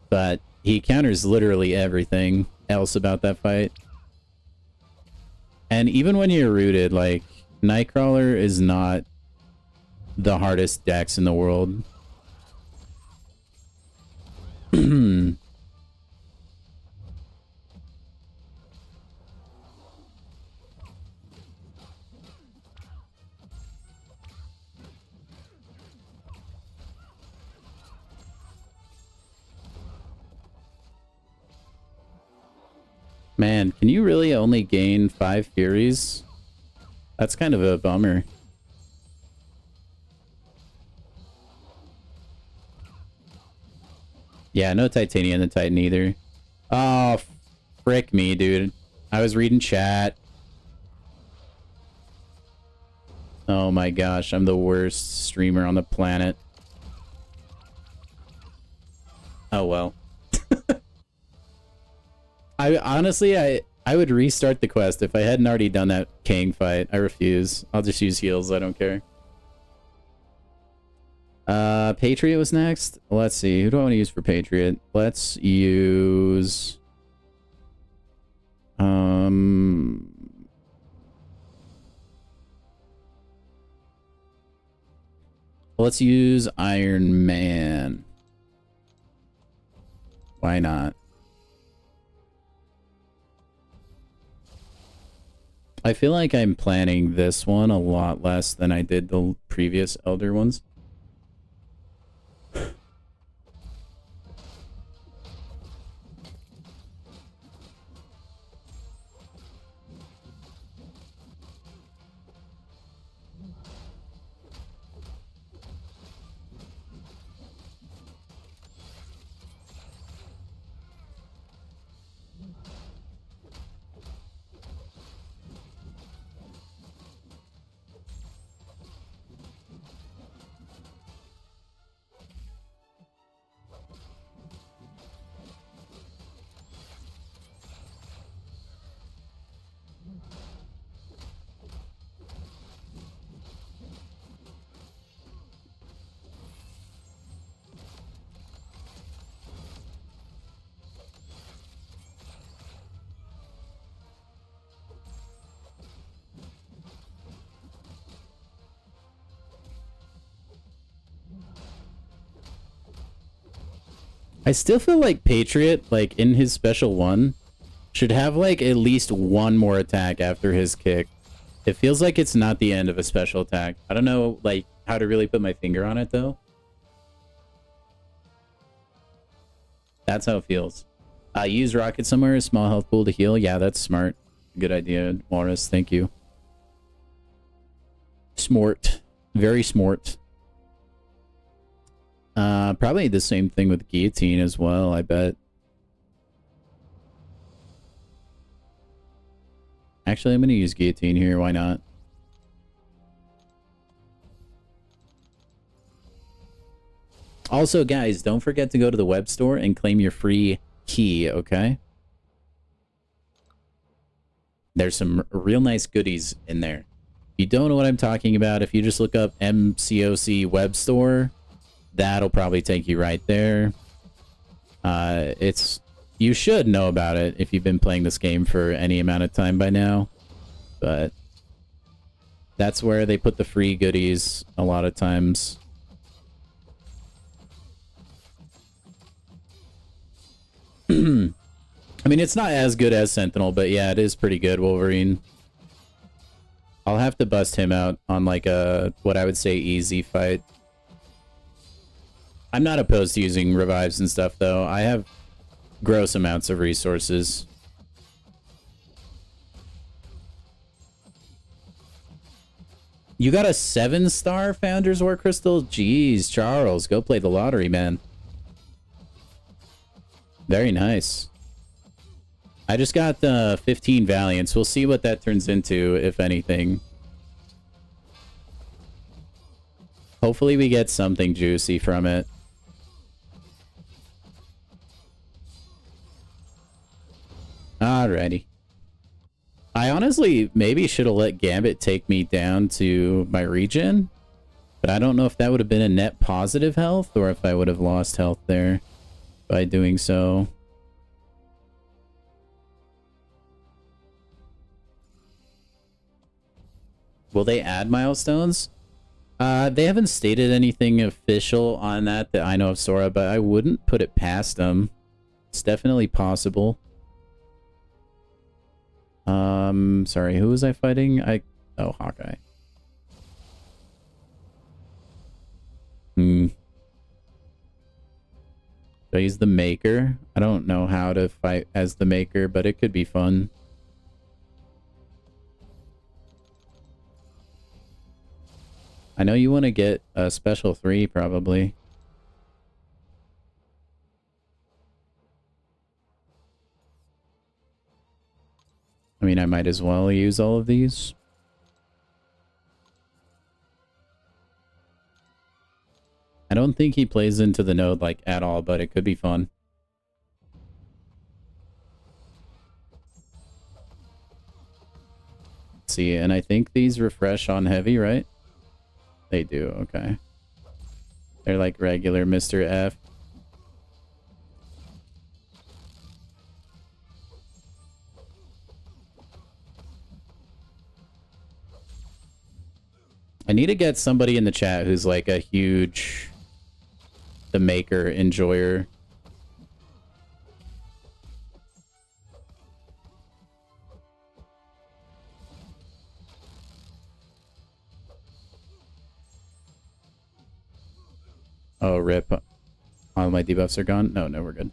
But he counters literally everything else about that fight. And even when you're rooted, like, Nightcrawler is not the hardest dex in the world. Man, can you really only gain 5 Furies? That's kind of a bummer. Yeah, no Titania in the Titan either. Oh, frick me, dude. I was reading chat. Oh my gosh, I'm the worst streamer on the planet. Oh well. I would restart the quest if I hadn't already done that Kang fight. I refuse. I'll just use heals. I don't care. Patriot was next. Let's see. Who do I want to use for Patriot? Let's use... Let's use Iron Man. Why not? I feel like I'm planning this one a lot less than I did the previous Elder ones. I still feel like Patriot, like in his special one, should have like at least one more attack after his kick. It feels like it's not the end of a special attack. I don't know like how to really put my finger on it though. That's how it feels. Use rocket somewhere, a small health pool to heal. Yeah, that's smart. Good idea, Walrus. Thank you. Smart. Very smart. Probably the same thing with Guillotine as well, I bet. Actually, I'm going to use Guillotine here. Why not? Also, guys, don't forget to go to the web store and claim your free key, okay? There's some real nice goodies in there. If you don't know what I'm talking about, if you just look up MCOC web store, that'll probably take you right there. You should know about it if you've been playing this game for any amount of time by now. But that's where they put the free goodies a lot of times. I mean, it's not as good as Sentinel, but yeah, it is pretty good, Wolverine. I'll have to bust him out on like a, what I would say, easy fight. I'm not opposed to using revives and stuff, though. I have gross amounts of resources. You got a 7-star Founder's War Crystal? Jeez, Charles, go play the lottery, man. Very nice. I just got 15 Valiants. We'll see what that turns into, if anything. Hopefully we get something juicy from it. Alrighty. I honestly maybe should have let Gambit take me down to my regen, but I don't know if that would have been a net positive health or if I would have lost health there by doing so. Will they add milestones? They haven't stated anything official on that I know of, Sora, but I wouldn't put it past them. It's definitely possible. Sorry, who was I fighting? Oh, Hawkeye. Should I use the Maker? I don't know how to fight as the Maker, but it could be fun. I know you want to get a special 3, probably. I mean, I might as well use all of these. I don't think he plays into the node, like, at all, but it could be fun. Let's see, and I think these refresh on heavy, right? They do, okay. They're like regular Mr. F. I need to get somebody in the chat who's like a huge the Maker enjoyer. Oh, rip. All my debuffs are gone? No, we're good.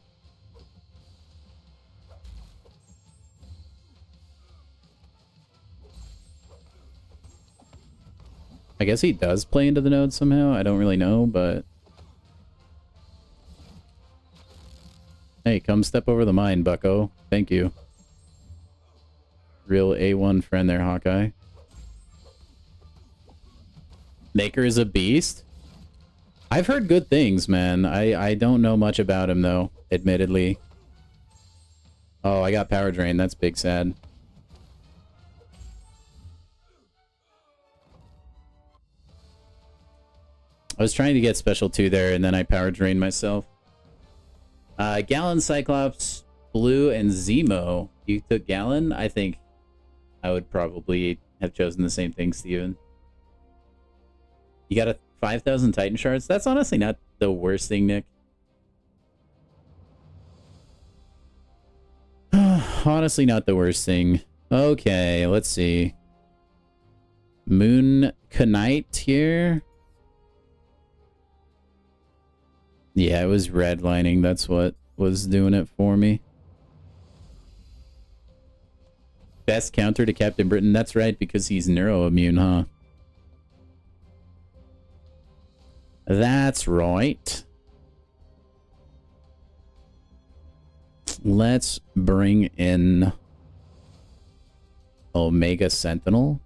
I guess he does play into the node somehow. I don't really know, but... Hey, come step over the mine, bucko. Thank you. Real A1 friend there, Hawkeye. Maker is a beast? I've heard good things, man. I don't know much about him, though, admittedly. Oh, I got power drain. That's big sad. I was trying to get special 2 there, and then I power drained myself. Gallon, Cyclops, Blue, and Zemo. You took Gallon? I think I would probably have chosen the same thing, Steven. You got a 5,000 Titan shards? That's honestly not the worst thing, Nick. Honestly, not the worst thing. Okay, let's see. Moon Knight here. Yeah, it was redlining. That's what was doing it for me. Best counter to Captain Britain. That's right, because he's neuroimmune, huh? That's right. Let's bring in Omega Sentinel.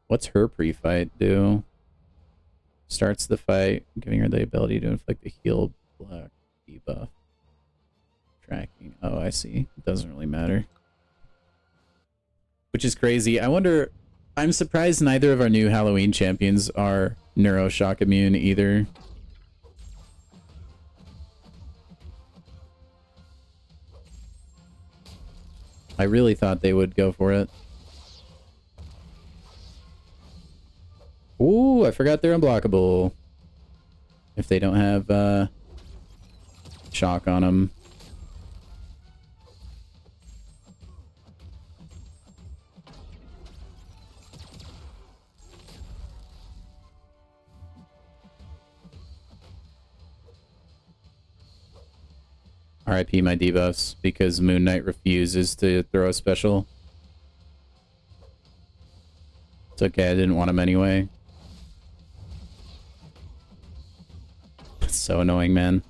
What's her pre-fight do? Starts the fight, giving her the ability to inflict a heal block debuff. Tracking. Oh, I see. It doesn't really matter. Which is crazy. I wonder... I'm surprised neither of our new Halloween champions are Neuroshock immune either. I really thought they would go for it. Ooh, I forgot they're unblockable. If they don't have shock on them. RIP my debuffs because Moon Knight refuses to throw a special. It's okay, I didn't want him anyway. It's so annoying, man.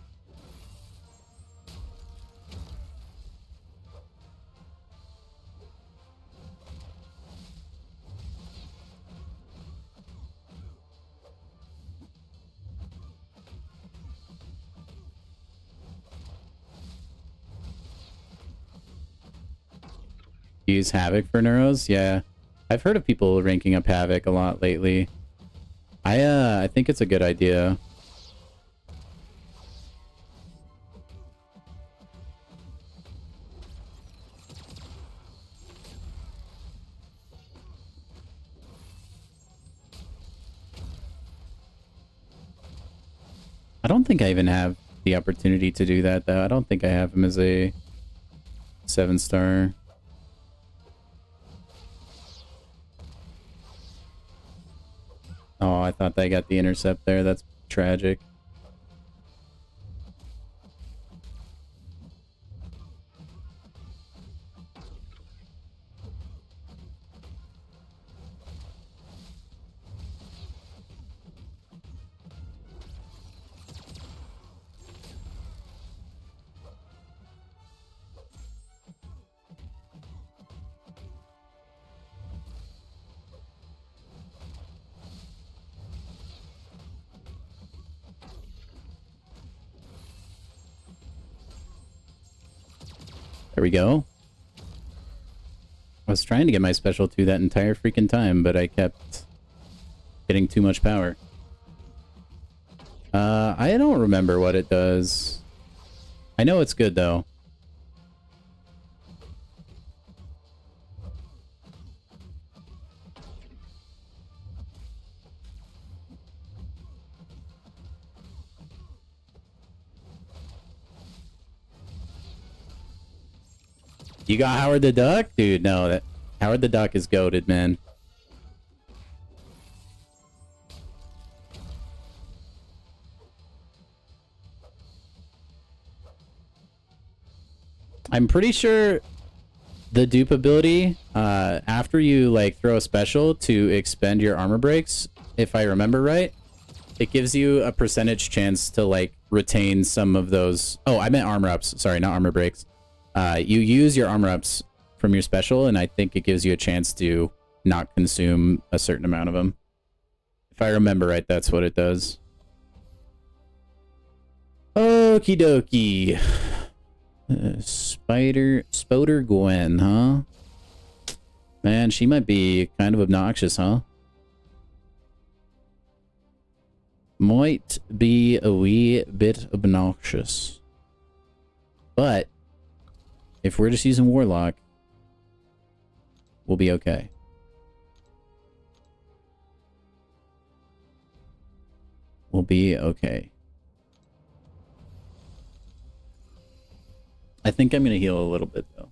Use Havoc for Neuros? Yeah. I've heard of people ranking up Havoc a lot lately. I think it's a good idea. I don't think I even have the opportunity to do that, though. I don't think I have him as a 7-star. Oh, I thought they got the intercept there. That's tragic. There we go. I was trying to get my special 2 that entire freaking time, but I kept getting too much power. I don't remember what it does. I know it's good, though. You got Howard the Duck? Dude, no. Howard the Duck is goated, man. I'm pretty sure the dupe ability, after you like throw a special to expend your armor breaks, if I remember right, it gives you a percentage chance to like retain some of those. Oh, I meant armor ups. Sorry, not armor breaks. You use your armor ups from your special, and I think it gives you a chance to not consume a certain amount of them. If I remember right, that's what it does. Okie dokie. Spoder Gwen, huh? Man, she might be kind of obnoxious, huh? Might be a wee bit obnoxious. But if we're just using Warlock, we'll be okay. We'll be okay. I think I'm going to heal a little bit, though.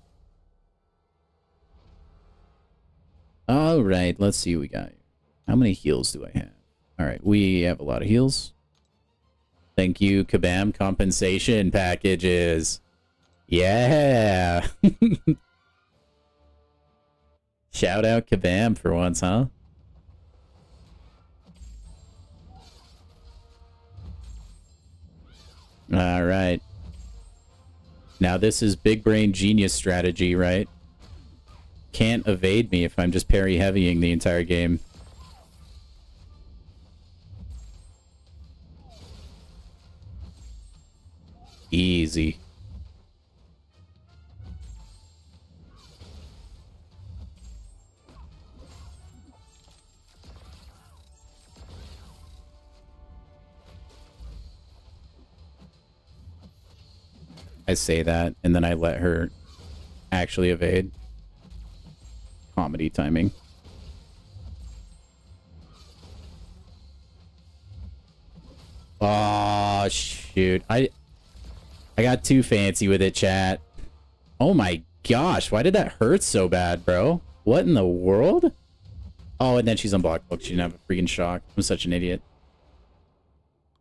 All right, let's see what we got. How many heals do I have? All right, we have a lot of heals. Thank you, Kabam compensation packages. Yeah. Shout out Kabam for once, huh? All right. Now this is big brain genius strategy, right? Can't evade me if I'm just parry heavying the entire game. Easy. I say that, and then I let her actually evade. Comedy timing. Oh, shoot. I got too fancy with it, chat. Oh my gosh, why did that hurt so bad, bro? What in the world? Oh, and then she's unblocked. Look, she didn't have a freaking shock. I'm such an idiot.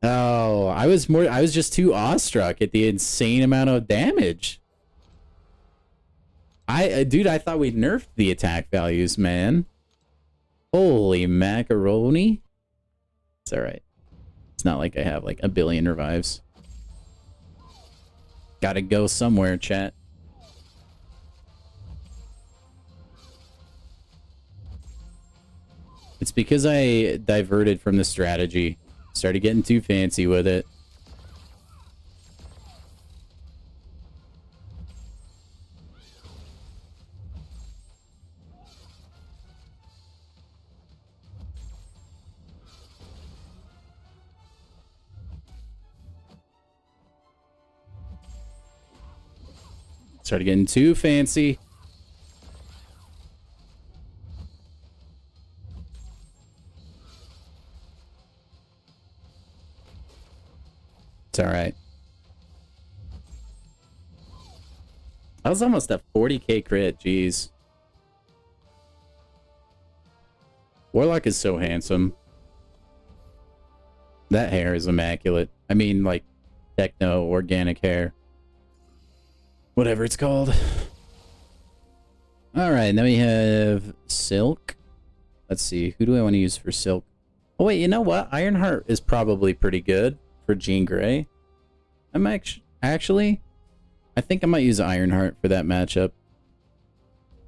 Oh, I was just too awestruck at the insane amount of damage. Dude, I thought we nerfed the attack values, man. Holy macaroni. It's alright. It's not like I have like a billion revives. Gotta go somewhere, chat. It's because I diverted from the strategy. Started getting too fancy with it. Started getting too fancy. It's alright. I was almost at 40k crit, jeez. Warlock is so handsome. That hair is immaculate. I mean, like, techno, organic hair. Whatever it's called. Alright, then we have Silk. Let's see, who do I want to use for Silk? Oh wait, you know what? Ironheart is probably pretty good for Jean Grey. I'm actually, I think I might use Ironheart for that matchup.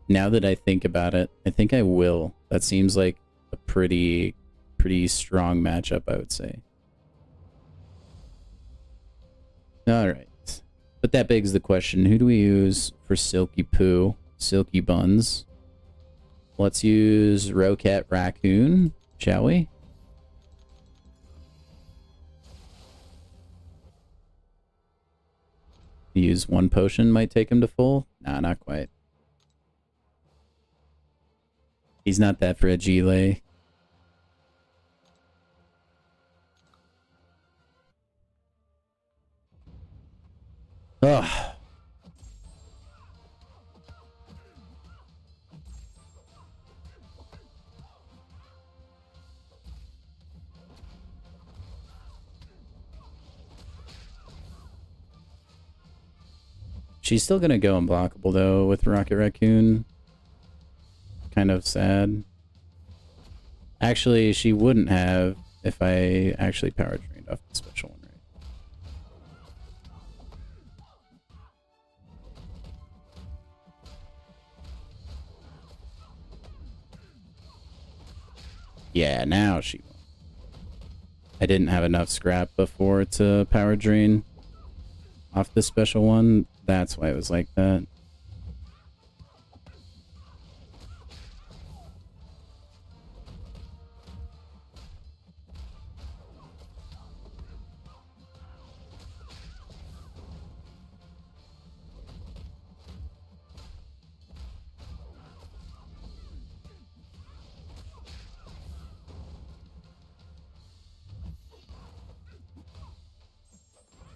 Now that I think about it, I think I will. That seems like a pretty strong matchup, I would say. Alright. But that begs the question, who do we use for Silky Poo? Silky Buns. Let's use Rocat Raccoon, shall we? Use one potion might take him to full? Nah, not quite. He's not that fragile. Ugh. She's still gonna go unblockable though with Rocket Raccoon. Kind of sad. Actually, she wouldn't have if I actually power drained off the special one, right? Yeah, now she won't. I didn't have enough scrap before to power drain off the special one. That's why it was like that.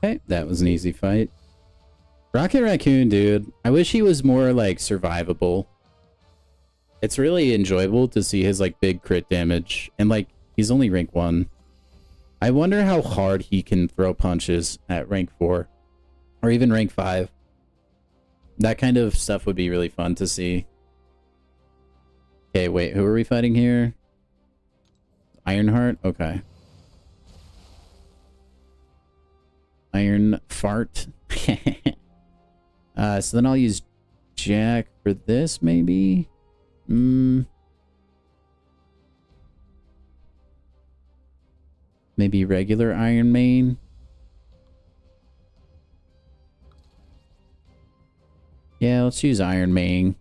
Okay, that was an easy fight. Rocket Raccoon, dude. I wish he was more, like, survivable. It's really enjoyable to see his, like, big crit damage. And, like, he's only rank 1. I wonder how hard he can throw punches at rank 4. Or even rank 5. That kind of stuff would be really fun to see. Okay, wait. Who are we fighting here? Ironheart? Okay. Iron Fart. So then I'll use Jack for this, maybe? Maybe regular Iron Main? Yeah, let's use Iron Main.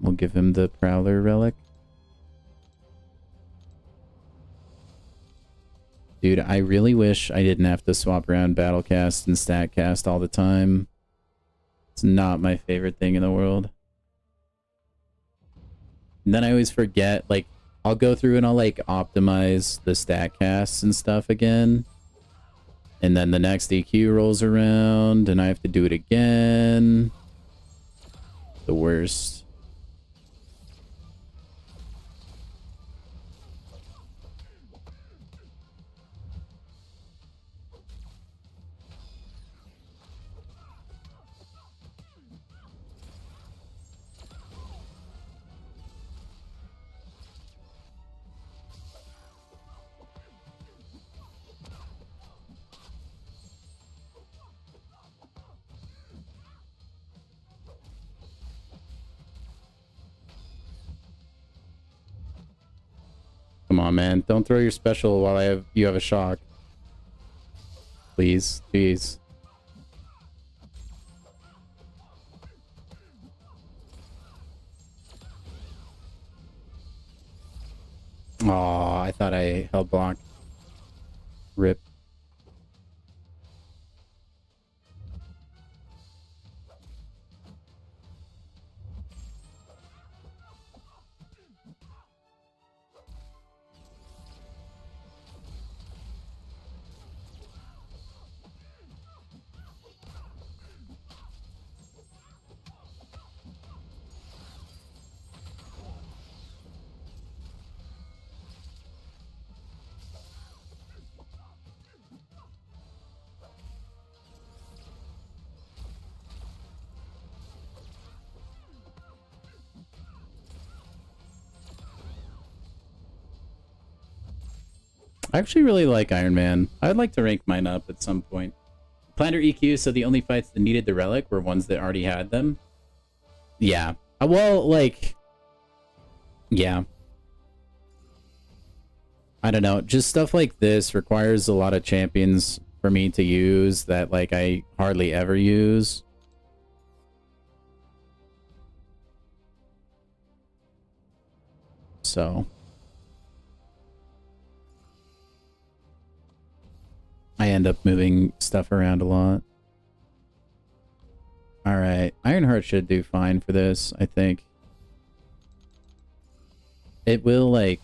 We'll give him the Prowler Relic. Dude, I really wish I didn't have to swap around Battlecast and Statcast all the time. It's not my favorite thing in the world. And then I always forget, like, I'll go through and I'll, like, optimize the Statcasts and stuff again. And then the next EQ rolls around and I have to do it again. The worst. Come on, man. Don't throw your special while you have a shock. Please. Please. Aw, I thought I held block. Rip. I actually really like Iron Man. I would like to rank mine up at some point. Planner EQ, so the only fights that needed the relic were ones that already had them. Yeah. Well, like... Yeah. I don't know. Just stuff like this requires a lot of champions for me to use that, like, I hardly ever use. So... I end up moving stuff around a lot. Alright. Ironheart should do fine for this, I think. It will, like...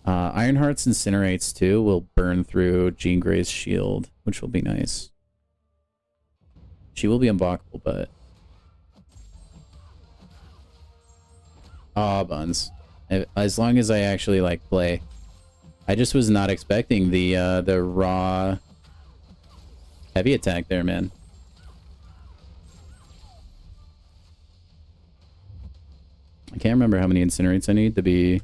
Ironheart's Incinerates, too, will burn through Jean Grey's shield, which will be nice. She will be unblockable, but... Aw, buns. As long as I actually, like, play. I just was not expecting the raw... Heavy attack there, man. I can't remember how many incinerates I need to be...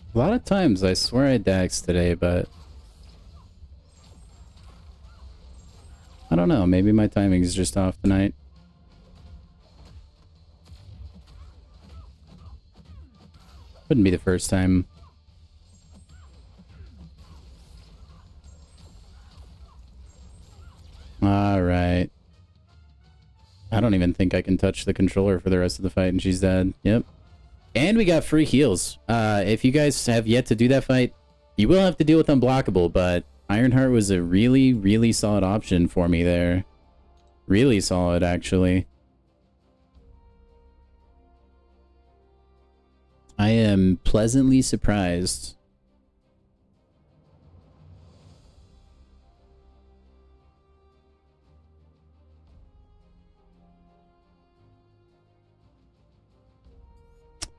A lot of times I swear I daxed today, but I don't know. Maybe my timing is just off tonight. Wouldn't be the first time. Alright. I don't even think I can touch the controller for the rest of the fight and she's dead. Yep. And we got free heals. If you guys have yet to do that fight, you will have to deal with Unblockable, but Ironheart was a really, really solid option for me there. Really solid, actually. I am pleasantly surprised.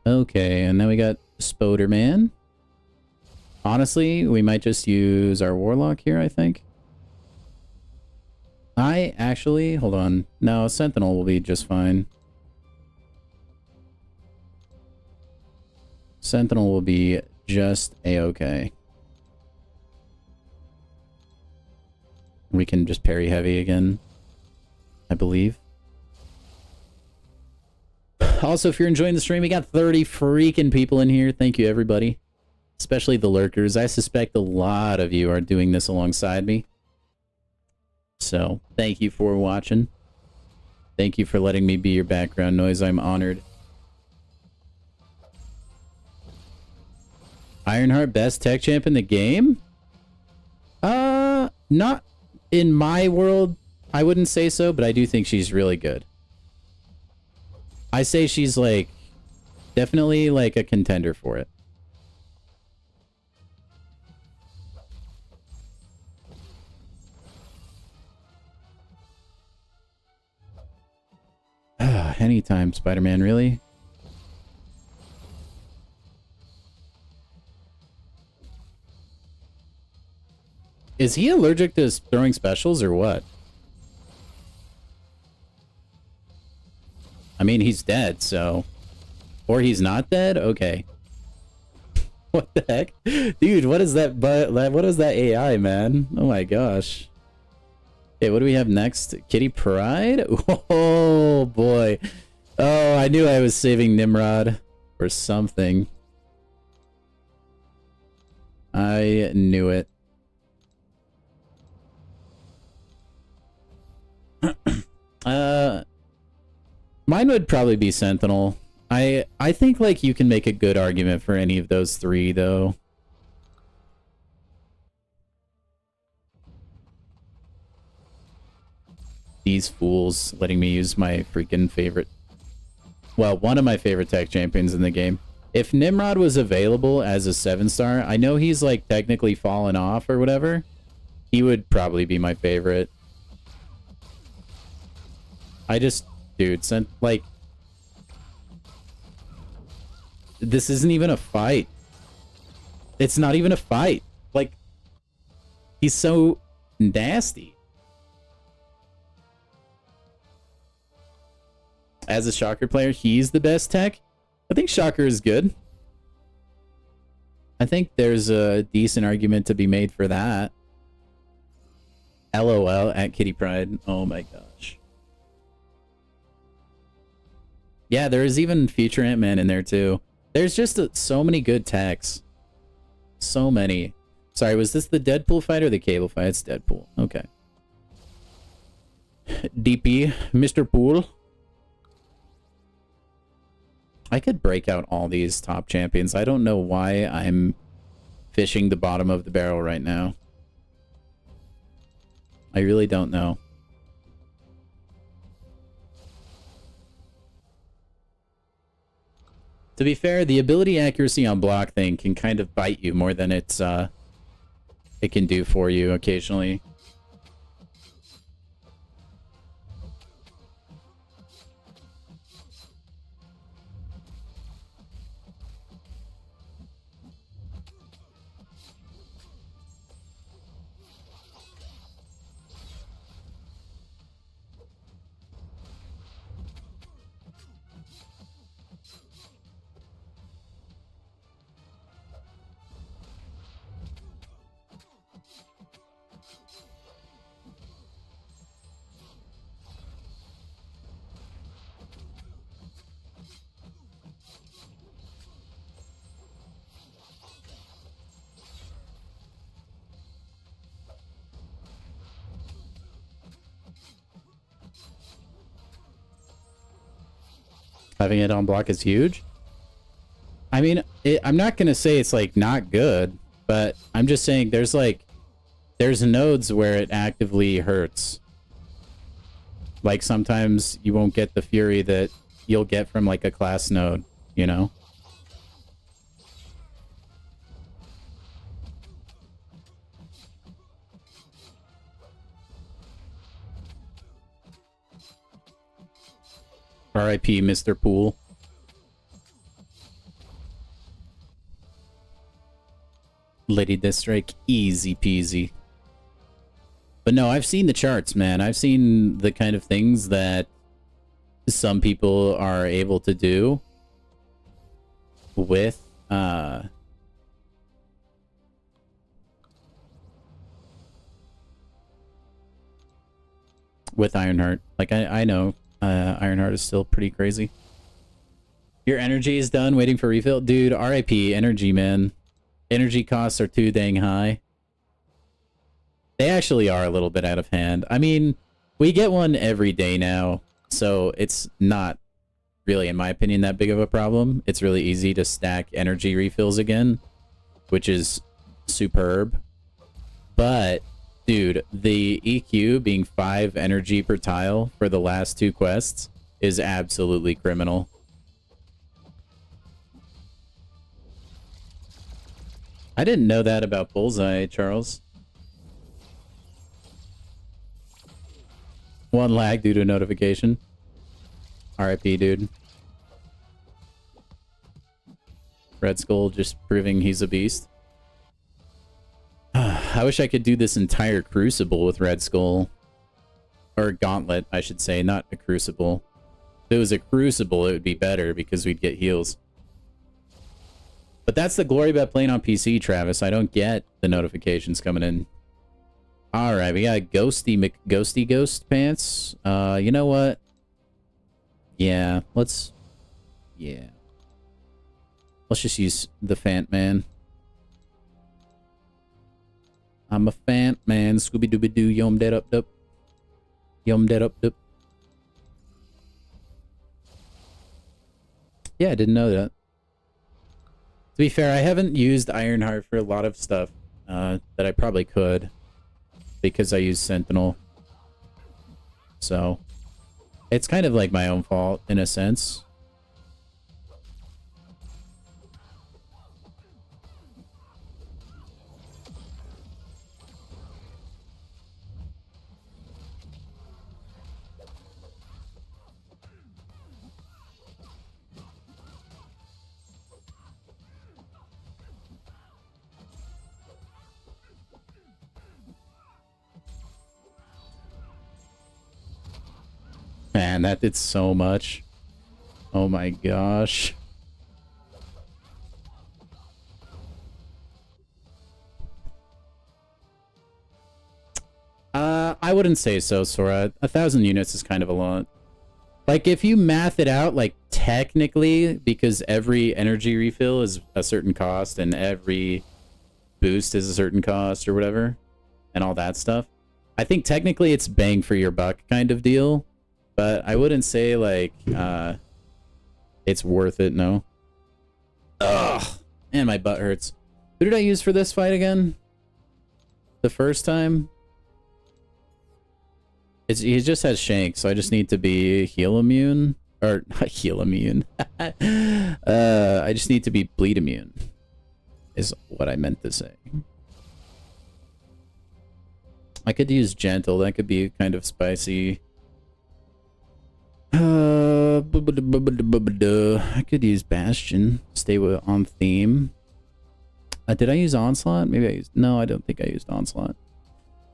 Okay, and then we got Spoderman. Honestly, we might just use our Warlock here, I think. Hold on. No, Sentinel will be just fine. Sentinel will be just a-okay. We can just parry heavy again, I believe. Also, if you're enjoying the stream, we got 30 freaking people in here. Thank you, everybody. Especially the lurkers. I suspect a lot of you are doing this alongside me. So, thank you for watching. Thank you for letting me be your background noise. I'm honored. Ironheart, best tech champ in the game? Not in my world. I wouldn't say so, but I do think she's really good. I say she's, like, definitely, like, a contender for it. Anytime, Spider-Man, really? Is he allergic to throwing specials or what? I mean, he's dead, so... Or he's not dead? Okay. What the heck? Dude, what is that what is that AI, man? Oh my gosh. Okay, what do we have next? Kitty Pride? Oh, boy. Oh, I knew I was saving Nimrod or something. I knew it. Mine would probably be Sentinel. I think, like, you can make a good argument for any of those three, though. These fools letting me use my freaking favorite... Well, one of my favorite tech champions in the game. If Nimrod was available as a 7-star, I know he's, like, technically fallen off or whatever. He would probably be my favorite. I just... Dude, like... This isn't even a fight. It's not even a fight. He's so nasty. As a Shocker player, he's the best tech. I think Shocker is good. I think there's a decent argument to be made for that. LOL at Kitty Pride. Oh my gosh. Yeah, there is even Future Ant-Man in there too. There's just so many good techs. So many. Sorry, was this the Deadpool fight or the Cable fight? It's Deadpool. Okay. DP, Mr. Pool. I could break out all these top champions. I don't know why I'm fishing the bottom of the barrel right now. I really don't know. To be fair, the ability accuracy on block thing can kind of bite you more than it can do for you occasionally. Having it on block is huge. I mean, I'm not going to say it's like not good, but I'm just saying there's nodes where it actively hurts. Like sometimes you won't get the fury that you'll get from like a class node, you know? R.I.P. Mr. Pool. Lady Deathstrike, easy peasy. But no, I've seen the charts, man. I've seen the kind of things that some people are able to do with Ironheart. Like I know Ironheart is still pretty crazy. Your energy is done, waiting for refill. Dude, RIP energy, man. Energy costs are too dang high. They actually are a little bit out of hand. I mean, we get one every day now, so it's not really, in my opinion, that big of a problem. It's really easy to stack energy refills again, which is superb. But, dude, the EQ being 5 energy per tile for the last 2 quests is absolutely criminal. I didn't know that about Bullseye, Charles. One lag due to a notification. RIP, dude. Red Skull just proving he's a beast. I wish I could do this entire Crucible with Red Skull. Or Gauntlet, I should say, not a Crucible. If it was a Crucible, it would be better because we'd get heals. But that's the glory about playing on PC, Travis. I don't get the notifications coming in. Alright, we got Ghosty McGhosty Ghost Pants. You know what? Yeah, let's just use the Fant Man. I'm a Fant Man. Scooby-Dooby-Doo. Yum dead up dup. Yum dead up dup. Yeah, I didn't know that. To be fair, I haven't used Ironheart for a lot of stuff that I probably could because I use Sentinel. So, it's kind of like my own fault in a sense. Man, that did so much. Oh my gosh. I wouldn't say so, Sora. 1,000 units is kind of a lot. Like, if you math it out, like, technically, because every energy refill is a certain cost and every boost is a certain cost or whatever, and all that stuff, I think technically it's bang for your buck kind of deal, but I wouldn't say, like, it's worth it, no. Ugh! Man, my butt hurts. Who did I use for this fight again? The first time? He just has Shank, so I just need to be heal immune. Or, not heal immune. I just need to be bleed immune. Is what I meant to say. I could use Gentle. That could be kind of spicy. I could use Bastion. Stay on theme. Did I use Onslaught? Maybe I used... No, I don't think I used Onslaught.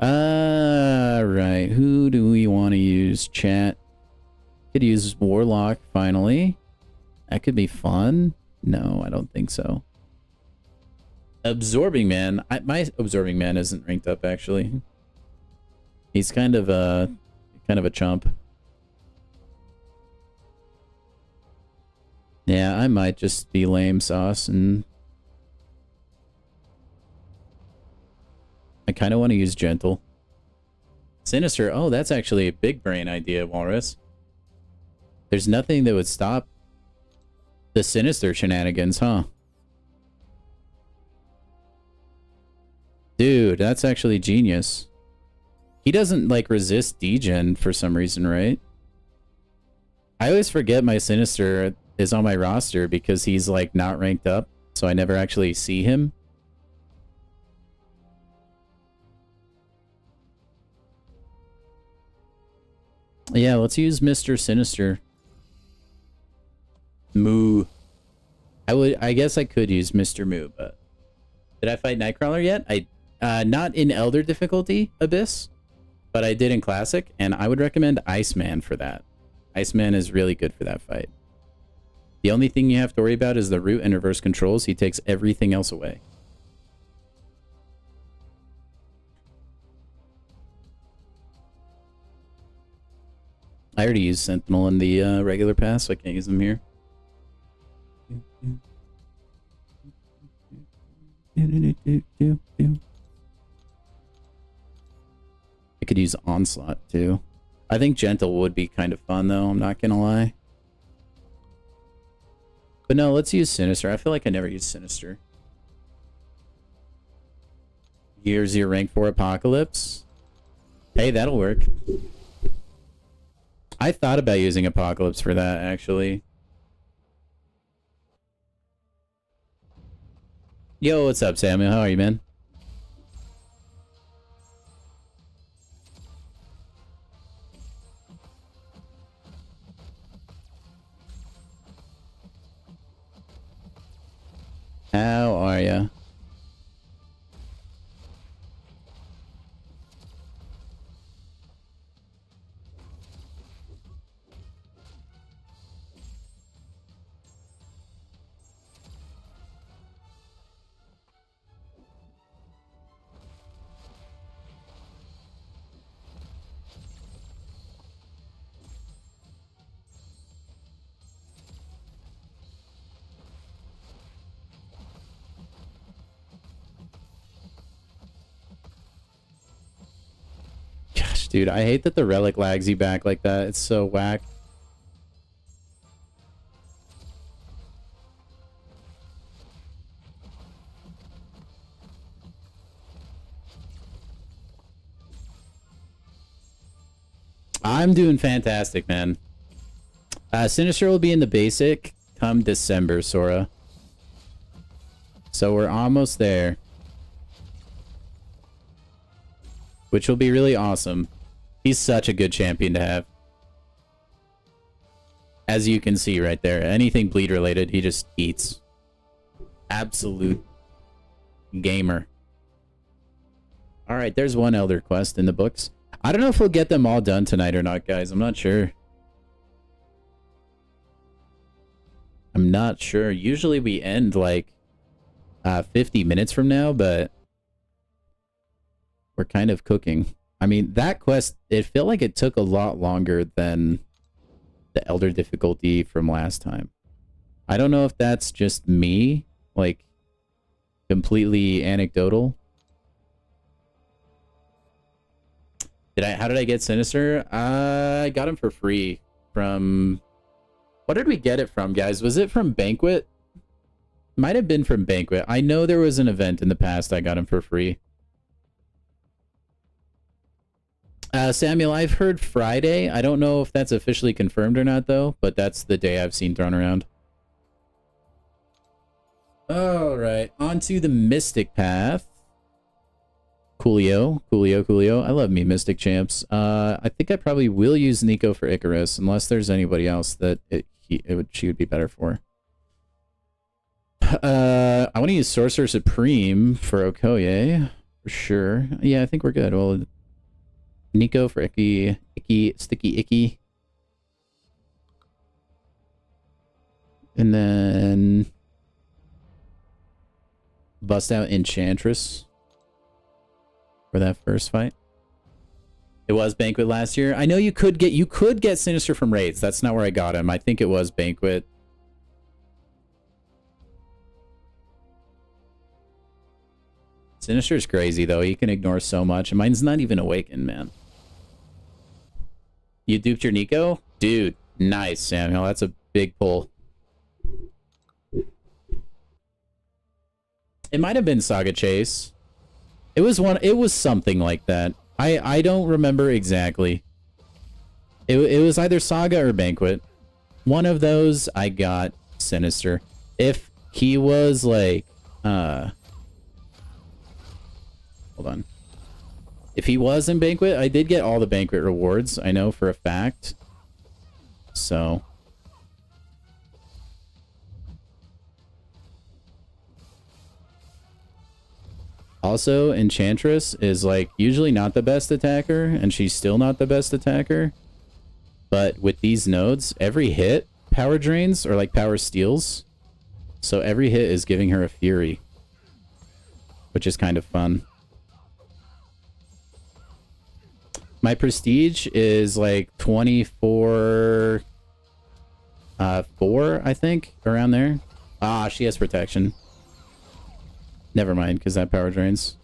Right. Who do we want to use? Chat. Could use Warlock, finally. That could be fun. No, I don't think so. Absorbing Man. My Absorbing Man isn't ranked up, actually. He's kind of a chump. Yeah, I might just be lame sauce and... I kind of want to use Gentle. Sinister. Oh, that's actually a big brain idea, Walrus. There's nothing that would stop the Sinister shenanigans, huh? Dude, that's actually genius. He doesn't, like, resist degen for some reason, right? I always forget my Sinister is on my roster because he's, like, not ranked up, so I never actually see him. Yeah, let's use Mr. Sinister. Moo. I guess I could use Mr. Moo, but... Did I fight Nightcrawler yet? Not in Elder difficulty, Abyss, but I did in Classic, and I would recommend Iceman for that. Iceman is really good for that fight. The only thing you have to worry about is the root and reverse controls. He takes everything else away. I already used Sentinel in the regular pass, so I can't use them here. I could use Onslaught too. I think Gentle would be kind of fun though, I'm not gonna lie. But no, let's use Sinister. I feel like I never used Sinister. Year 0 rank 4 Apocalypse. Hey, that'll work. I thought about using Apocalypse for that, actually. Yo, what's up, Samuel? How are you, man? How are ya? Dude, I hate that the relic lags you back like that. It's so whack. I'm doing fantastic, man. Sinister will be in the basic come December, Sora. So we're almost there. Which will be really awesome. He's such a good champion to have. As you can see right there, anything bleed related, he just eats. Absolute gamer. Alright, there's one Elder quest in the books. I don't know if we'll get them all done tonight or not, guys. I'm not sure. I'm not sure. Usually we end like 50 minutes from now, but we're kind of cooking. I mean, that quest, it felt like it took a lot longer than the Elder difficulty from last time. I don't know if that's just me, like, completely anecdotal. How did I get Sinister? I got him for free from... What did we get it from, guys? Was it from Banquet? Might have been from Banquet. I know there was an event in the past I got him for free. Samuel, I've heard Friday. I don't know if that's officially confirmed or not, though, but that's the day I've seen thrown around. Alright, on to the Mystic Path. Coolio. I love me Mystic champs. I think I probably will use Nico for Icarus, unless there's anybody else that she would be better for. I want to use Sorcerer Supreme for Okoye, for sure. Yeah, I think we're good. Well, Nico for Sticky Icky. And then bust out Enchantress for that first fight. It was Banquet last year. I know you could get Sinister from raids. That's not where I got him. I think it was Banquet. Sinister's crazy though. He can ignore so much. And mine's not even awakened, man. You duped your Nico? Dude, nice, Samuel. That's a big pull. It might have been Saga Chase. It was something like that. I don't remember exactly. It was either Saga or Banquet. One of those I got Sinister. If he was like hold on. If he was in Banquet, I did get all the Banquet rewards, I know for a fact. So also, Enchantress is like usually not the best attacker, and she's still not the best attacker. But with these nodes, every hit power drains or like power steals. So every hit is giving her a fury, which is kind of fun. My prestige is like 24 4, I think, around there. Ah, she has protection. Never mind, because that power drains.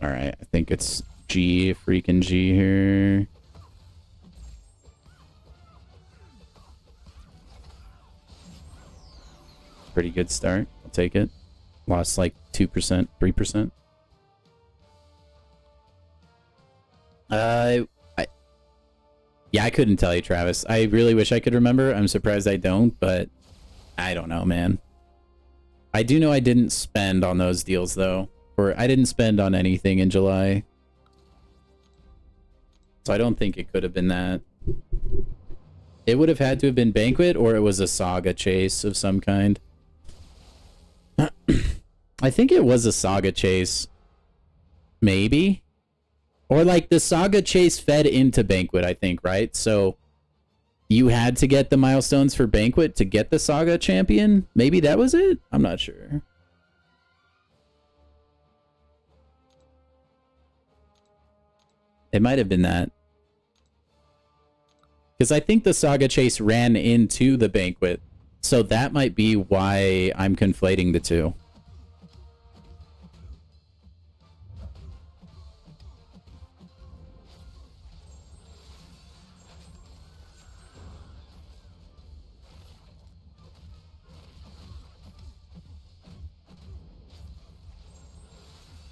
Alright, I think it's freaking G here. Pretty good start. I'll take it. Lost like 2%, 3%. Yeah, I couldn't tell you, Travis. I really wish I could remember. I'm surprised I don't, but I don't know, man. I do know I didn't spend on those deals, though. Or I didn't spend on anything in July. So I don't think it could have been that. It would have had to have been Banquet, or it was a Saga Chase of some kind. I think it was a Saga Chase. Maybe. Or like the Saga Chase fed into Banquet, I think, right? So you had to get the milestones for Banquet to get the Saga champion? Maybe that was it? I'm not sure. It might have been that. Because I think the Saga Chase ran into the Banquet. So that might be why I'm conflating the two.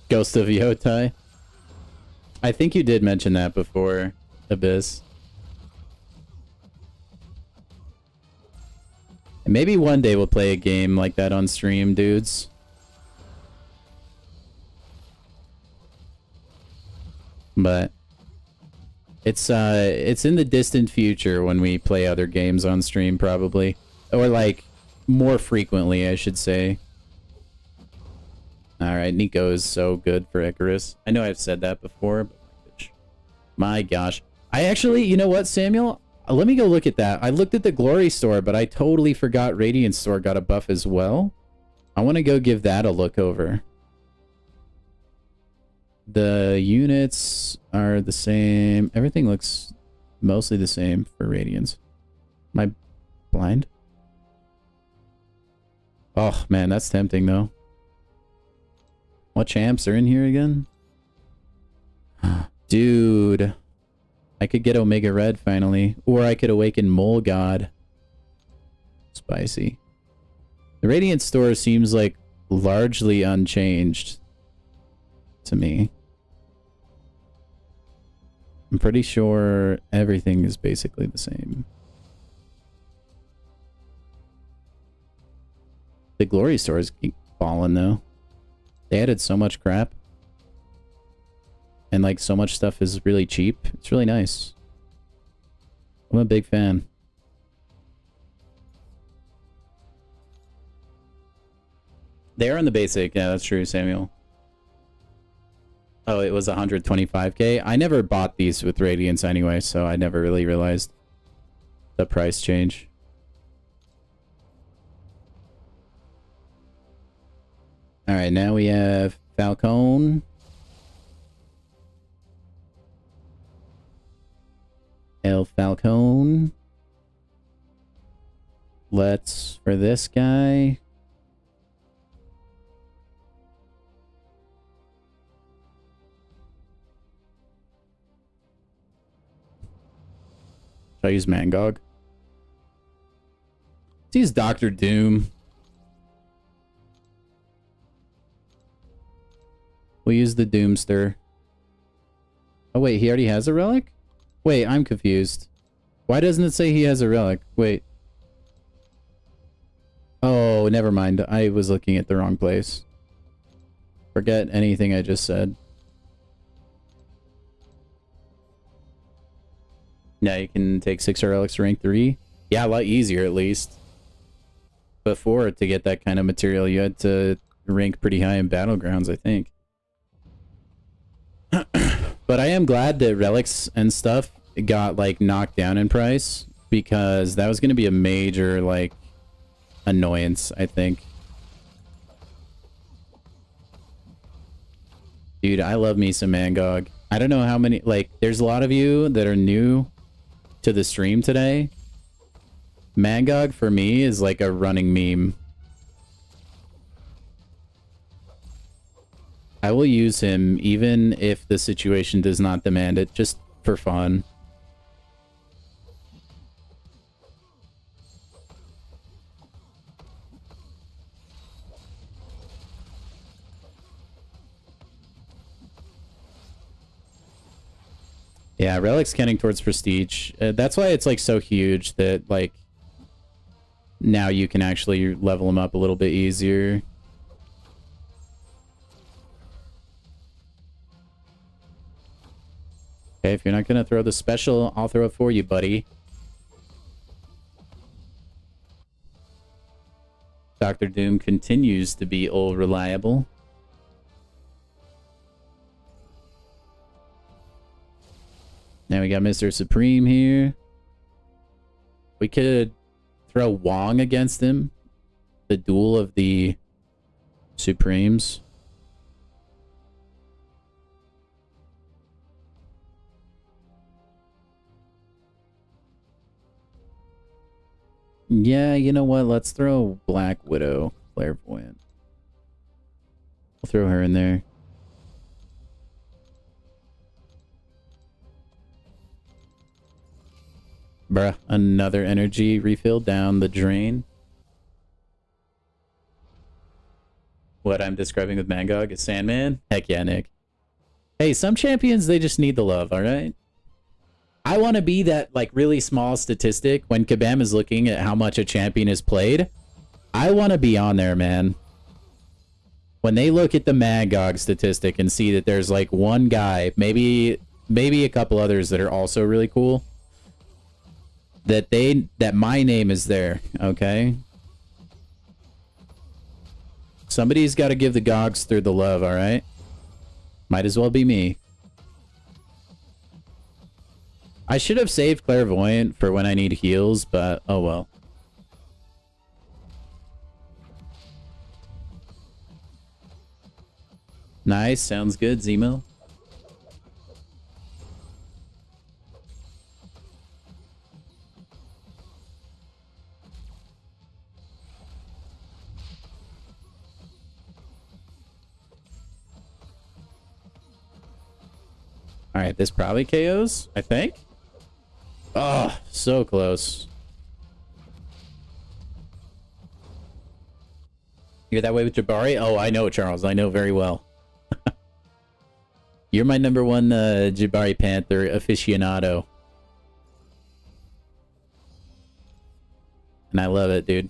Ghost of Yotai. I think you did mention that before, Abyss. And maybe one day we'll play a game like that on stream, dudes. But it's in the distant future when we play other games on stream, probably. Or like more frequently, I should say. Alright, Nico is so good for Icarus. I know I've said that before, but my gosh. I actually, you know what, Samuel? Let me go look at that. I looked at the Glory store, but I totally forgot Radiant store got a buff as well. I want to go give that a look over. The units are the same. Everything looks mostly the same for Radiance. Am I blind? Oh, man, that's tempting, though. What champs are in here again? Dude. I could get Omega Red finally. Or I could awaken Mole God. Spicy. The Radiant store seems like largely unchanged to me. I'm pretty sure everything is basically the same. The Glory store is falling though. They added so much crap. And like so much stuff is really cheap. It's really nice. I'm a big fan. They are on the basic. Yeah, that's true, Samuel. Oh, it was 125k. I never bought these with Radiance anyway, so I never really realized the price change. All right, now we have Falcon. El Falcon. Let's, for this guy. Should I use Mangog? Let's use Dr. Doom. We'll use the Doomster. Oh wait, he already has a relic? Wait, I'm confused. Why doesn't it say he has a relic? Wait. Oh, never mind. I was looking at the wrong place. Forget anything I just said. Now you can take 6 relics to rank 3. Yeah, a lot easier at least. Before, to get that kind of material, you had to rank pretty high in Battlegrounds, I think. But I am glad that relics and stuff got like knocked down in price, because that was going to be a major like annoyance, I think. Dude, I love me some Mangog. I don't know how many, like, there's a lot of you that are new to the stream today. Mangog for me is like a running meme. I will use him even if the situation does not demand it, just for fun. Yeah, Relic's counting towards prestige. That's why it's like so huge that like now you can actually level them up a little bit easier. Okay, if you're not gonna throw the special, I'll throw it for you, buddy. Dr. Doom continues to be old reliable. Now we got Mr. Supreme here. We could throw Wong against him. The duel of the Supremes. Yeah, you know what? Let's throw Black Widow, Clairvoyant. We'll throw her in there. Bruh, another energy refill down the drain. What I'm describing with Mangog is Sandman? Heck yeah, Nick. Hey, some champions, they just need the love, alright? I want to be that, like, really small statistic when Kabam is looking at how much a champion is played. I want to be on there, man. When they look at the Mangog statistic and see that there's, like, one guy, maybe a couple others that are also really cool, that my name is there, okay? Somebody's got to give the Gogs through the love, alright? Might as well be me. I should have saved Clairvoyant for when I need heals, but oh well. Nice, sounds good, Zemo. Alright, this probably KOs, I think. Oh, so close. You're that way with Jabari? Oh, I know, Charles. I know very well. You're my number one Jabari Panther aficionado. And I love it, dude.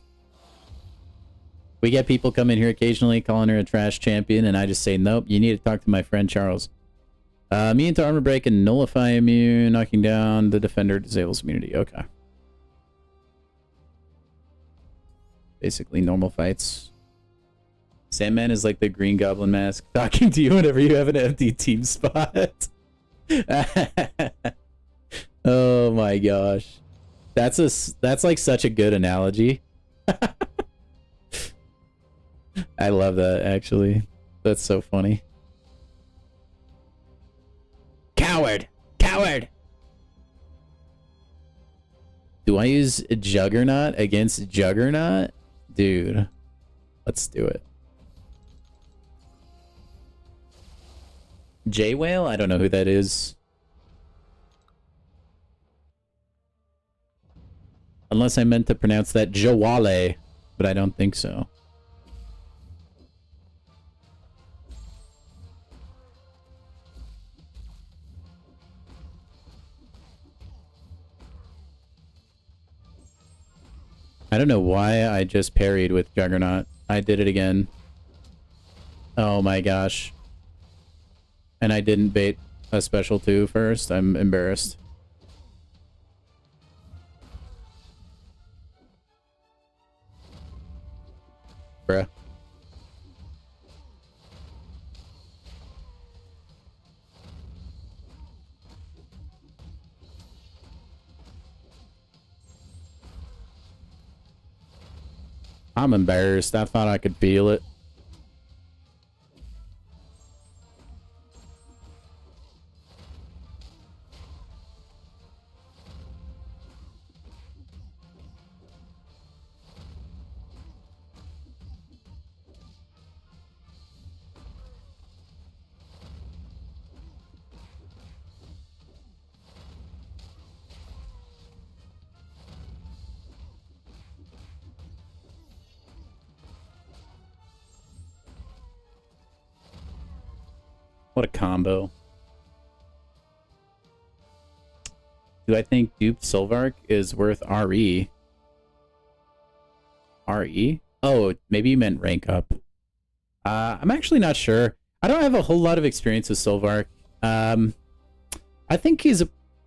We get people come in here occasionally calling her a trash champion, and I just say, nope, you need to talk to my friend Charles. Immune to armor break and nullify immune, knocking down the defender disables immunity. Okay. Basically normal fights. Sandman is like the Green Goblin mask, talking to you whenever you have an empty team spot. Oh my gosh. That's like such a good analogy. I love that, actually. That's so funny. Coward! Coward! Do I use Juggernaut against Juggernaut? Dude. Let's do it. J-Whale? I don't know who that is. Unless I meant to pronounce that Jawale, but I don't think so. I don't know why I just parried with Juggernaut. I did it again. Oh my gosh. And I didn't bait a special 2 first. I'm embarrassed. Bruh. I'm embarrassed. I thought I could feel it. What a combo. Do I think duped Solvark is worth RE? RE? Oh, maybe you meant rank up. I'm actually not sure. I don't have a whole lot of experience with Solvark. I think he's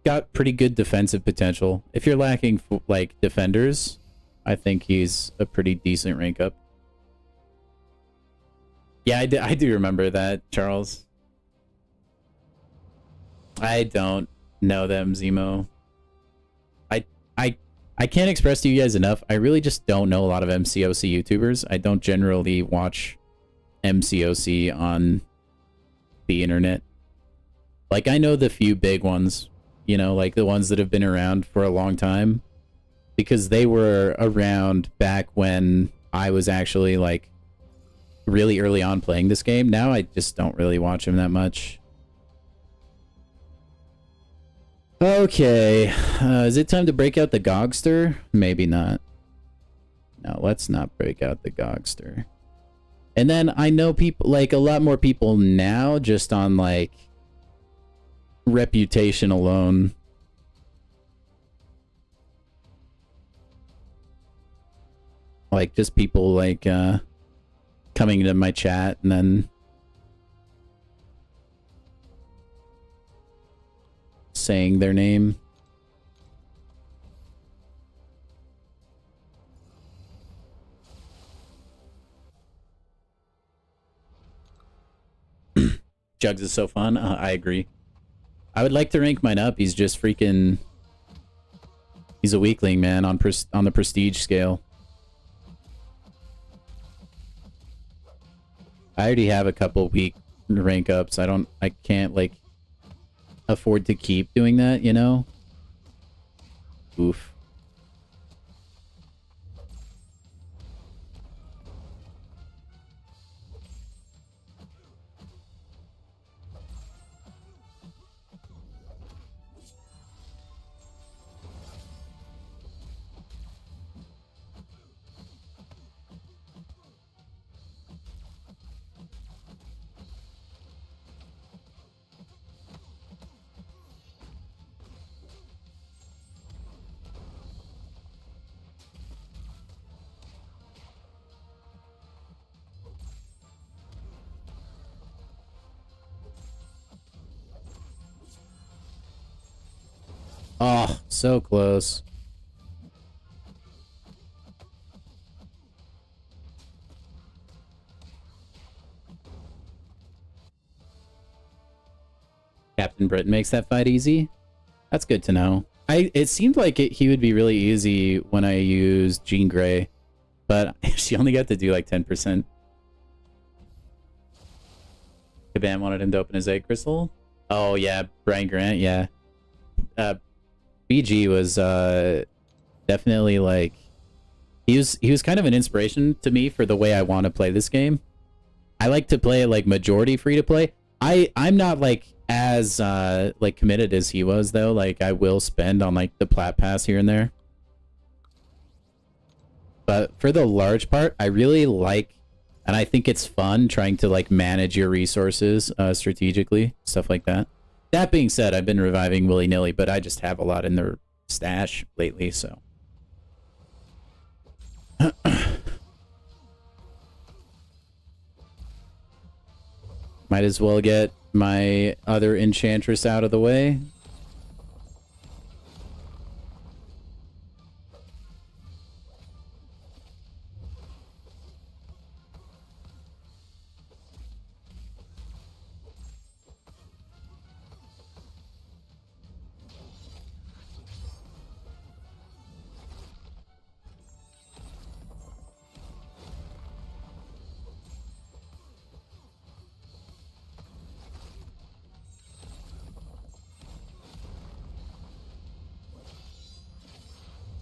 got pretty good defensive potential. If you're lacking like defenders, I think he's a pretty decent rank up. Yeah, I do remember that, Charles. I don't know them, Zemo. I can't express to you guys enough. I really just don't know a lot of MCOC YouTubers. I don't generally watch MCOC on the internet. Like, I know the few big ones, you know, like the ones that have been around for a long time, because they were around back when I was actually, like, really early on playing this game. Now I just don't really watch them that much. Okay, is it time to break out the Gogster? Maybe not. No, let's not break out the Gogster. And then I know people, like a lot more people now, just on like reputation alone. Like just people like coming into my chat and then saying their name. Jugs is so fun. I agree. I would like to rank mine up. He's just freaking... He's a weakling, man, on the prestige scale. I already have a couple weak rank ups. I can't, like, afford to keep doing that, you know? Oof. Oh, so close. Captain Britain makes that fight easy. That's good to know. It seemed like he would be really easy when I used Jean Grey, but she only got to do like 10%. Kabam wanted him to open his egg crystal. Oh yeah, Brian Grant, yeah. BG was definitely like he was kind of an inspiration to me for the way I want to play this game. I like to play like majority free to play. I'm not like as like committed as he was though. Like I will spend on like the plat pass here and there. But for the large part, I really like, and I think it's fun trying to like manage your resources strategically, stuff like that. That being said, I've been reviving willy-nilly, but I just have a lot in the stash lately, so. Might as well get my other enchantress out of the way.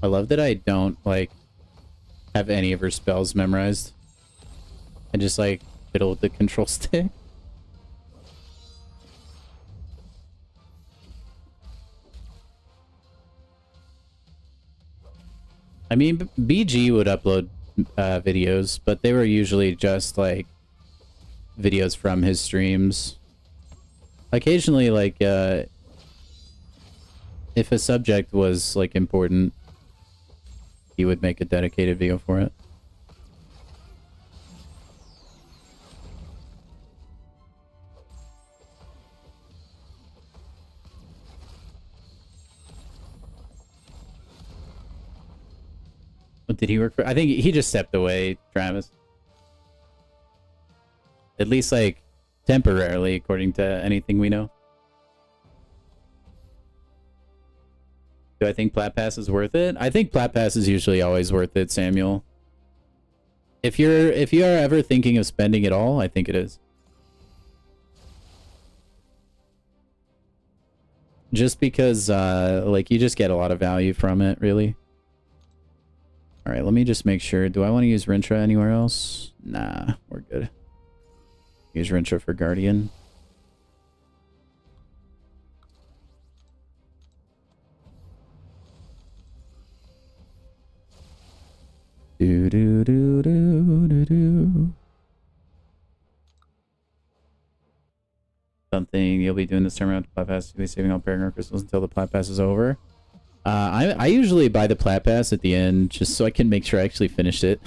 I love that I don't, like, have any of her spells memorized. I just, like, fiddle with the control stick. I mean, BG would upload videos, but they were usually just, like, videos from his streams. Occasionally, like, if a subject was, like, important, he would make a dedicated video for it. What did he work for? I think he just stepped away, Travis. At least, like, temporarily, according to anything we know. Do I think Plat Pass is worth it? I think Plat Pass is usually always worth it, Samuel. If you are ever thinking of spending it all, I think it is. Just because, like, you just get a lot of value from it, really. Alright, let me just make sure. Do I want to use Rintra anywhere else? Nah, we're good. Use Rintra for Guardian. Do do do do do do. Something you'll be doing this time around. Plat Pass. You'll be saving all Paragon crystals until the Plat Pass is over. I usually buy the Plat Pass at the end just so I can make sure I actually finished it.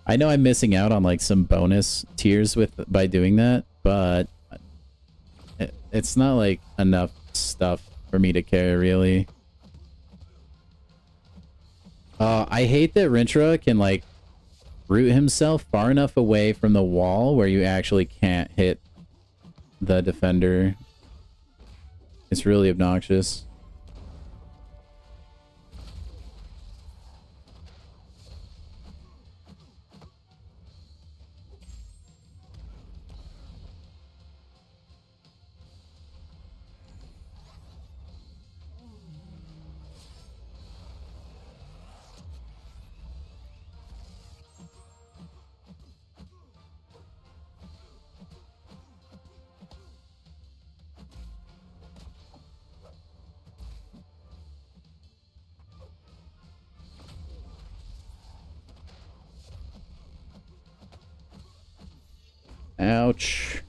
I know I'm missing out on like some bonus tiers by doing that, but it's not like enough stuff for me to care really. I hate that Rintra can, like, root himself far enough away from the wall where you actually can't hit the defender. It's really obnoxious. Ouch.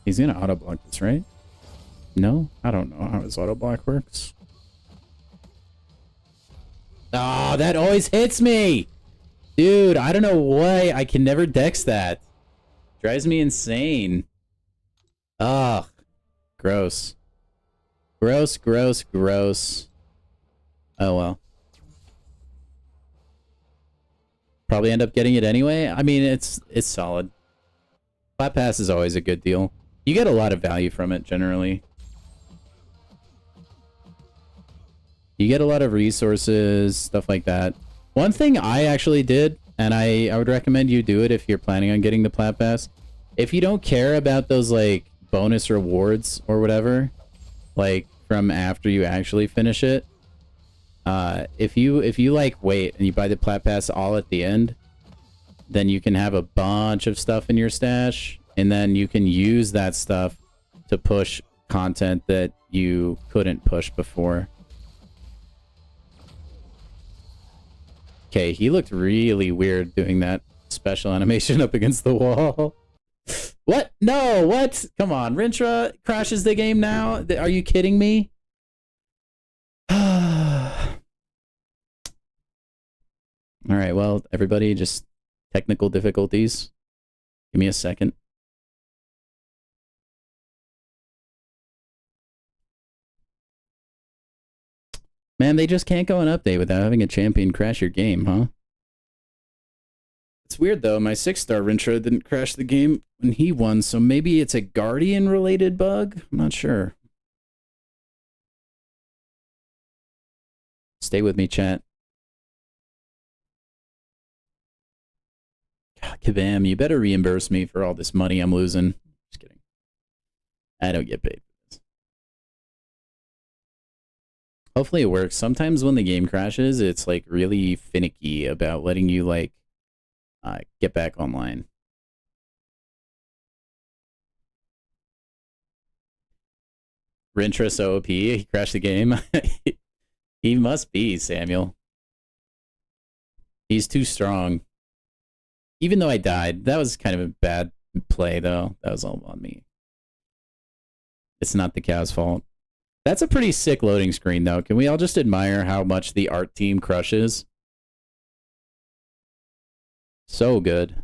He's gonna auto block this, right? No? I don't know how his auto block works. Ah, oh, that always hits me! Dude, I don't know why I can never dex that. Drives me insane. Ugh. Gross. Gross, gross, gross. Oh well. Probably end up getting it anyway. I mean, it's solid. Flat pass is always a good deal. You get a lot of value from it generally. You get a lot of resources, stuff like that. One thing I actually did, and I would recommend you do it if you're planning on getting the Plat Pass. If you don't care about those like bonus rewards or whatever, like from after you actually finish it, if you like wait and you buy the Plat Pass all at the end, then you can have a bunch of stuff in your stash, and then you can use that stuff to push content that you couldn't push before. Okay, he looked really weird doing that special animation up against the wall. What? No, what? Come on, Rintra crashes the game now? Are you kidding me? Alright, well, everybody, just technical difficulties. Give me a second. Man, they just can't go an update without having a champion crash your game, huh? It's weird, though. My 6-star Rintra didn't crash the game when he won, so maybe it's a Guardian-related bug? I'm not sure. Stay with me, chat. God, Kabam, you better reimburse me for all this money I'm losing. Just kidding. I don't get paid. Hopefully it works. Sometimes when the game crashes, it's like really finicky about letting you like get back online. Rintra so OP, he crashed the game. He must be, Samuel. He's too strong. Even though I died, that was kind of a bad play though. That was all on me. It's not the cow's fault. That's a pretty sick loading screen, though. Can we all just admire how much the art team crushes? So good.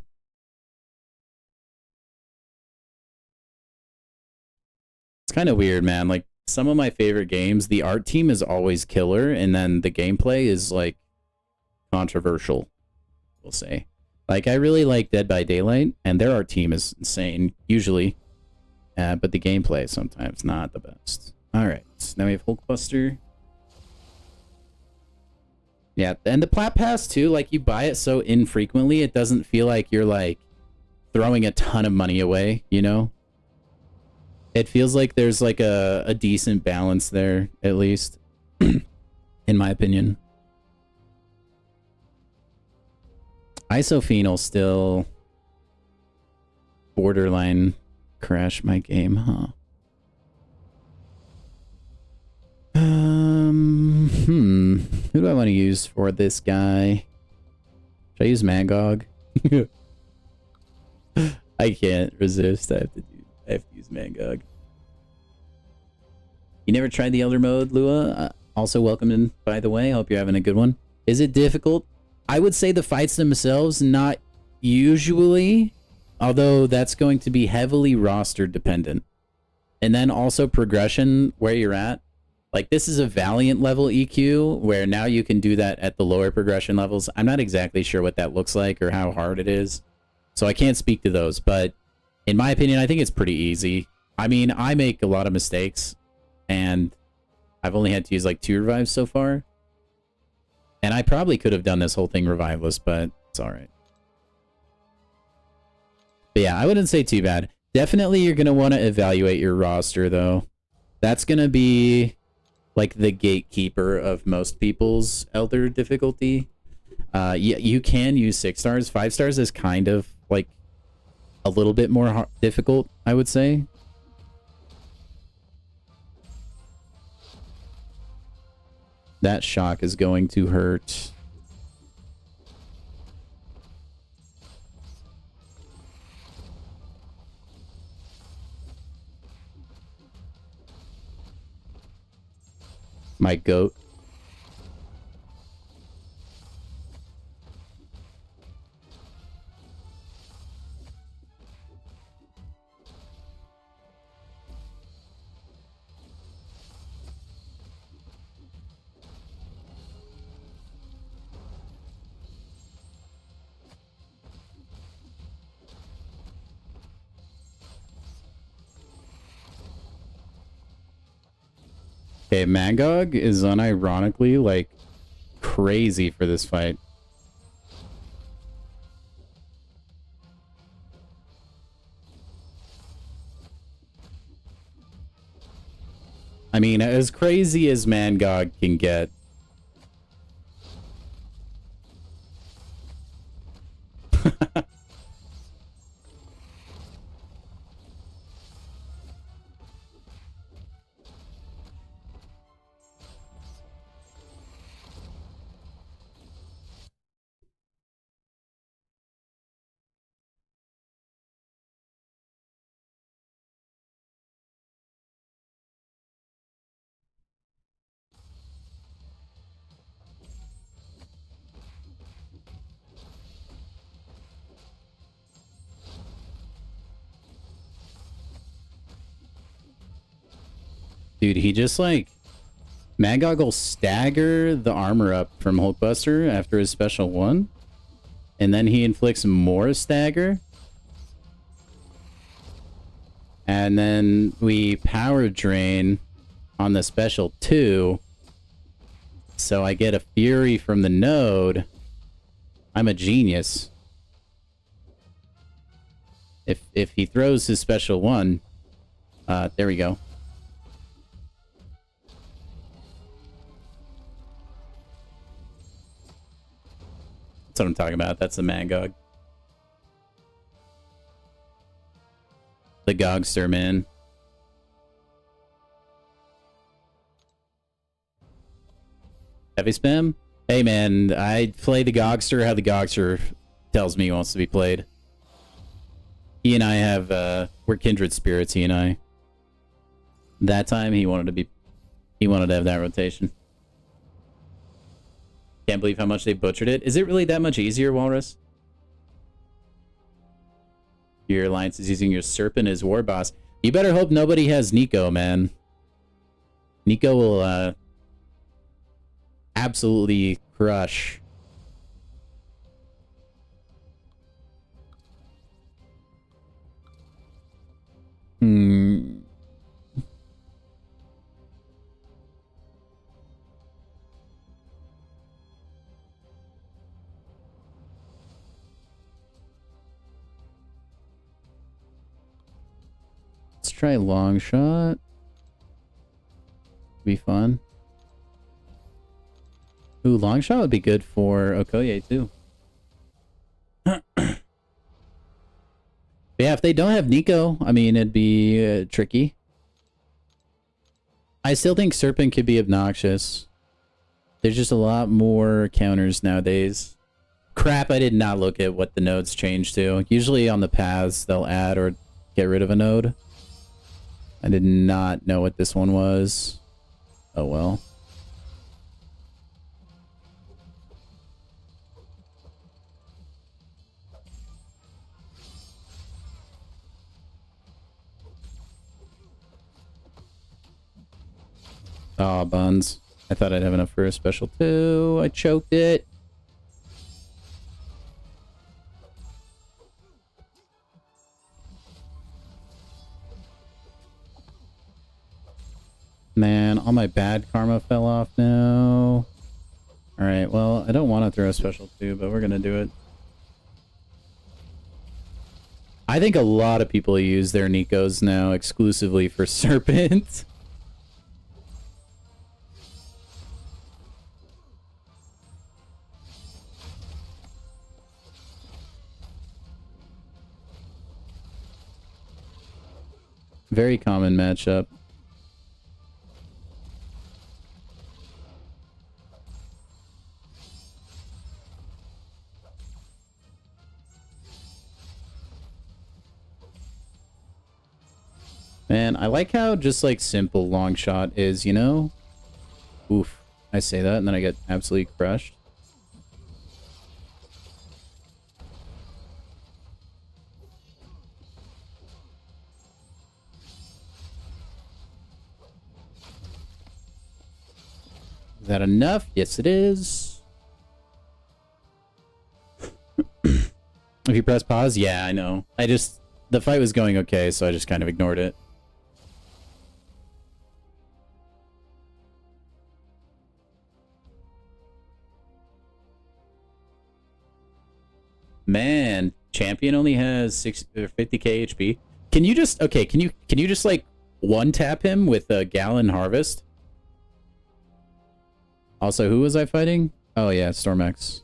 It's kind of weird, man. Like, some of my favorite games, the art team is always killer, and then the gameplay is, like, controversial, we'll say. Like, I really like Dead by Daylight, and their art team is insane, usually. But the gameplay is sometimes not the best. Alright, so now we have Hulkbuster. Yeah, and the Plat Pass too, like you buy it so infrequently, it doesn't feel like you're like throwing a ton of money away, you know? It feels like there's like a decent balance there, at least, in my opinion. Isophenol still borderline crash my game, huh? Who do I want to use for this guy? Should I use Magog? I can't resist. I have to use Magog. You never tried the Elder mode, Lua? Also welcome in, by the way. Hope you're having a good one. Is it difficult? I would say the fights themselves, not usually, although that's going to be heavily roster dependent. And then also progression, where you're at. Like, this is a Valiant level EQ, where now you can do that at the lower progression levels. I'm not exactly sure what that looks like or how hard it is, so I can't speak to those. But in my opinion, I think it's pretty easy. I mean, I make a lot of mistakes, and I've only had to use like 2 revives so far. And I probably could have done this whole thing reviveless, but it's alright. But yeah, I wouldn't say too bad. Definitely you're going to want to evaluate your roster, though. That's going to be like the gatekeeper of most people's Elder difficulty. You can use 6 stars. 5 stars is kind of like a little bit more difficult, I would say. That shock is going to hurt. My goat. Okay, Magog is unironically, like, crazy for this fight. I mean, as crazy as Magog can get. Dude, he just, like... Magog will stagger the armor up from Hulkbuster after his special 1. And then he inflicts more stagger. And then we power drain on the special 2. So I get a Fury from the node. I'm a genius. If he throws his special 1... there we go. That's what I'm talking about. That's the Magog. The Gogster, man. Heavy spam? Hey, man, I play the Gogster how the Gogster tells me he wants to be played. He and I have, we're kindred spirits, he and I. That time, he wanted to have that rotation. Can't believe how much they butchered it. Is it really that much easier, Walrus? Your alliance is using your Serpent as war boss. You better hope nobody has Nico, man. Nico will, absolutely crush. Let's try long shot. Be fun. Ooh, long shot would be good for Okoye too. But yeah, if they don't have Nico, I mean, it'd be tricky. I still think Serpent could be obnoxious. There's just a lot more counters nowadays. Crap, I did not look at what the nodes changed to. Usually on the paths, they'll add or get rid of a node. I did not know what this one was. Oh well. Aw, buns. I thought I'd have enough for a special too. I choked it. Man, all my bad karma fell off now. Alright, well, I don't want to throw a special too, but we're gonna do it. I think a lot of people use their Nikos now exclusively for Serpent. Very common matchup. Man, I like how just like simple long shot is, you know? Oof. I say that and then I get absolutely crushed. Is that enough? Yes, it is. If you press pause, yeah, I know. The fight was going okay, so I just kind of ignored it. Man, champion only has 50k HP. Can you just can you just like one tap him with a Gallon Harvest? Also, who was I fighting? Oh yeah, Stormax.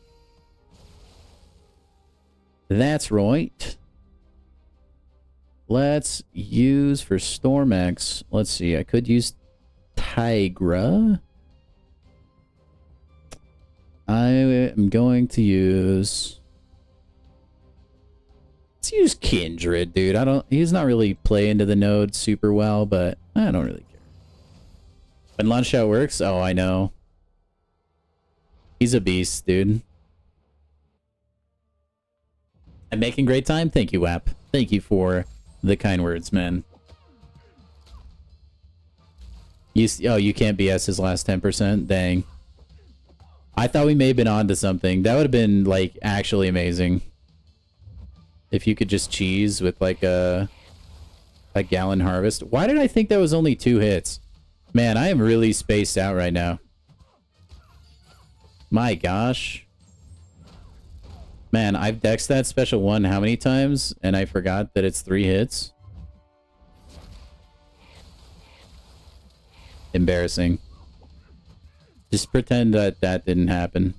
That's right. Let's use for Stormax. Let's see, I could use Tigra. I am going to use... Let's use Kindred, dude. He's not really playing to the node super well, but I don't really care. When launch out works, oh, I know. He's a beast, dude. I'm making great time. Thank you, WAP. Thank you for the kind words, man. You can't BS his last 10%? Dang. I thought we may have been onto something. That would have been, like, actually amazing. If you could just cheese with, like, a Gallon Harvest. Why did I think that was only 2 hits? Man, I am really spaced out right now. My gosh. Man, I've dexed that special one how many times? And I forgot that it's 3 hits. Embarrassing. Just pretend that that didn't happen.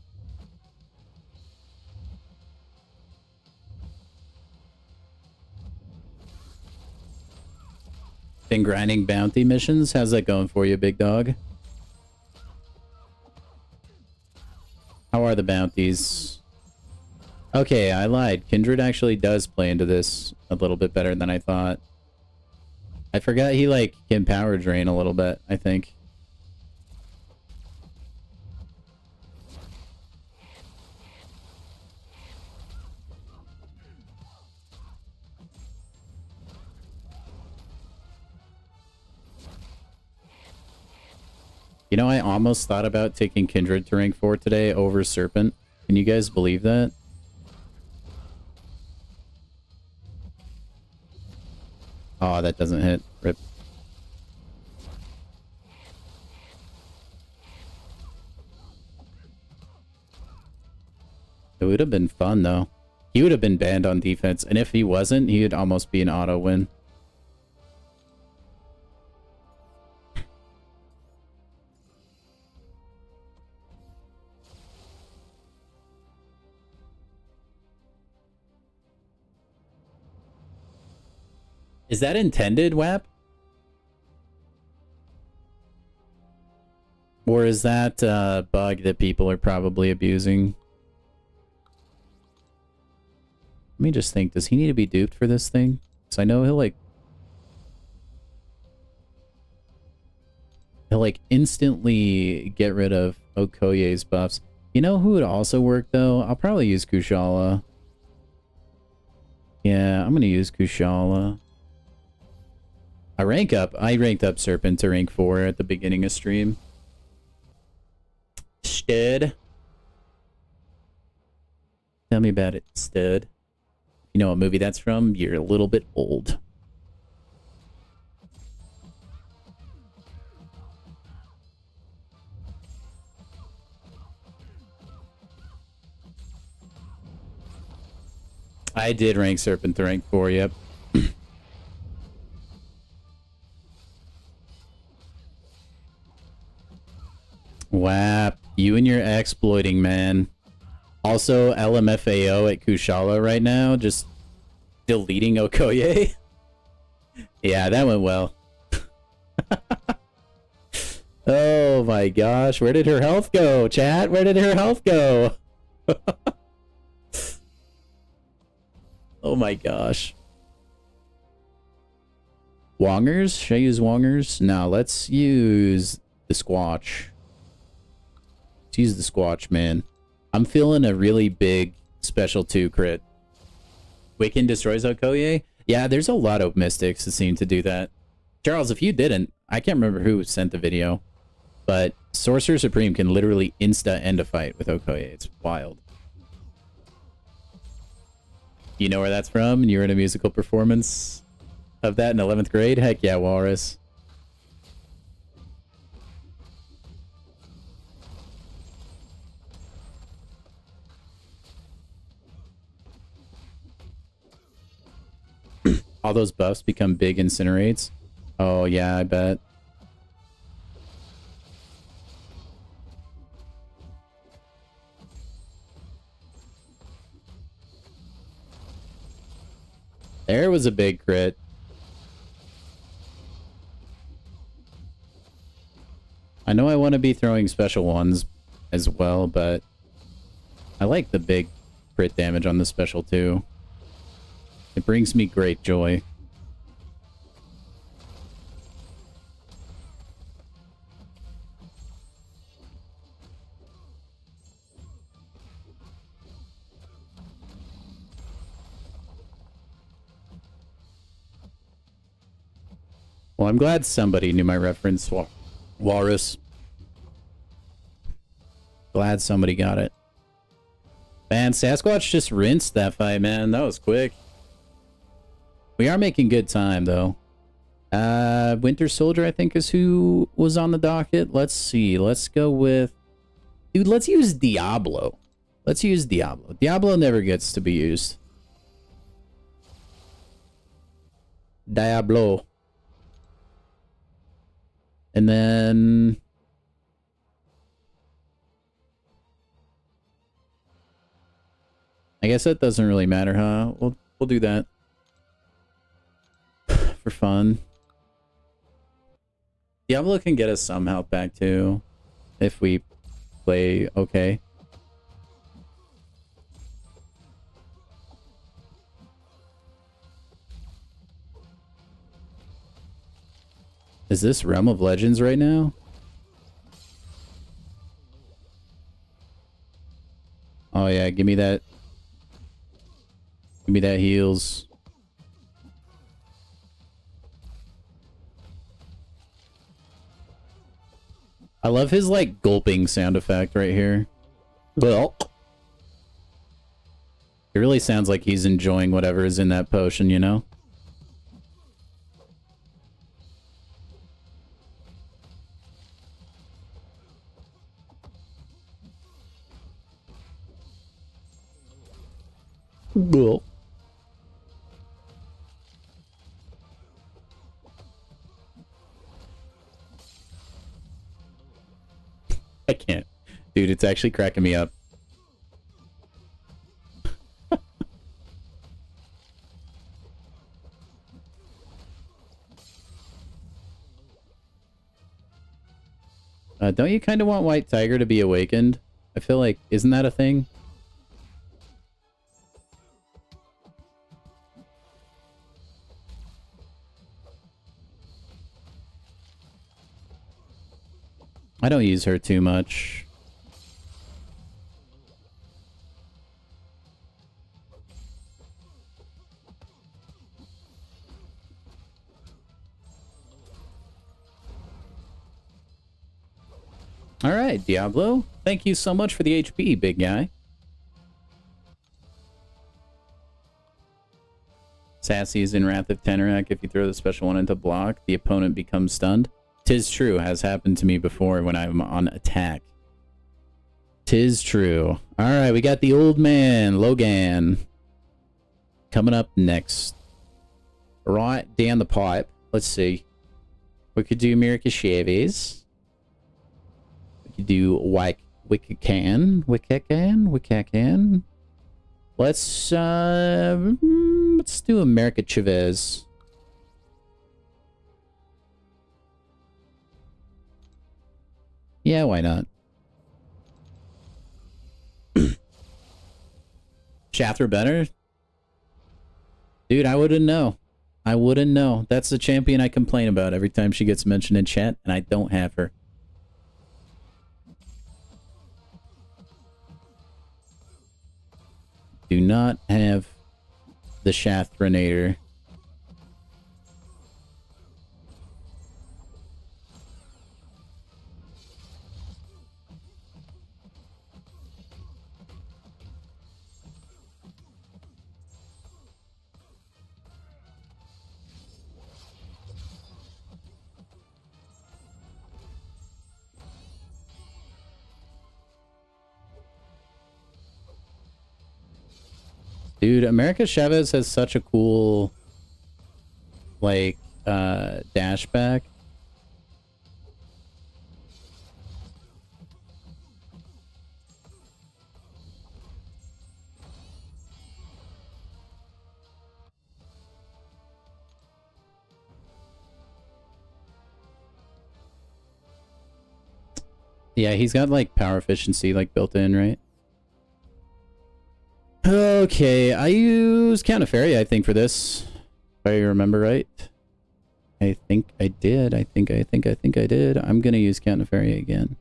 Been grinding bounty missions? How's that going for you, big dog? How are the bounties? Okay, I lied. Kindred actually does play into this a little bit better than I thought. I forgot he, like, can power drain a little bit, I think. You know, I almost thought about taking Kindred to rank 4 today over Serpent. Can you guys believe that? Oh, that doesn't hit. Rip. It would have been fun, though. He would have been banned on defense, and if he wasn't, he would almost be an auto win. Is that intended, WAP? Or is that a bug that people are probably abusing? Let me just think. Does he need to be duped for this thing? Because I know he'll instantly get rid of Okoye's buffs. You know who would also work, though? I'll probably use Kushala. Yeah, I'm going to use Kushala. I ranked up Serpent to rank 4 at the beginning of stream. Stud. Tell me about it, Stud. You know what movie that's from? You're a little bit old. I did rank Serpent to rank 4, yep. Wow, you and your exploiting, man. Also, LMFAO at Kushala right now, just deleting Okoye. Yeah, that went well. Oh my gosh, where did her health go, chat? Where did her health go? Oh my gosh. Wongers? Should I use Wongers? No, let's use the Squatch. Let's use the Squatch, man. I'm feeling a really big special 2 crit. Wiccan destroys Okoye? Yeah, there's a lot of mystics that seem to do that. Charles, if you didn't, I can't remember who sent the video, but Sorcerer Supreme can literally insta-end a fight with Okoye. It's wild. You know where that's from? And you were in a musical performance of that in 11th grade? Heck yeah, Walrus. All those buffs become big incinerates. Oh yeah, I bet. There was a big crit. I know I want to be throwing special ones as well, but I like the big crit damage on the special too. It brings me great joy. Well, I'm glad somebody knew my reference, Walrus. Glad somebody got it. Man, Sasquatch just rinsed that fight, man. That was quick. We are making good time, though. Winter Soldier, I think, is who was on the docket. Let's see. Let's go with... Dude, let's use Diablo. Let's use Diablo. Diablo never gets to be used. Diablo. And then... I guess that doesn't really matter, huh? We'll do that. For fun. Diablo can get us some health back too, if we play okay. Is this Realm of Legends right now? Oh yeah, give me that. Give me that heals. I love his, like, gulping sound effect right here. Well, it really sounds like he's enjoying whatever is in that potion, you know? Well. I can't. Dude, it's actually cracking me up. Don't you kind of want White Tiger to be awakened? I feel like, isn't that a thing? I don't use her too much. All right, Diablo. Thank you so much for the HP, big guy. Sassy is in Wrath of Tenerak. If you throw the special one into block, the opponent becomes stunned. 'Tis true, has happened to me before when I'm on attack. 'Tis true. Alright, we got the old man, Logan, coming up next. Right down the pipe. Let's see. We could do America Chavez. We could do Wiccacan. Let's do America Chavez. Yeah, why not? Shathra better? Dude, I wouldn't know. I wouldn't know. That's the champion I complain about every time she gets mentioned in chat, and I don't have her. Do not have the Shathranator. Dude, America Chavez has such a cool, like, dashback. Yeah, he's got, like, power efficiency, like, built in, right? Okay, I used Count of Fairy, I think, for this. If I remember right. I think I did. I think I did. I'm gonna use Count of Fairy again.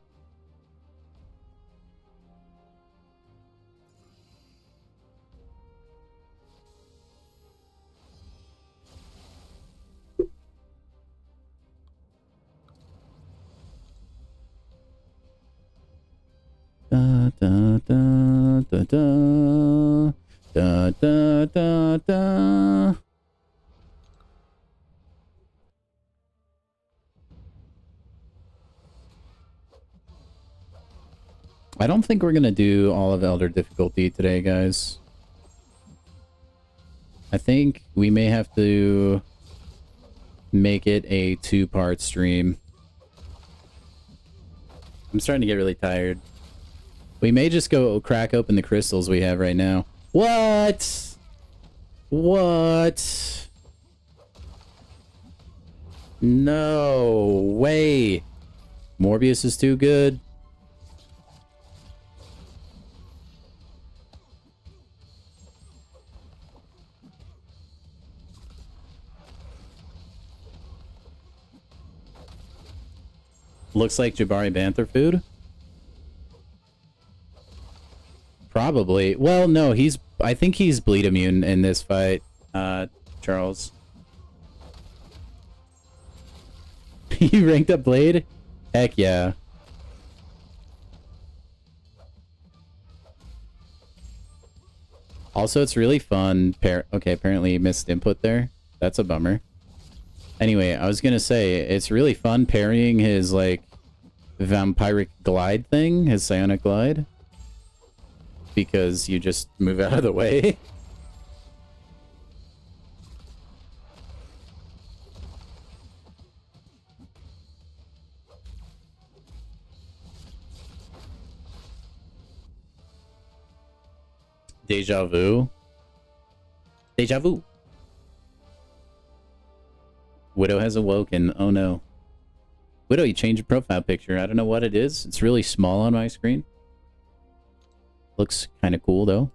Da da da da da da da da da. I don't think we're gonna do all of Elder difficulty today, guys. I think we may have to make it a 2-part stream. I'm starting to get really tired. We may just go crack open the crystals we have right now. What? What? No way. Morbius is too good. Looks like Jabari Banther food. Probably. Well, no, I think he's bleed immune in this fight, Charles. You ranked up Blade? Heck yeah. Also, it's really fun. Okay, apparently he missed input there. That's a bummer. Anyway, I was gonna say, it's really fun parrying his, like, vampiric glide thing, his psionic glide. Because you just move out of the way. Deja vu. Deja vu. Widow has awoken. Oh no. Widow, you changed your profile picture. I don't know what it is. It's really small on my screen. Looks kind of cool, though.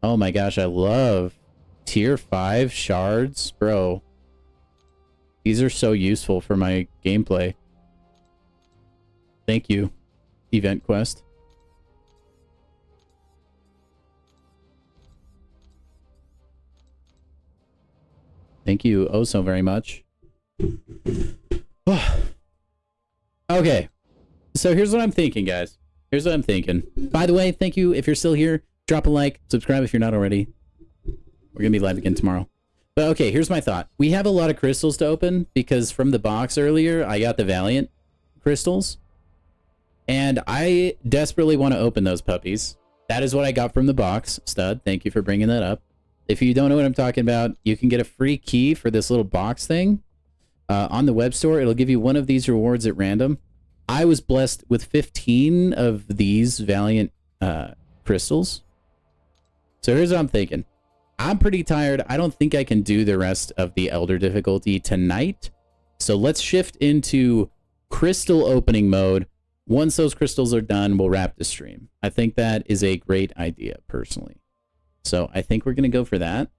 Oh my gosh, I love tier 5 shards. Bro. These are so useful for my gameplay. Thank you, Event Quest. Thank you oh so very much. Okay. So here's what I'm thinking, guys. Here's what I'm thinking. By the way, thank you if you're still here. Drop a like, subscribe if you're not already. We're going to be live again tomorrow. But okay, here's my thought. We have a lot of crystals to open because from the box earlier, I got the Valiant crystals. And I desperately want to open those puppies. That is what I got from the box. Stud, thank you for bringing that up. If you don't know what I'm talking about, you can get a free key for this little box thing. On the web store, it'll give you one of these rewards at random. I was blessed with 15 of these Valiant crystals. So here's what I'm thinking. I'm pretty tired. I don't think I can do the rest of the Elder difficulty tonight. So let's shift into crystal opening mode. Once those crystals are done, we'll wrap the stream. I think that is a great idea, personally. So I think we're going to go for that.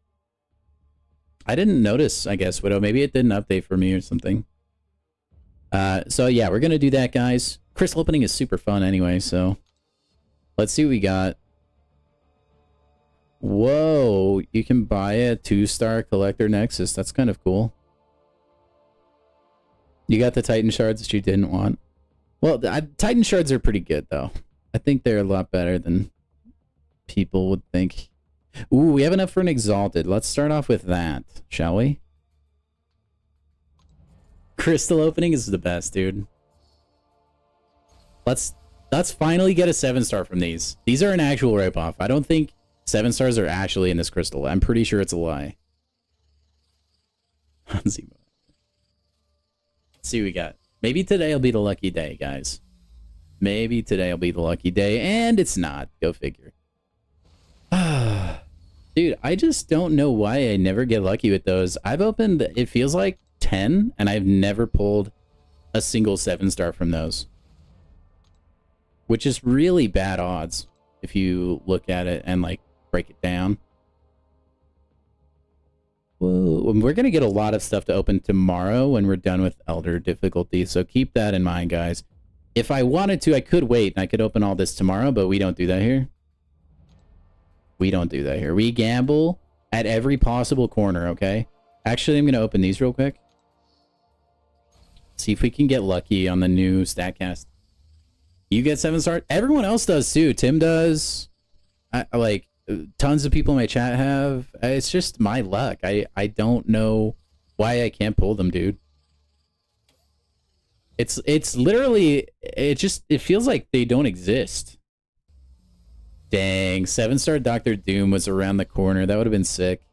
I didn't notice, I guess, Widow. Maybe it didn't update for me or something. So yeah, we're going to do that, guys. Crystal opening is super fun anyway, so let's see what we got. Whoa, you can buy a 2-star collector Nexus. That's kind of cool. You got the Titan shards that you didn't want. Well, Titan shards are pretty good, though. I think they're a lot better than people would think. Ooh, we have enough for an Exalted. Let's start off with that, shall we? Crystal opening is the best, dude. Let's finally get a 7-star from these. These are an actual ripoff. I don't think 7 stars are actually in this crystal. I'm pretty sure it's a lie. Let's see what we got. Maybe today will be the lucky day, guys. Maybe today will be the lucky day, and it's not. Go figure. Dude, I just don't know why I never get lucky with those. I've opened, it feels like 10, and I've never pulled a single 7-star from those. Which is really bad odds if you look at it and, like, break it down. Whoa. We're going to get a lot of stuff to open tomorrow when we're done with Elder difficulty, so keep that in mind, guys. If I wanted to, I could wait, and I could open all this tomorrow, but we don't do that here. We don't do that here. We gamble at every possible corner, okay? Actually, I'm going to open these real quick. See if we can get lucky on the new StatCast. You get 7-star. Everyone else does, too. Tim does. Like, tons of people in my chat have. It's just my luck. I don't know why I can't pull them, dude. It's literally... It feels like they don't exist. Dang, 7-star Dr. Doom was around the corner. That would have been sick.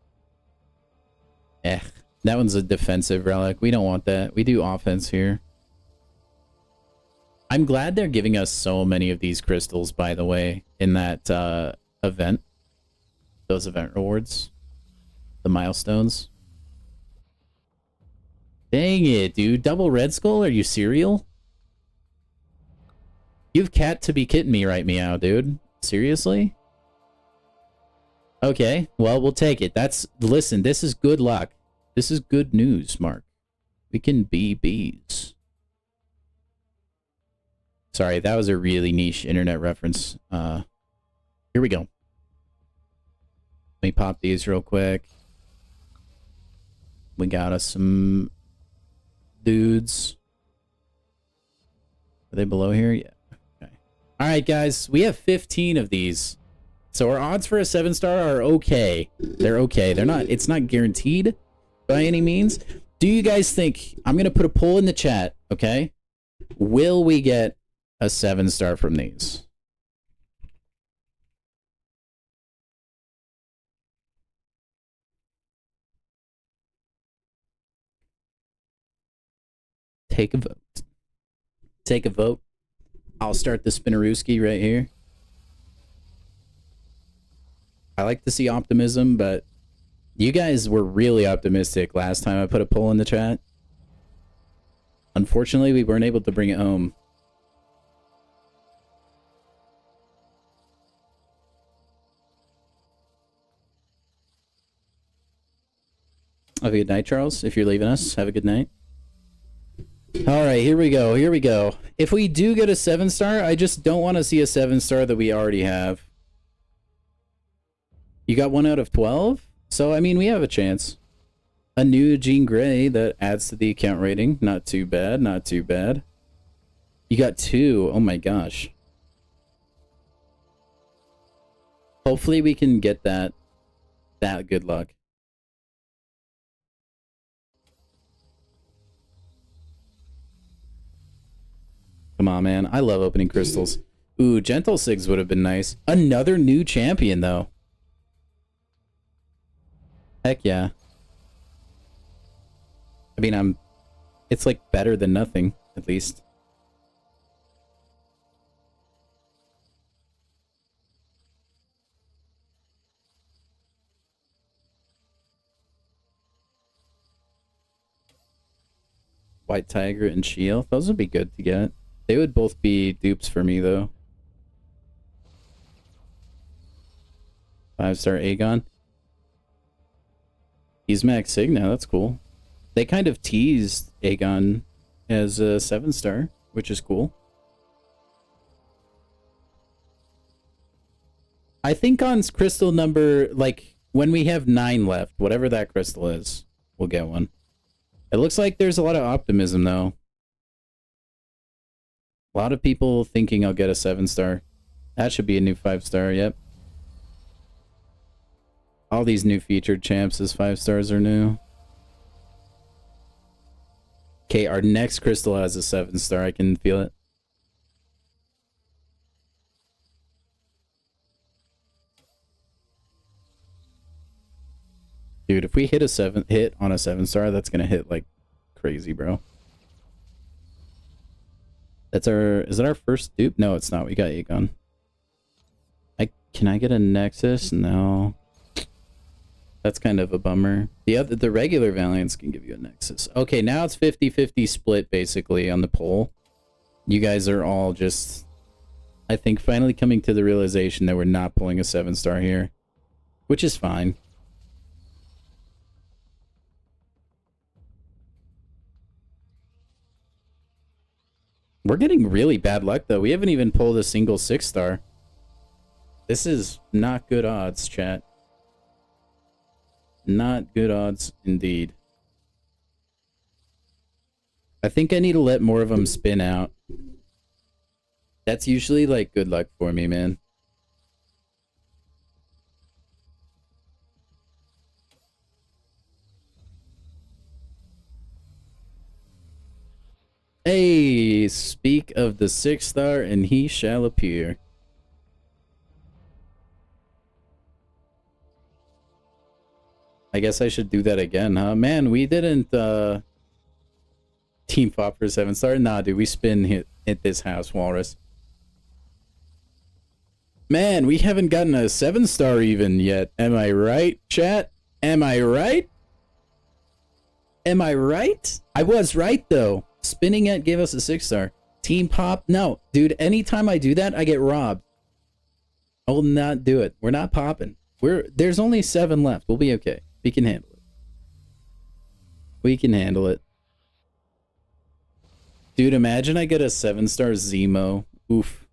That one's a defensive relic. We don't want that. We do offense here. I'm glad they're giving us so many of these crystals, by the way, in that event. Those event rewards. The milestones. Dang it, dude. Double Red Skull? Are you serial? You've cat to be kidding me right meow, dude. Seriously? Okay, well, we'll take it. Listen, this is good luck. This is good news, Mark. We can be bees. Sorry, that was a really niche internet reference. Here we go. Let me pop these real quick. We got us some dudes. Are they below here? Yeah. All right, guys, we have 15 of these. So our odds for a 7-star are okay. They're okay. They're not, it's not guaranteed by any means. Do you guys think, I'm going to put a poll in the chat, okay? Will we get a 7-star from these? Take a vote. Take a vote. I'll start the Spinnerooski right here. I like to see optimism, but you guys were really optimistic last time I put a poll in the chat. Unfortunately, we weren't able to bring it home. Have a good night, Charles. If you're leaving us, have a good night. All right, here we go. Here we go. If we do get a 7-star, I just don't want to see a 7-star that we already have. You got 1 out of 12? So, I mean, we have a chance. A new Jean Grey that adds to the account rating. Not too bad, not too bad. You got 2. Oh my gosh. Hopefully we can get that good luck. Come on, man. I love opening crystals. Ooh, Gentle Sigs would have been nice. Another new champion, though. Heck yeah. I mean, it's like better than nothing, at least. White Tiger and Shield. Those would be good to get. They would both be dupes for me, though. 5-star Aegon. He's max sig now. That's cool. They kind of teased Aegon as a 7-star, which is cool. I think on crystal number, like, when we have 9 left, whatever that crystal is, we'll get one. It looks like there's a lot of optimism, though. A lot of people thinking I'll get a 7-star. That should be a new 5-star, yep. All these new featured champs as 5-stars are new. Okay, our next crystal has a 7-star. I can feel it. Dude, if we hit on a 7-star, that's gonna hit like crazy, bro. Is that our first dupe? No, it's not. We got Aegon. Can I get a Nexus? No. That's kind of a bummer. The regular Valiants can give you a Nexus. Okay, now it's 50-50 split basically on the poll. You guys are all just, I think, finally coming to the realization that we're not pulling a 7-star here, which is fine. We're getting really bad luck, though. We haven't even pulled a single 6-star. This is not good odds, chat. Not good odds, indeed. I think I need to let more of them spin out. That's usually, like, good luck for me, man. Hey, speak of the 6-star and he shall appear. I guess I should do that again, huh? Man, we didn't team pop for a 7-star. Nah, dude, we spin hit this house, Walrus. Man, we haven't gotten a 7-star even yet. Am I right, chat? Am I right? Am I right? I was right, though. Spinning it gave us a 6-star. Team pop? No, dude, anytime I do that, I get robbed. I will not do it. We're not popping. There's only 7 left. We'll be okay. We can handle it. We can handle it. Dude, imagine I get a 7-star Zemo. Oof.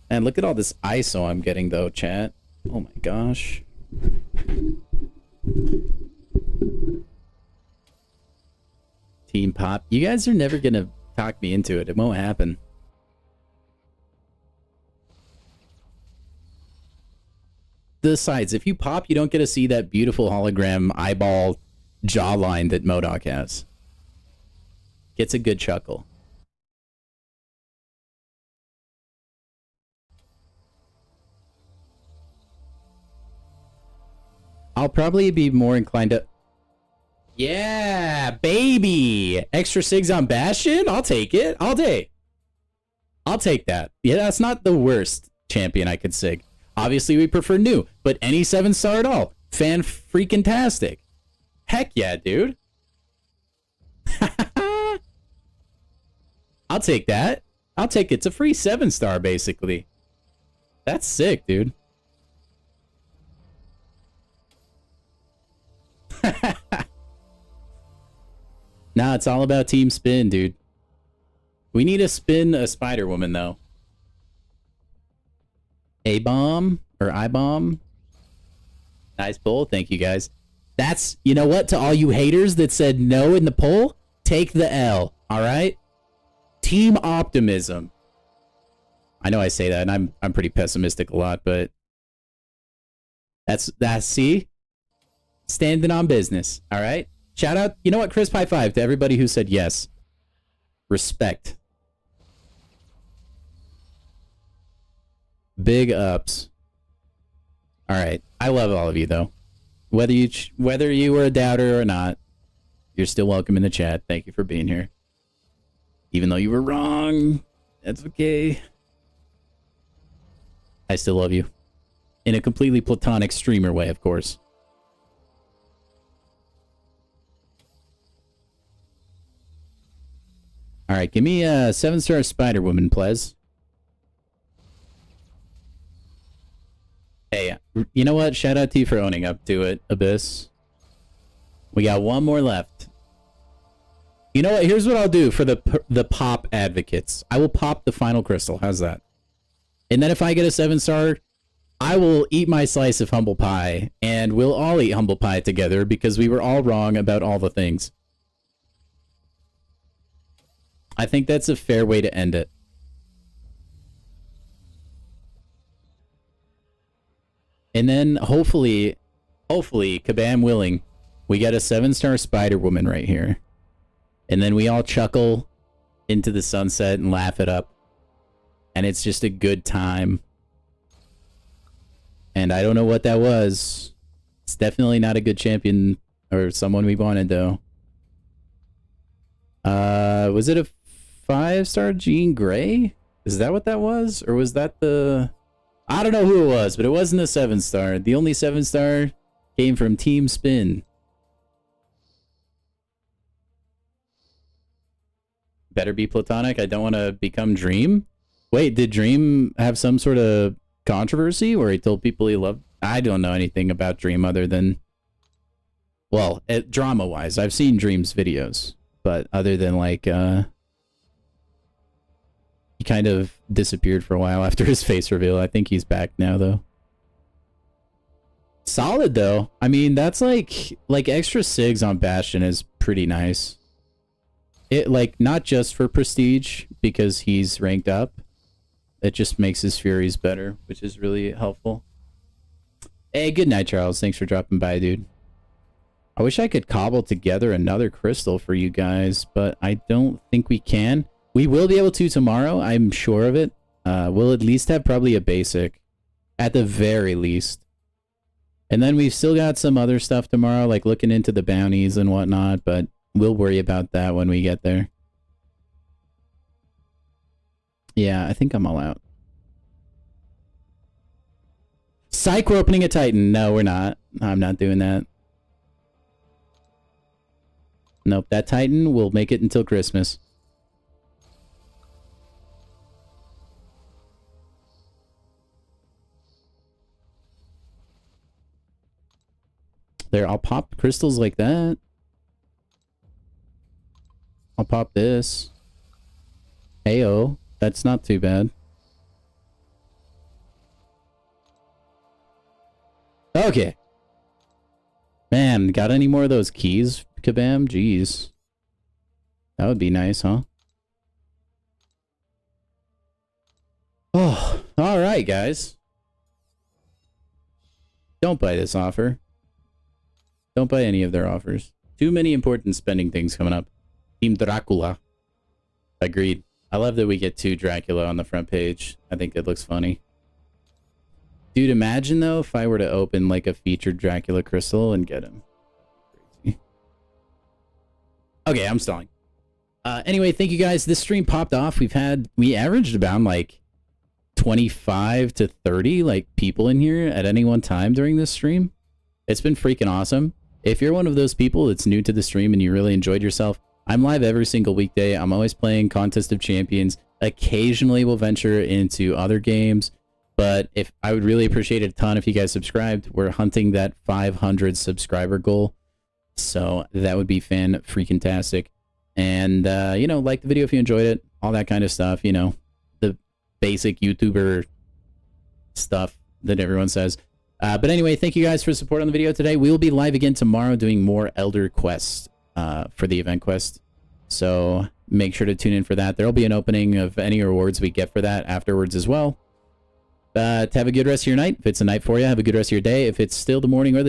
And look at all this ISO I'm getting, though, chat. Oh my gosh. Team pop. You guys are never gonna talk me into it. It won't happen. Besides, if you pop, you don't get to see that beautiful hologram eyeball jawline that MODOK has. Gets a good chuckle. I'll probably be more inclined to... Yeah, baby! Extra SIGs on Bastion? I'll take it. All day. I'll take that. Yeah, that's not the worst champion I could SIG. Obviously, we prefer new, but any 7-star at all. Fan-freaking-tastic. Heck yeah, dude. I'll take that. I'll take it. It's a free 7-star, basically. That's sick, dude. Nah, it's all about team spin, dude. We need to spin a Spider-Woman, though. A-bomb or I-bomb. Nice poll. Thank you, guys. That's, you know what? To all you haters that said no in the poll, take the L. All right? Team optimism. I know I say that, and I'm pretty pessimistic a lot, but that's see? Standing on business. All right? Shout out, you know what, Chris High Five to everybody who said yes. Respect. Big ups. All right. I love all of you, though. Whether you were a doubter or not, you're still welcome in the chat. Thank you for being here. Even though you were wrong, that's okay. I still love you. In a completely platonic streamer way, of course. All right, give me a 7-star Spider-Woman, please. Hey, you know what? Shout out to you for owning up to it, Abyss. We got one more left. You know what? Here's what I'll do for the pop advocates. I will pop the final crystal. How's that? And then if I get a 7-star, I will eat my slice of humble pie, and we'll all eat humble pie together because we were all wrong about all the things. I think that's a fair way to end it. And then hopefully, kabam willing, we get a 7-star Spider-Woman right here. And then we all chuckle into the sunset and laugh it up. And it's just a good time. And I don't know what that was. It's definitely not a good champion or someone we wanted, though. Was it a 5-star Jean Grey? Is that what that was? Or was that the... I don't know who it was, but it wasn't a 7-star. The only 7-star came from Team Spin. Better be platonic. I don't want to become Dream. Wait, did Dream have some sort of controversy where he told people he loved? I don't know anything about Dream other than... Well, drama-wise, I've seen Dream's videos. But other than, like, he kind of disappeared for a while after his face reveal. I think he's back now, though. Solid, though. I mean, that's like extra SIGs on Bastion is pretty nice. It, like, not just for prestige, because he's ranked up. It just makes his Furies better, which is really helpful. Hey, good night, Charles. Thanks for dropping by, dude. I wish I could cobble together another crystal for you guys, but I don't think we can. We will be able to tomorrow, I'm sure of it. We'll at least have probably a basic, at the very least. And then we've still got some other stuff tomorrow, like looking into the bounties and whatnot, but we'll worry about that when we get there. Yeah, I think I'm all out. Psych, we're opening a Titan. No, we're not. I'm not doing that. Nope, that Titan will make it until Christmas. There, I'll pop crystals like that. I'll pop this. Heyo, that's not too bad. Okay. Man, got any more of those keys, Kabam? Jeez. That would be nice, huh? Oh, alright, guys. Don't buy this offer. Don't buy any of their offers. Too many important spending things coming up. Team Dracula. Agreed. I love that we get 2 Dracula on the front page. I think it looks funny. Dude, imagine though if I were to open like a featured Dracula crystal and get him. Crazy. Okay, I'm stalling. Anyway, thank you guys. This stream popped off. We averaged about like 25 to 30 like people in here at any one time during this stream. It's been freaking awesome. If you're one of those people that's new to the stream and you really enjoyed yourself, I'm live every single weekday. I'm always playing Contest of Champions. Occasionally we'll venture into other games, but I would really appreciate it a ton if you guys subscribed. We're hunting that 500 subscriber goal, so that would be fan-freaking-tastic. And, you know, like the video if you enjoyed it, all that kind of stuff, you know, the basic YouTuber stuff that everyone says. But anyway, thank you guys for support on the video today. We will be live again tomorrow doing more Elder Quest for the event quest. So make sure to tune in for that. There'll be an opening of any rewards we get for that afterwards as well. Have a good rest of your night. If it's a night for you, have a good rest of your day. If it's still the morning or the